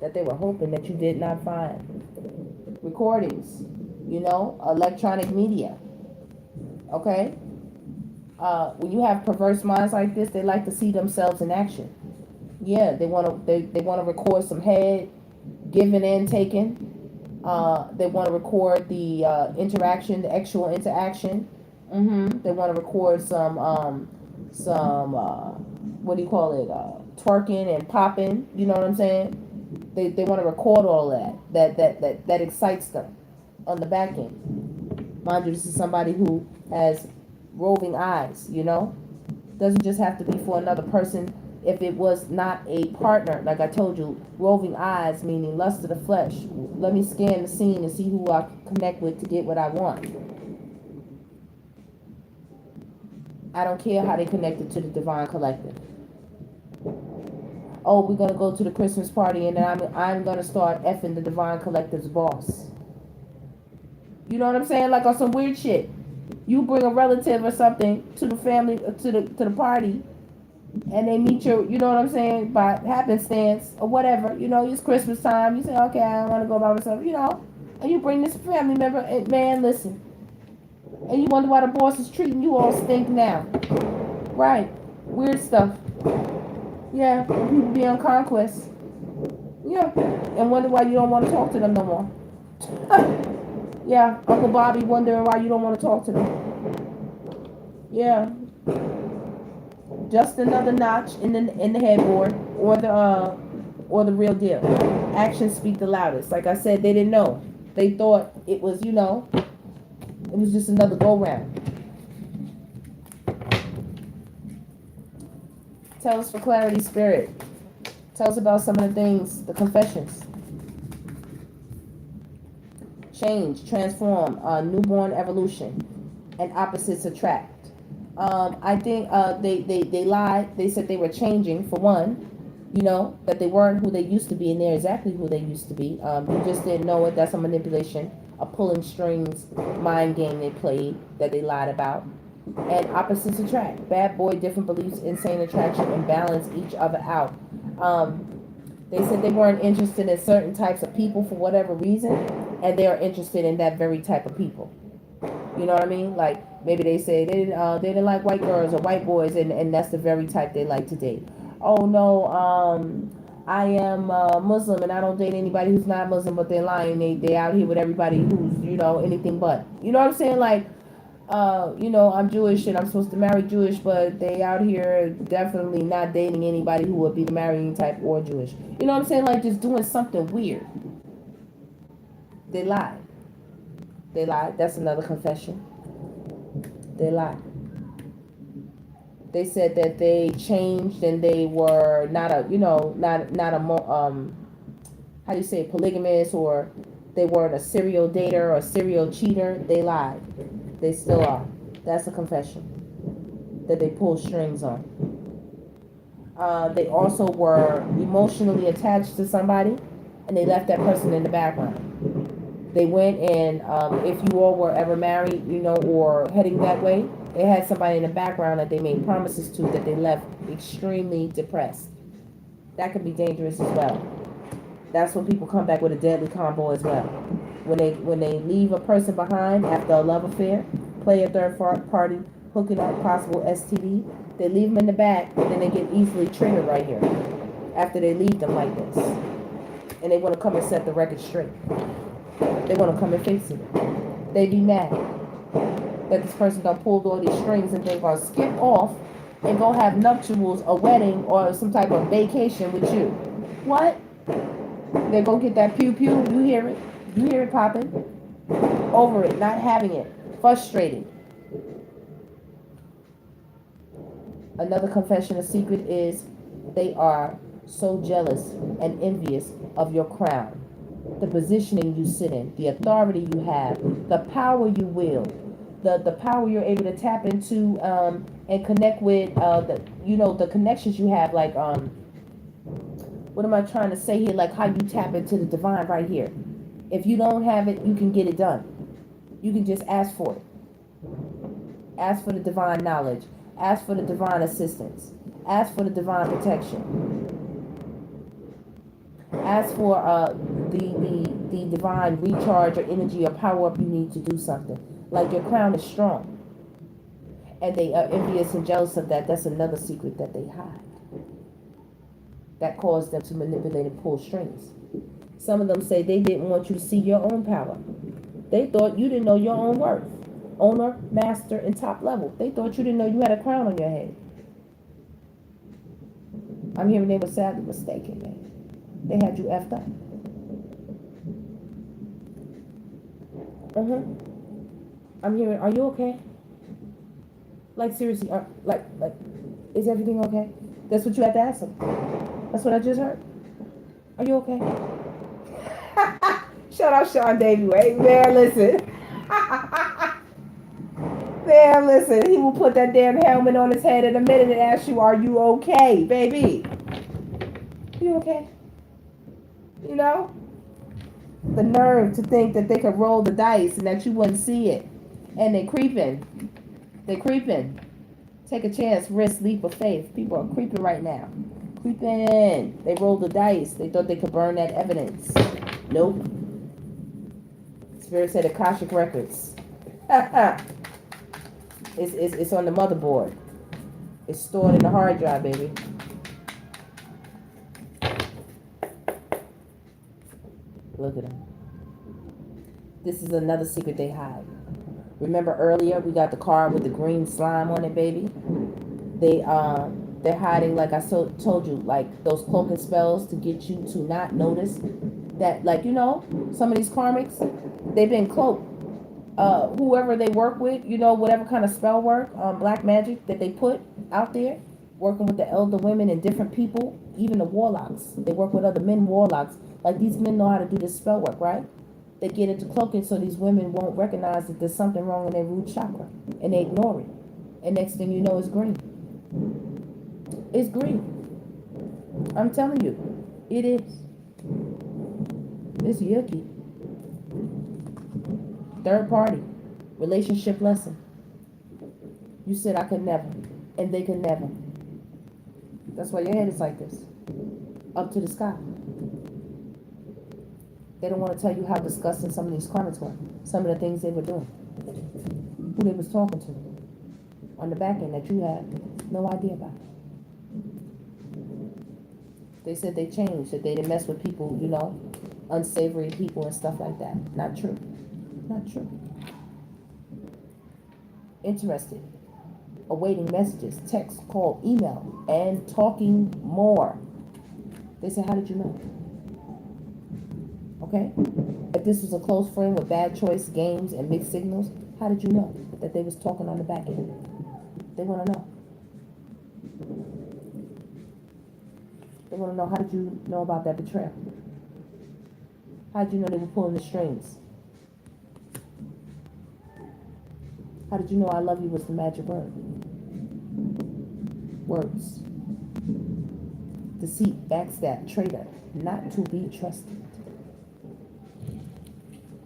that they were hoping that you did not find. Recordings, electronic media. Okay? When you have perverse minds like this, they like to see themselves in action. Yeah, they want to record some head, giving and taking. They want to record the interaction, the actual interaction. They want to record some what do you call it? Twerking and popping. You know what I'm saying? They want to record all that excites them on the back end. Mind you, this is somebody who has roving eyes, Doesn't just have to be for another person. If it was not a partner, like I told you, roving eyes, meaning lust of the flesh. Let me scan the scene and see who I connect with to get what I want. I don't care how they connected to the divine collective. Oh, we're going to go to the Christmas party and then I'm going to start effing the divine collective's boss. You know what I'm saying? Like on some weird shit. You bring a relative or something to the family, to the party, and they meet your, you know what I'm saying, by happenstance or whatever. It's Christmas time. You say, okay, I don't want to go by myself, and you bring this family member, and man, listen. And you wonder why the boss is treating you all stink now. Right. Weird stuff. Yeah, people be on conquest. Yeah, and wonder why you don't want to talk to them no more. Yeah, Uncle Bobby wondering why you don't want to talk to them. Yeah, just another notch in the headboard, or the real deal. Actions speak the loudest. Like I said, they didn't know. They thought it was, it was just another go round. Tell us for clarity, Spirit. Tell us about some of the things, the confessions. Change, transform, newborn evolution, and opposites attract. I think they lied. They said they were changing, for one, that they weren't who they used to be, and they're exactly who they used to be. You just didn't know it. That's a manipulation, a pulling strings mind game they played that they lied about. And opposites attract. Bad boy, different beliefs, insane attraction, and balance each other out. They said they weren't interested in certain types of people for whatever reason, and they are interested in that very type of people. You know what I mean? Like, maybe they say they didn't like white girls or white boys, and that's the very type they like to date. Oh no, I am Muslim and I don't date anybody who's not Muslim, but they're lying. They out here with everybody who's, anything but. You know what I'm saying? Like, I'm Jewish and I'm supposed to marry Jewish, but they out here definitely not dating anybody who would be the marrying type or Jewish. You know what I'm saying? Like, just doing something weird. They lied. They lied. That's another confession. They lied. They said that they changed and they were not a, how do you say, polygamous, or they weren't a serial dater or a serial cheater. They lied. They still are. That's a confession that they pull strings on. They also were emotionally attached to somebody, and they left that person in the background. They went and if you all were ever married, you know, or heading that way, they had somebody in the background that they made promises to that they left extremely depressed. That could be dangerous as well. That's when people come back with a deadly combo as well. When they leave a person behind after a love affair, play a third party, hooking up possible STD, they leave them in the back and then they get easily triggered right here after they leave them like this. And they want to come and set the record straight. They want to come and fix it. They be mad that this person done pulled all these strings and they're going to skip off and go have nuptials, a wedding, or some type of vacation with you. What? They're going to get that pew-pew. You hear it. You hear it popping. Over it, not having it. Frustrated. Another confession of secret is they are so jealous and envious of your crown. The positioning you sit in, the authority you have, the power you wield, the power you're able to tap into and connect with, the connections you have, like, what am I trying to say here? Like how you tap into the divine right here. If you don't have it, you can get it done. You can just ask for it. Ask for the divine knowledge. Ask for the divine assistance. Ask for the divine protection. Ask for the divine recharge or energy or power up you need to do something. Like your crown is strong. And they are envious and jealous of that. That's another secret that they hide. That caused them to manipulate and pull strings. Some of them say they didn't want you to see your own power. They thought you didn't know your own worth. Owner, master, and top level. They thought you didn't know you had a crown on your head. I'm hearing they were sadly mistaken, man. They had you effed up. I'm hearing, are you okay? Like, seriously, like, is everything okay? That's what you had to ask them. That's what I just heard. Are you okay? Shout out Sean Davey, right? Man, listen. Man, listen. He will put that damn helmet on his head in a minute and ask you, are you okay, baby? You okay? You know? The nerve to think that they could roll the dice and that you wouldn't see it. And they're creeping. They're creeping. Take a chance, risk, leap of faith. People are creeping right now. Creeping. They rolled the dice. They thought they could burn that evidence. Nope. Spirit said Akashic Records. It's on the motherboard. It's stored in the hard drive, baby. Look at them. This is another secret they hide. Remember earlier we got the card with the green slime on it, baby? They're hiding, like I told you, like those cloaking spells to get you to not notice that, like, you know, some of these karmics, they've been cloaked. Whoever they work with, you know, whatever kind of spell work, black magic that they put out there, working with the elder women and different people, even the warlocks. They work with other men warlocks. Like, these men know how to do this spell work, right? They get into cloaking so these women won't recognize that there's something wrong in their root chakra. And they ignore it. And next thing you know, it's green. It's green. I'm telling you. It is. It's yucky. Third party. Relationship lesson. You said I could never. And they could never. That's why your head is like this. Up to the sky. They don't want to tell you how disgusting some of these karmics were. Some of the things they were doing. Who they was talking to. On the back end that you had no idea about. They said they changed. That they didn't mess with people, you know, unsavory people and stuff like that. Not true. Not true. Interested. Awaiting messages, text, call, email, and talking more. They said, how did you know? Okay? If this was a close friend with bad choice, games, and mixed signals, how did you know that they was talking on the back end? They want to know. They want to know, how did you know about that betrayal? How did you know they were pulling the strings? How did you know I love you was the magic word? Words. Deceit, backstab, traitor, not to be trusted.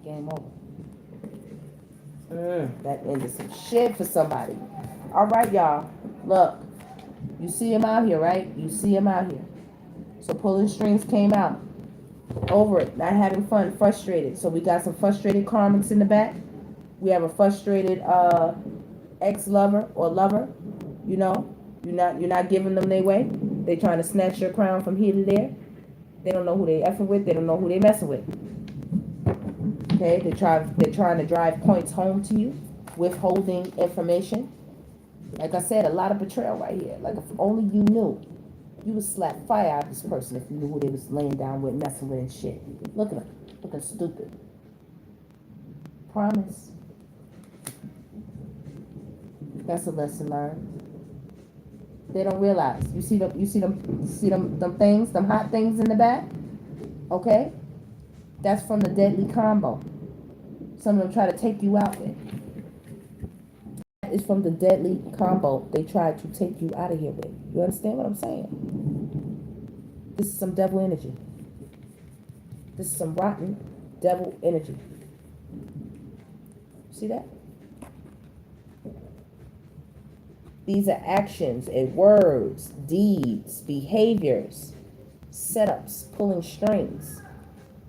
Again, game over. That ended some shit for somebody. All right, y'all. Look, you see him out here, right? You see him out here. So pulling strings came out. Over it, not having fun, frustrated. So we got some frustrated karmics in the back. We have a frustrated ex-lover or lover. You know, you're not giving them their way. They trying to snatch your crown from here to there. They don't know who they effing with. They don't know who they messing with. Okay, they're trying to drive points home to you, withholding information. Like I said, a lot of betrayal right here. Like if only you knew, you would slap fire out of this person if you knew who they was laying down with, messing with and shit. Look at them, looking stupid. Promise. That's a lesson learned. They don't realize. You see them things, them hot things in the back? Okay? That's from the deadly combo. Some of them try to take you out with. That is from the deadly combo they tried to take you out of here with. You understand what I'm saying? This is some devil energy. This is some rotten devil energy. See that? These are actions and words, deeds, behaviors, setups, pulling strings.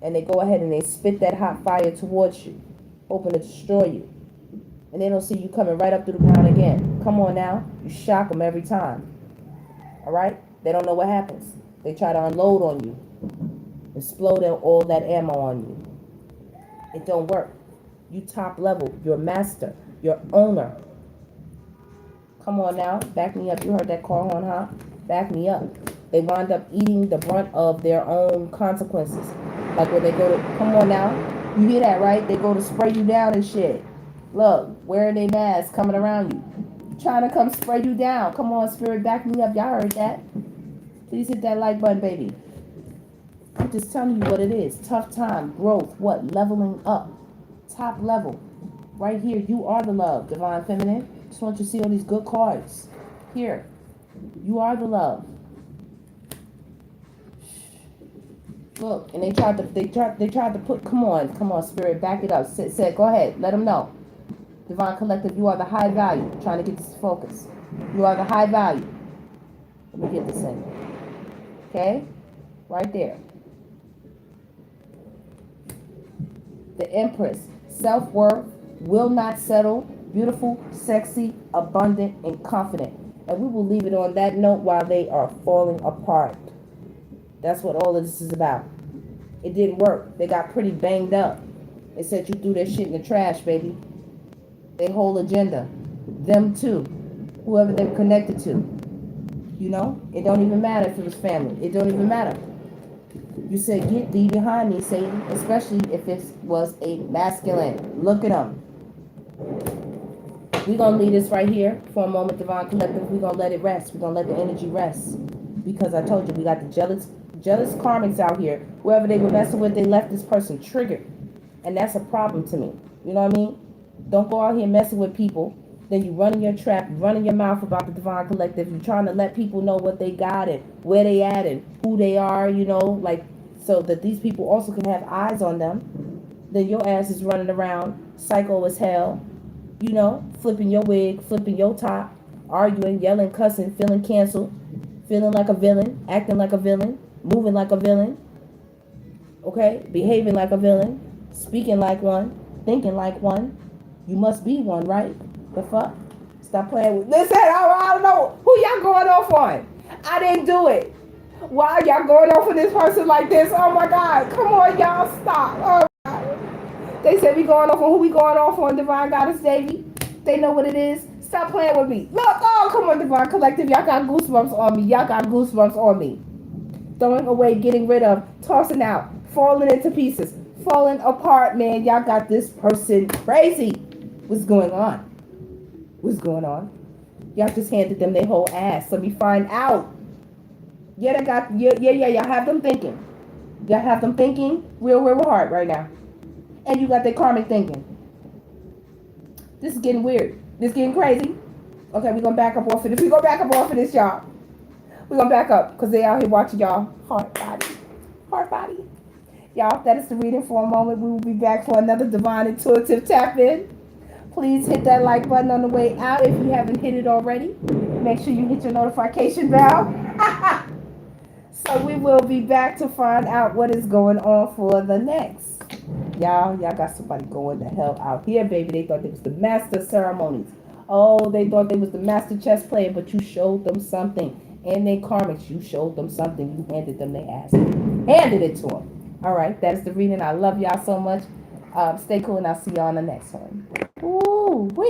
And they go ahead and they spit that hot fire towards you, hoping to destroy you. And they don't see you coming right up to the ground again. Come on now. You shock them every time. All right? They don't know what happens. They try to unload on you. Explode all that ammo on you. It don't work. You top level. You're master. You're owner. Come on now. Back me up. You heard that car horn, huh? Back me up. They wind up eating the brunt of their own consequences. Like when they go to, come on now. You hear that, right? They go to spray you down and shit. Look, wearing their masks, coming around you. Trying to come spray you down. Come on, spirit, back me up. Y'all heard that. Please hit that like button, baby. I'm just telling you what it is. Tough time, growth, what? Leveling up. Top level. Right here, you are the love, Divine Feminine. Just want you to see all these good cards. Here. You are the love. Look, and they tried to put, come on, spirit, back it up. Say, go ahead, let them know. Divine Collective, you are the high value. Trying to get this focus. You are the high value. Let me get this in. Okay? Right there. The Empress. Self-worth, will not settle, beautiful, sexy, abundant, and confident. And we will leave it on that note while they are falling apart. That's what all of this is about. It didn't work. They got pretty banged up. They said you threw their shit in the trash, baby. Their whole agenda. Them too. Whoever they're connected to. You know? It don't even matter if it was family. It don't even matter. You said, get thee behind me, Satan. Especially if it was a masculine. Look at them. We're going to leave this right here for a moment, Divine Collective. We're going to let it rest. We're going to let the energy rest. Because I told you, we got the jealous karmics out here. Whoever they were messing with, they left this person triggered. And that's a problem to me. You know what I mean? Don't go out here messing with people. Then you running your trap, running your mouth about the Divine Collective. You're trying to let people know what they got and where they at and who they are, you know, like, so that these people also can have eyes on them. Then your ass is running around, psycho as hell, you know, flipping your wig, flipping your top, arguing, yelling, cussing, feeling canceled, feeling like a villain, acting like a villain, moving like a villain, okay, behaving like a villain, speaking like one, thinking like one. You must be one, right? The fuck? Stop playing with. Listen, I don't know who y'all going off on. I didn't do it. Why y'all going off on this person like this? Oh my God! Come on, y'all, stop! Oh my God. They said we going off on who we going off on, Divine Goddess Davy. They know what it is. Stop playing with me. Look, oh come on, Divine Collective. Y'all got goosebumps on me. Y'all got goosebumps on me. Throwing away, getting rid of, tossing out, falling into pieces, falling apart, man. Y'all got this person crazy. What's going on? What's going on? Y'all just handed them their whole ass. Let me find out. Yeah, they got, yeah. Y'all have them thinking. Y'all have them thinking real hard right now. And you got their karmic thinking. This is getting weird. This is getting crazy. Okay, we're going to back up off of this. We're going to back up off of this, y'all. We're going to back up because they out here watching y'all. Heart body. Y'all, that is the reading for a moment. We will be back for another divine intuitive tap in. Please hit that like button on the way out if you haven't hit it already. Make sure you hit your notification bell. So we will be back to find out what is going on for the next. Y'all got somebody going the hell out here, baby. They thought they was the master of ceremonies. Oh, they thought they was the master chess player, but you showed them something. And they karmics, you showed them something. You handed them their ass. Handed it to them. All right, that is the reading. I love y'all so much. Stay cool, and I'll see y'all on the next one. Ooh, wait.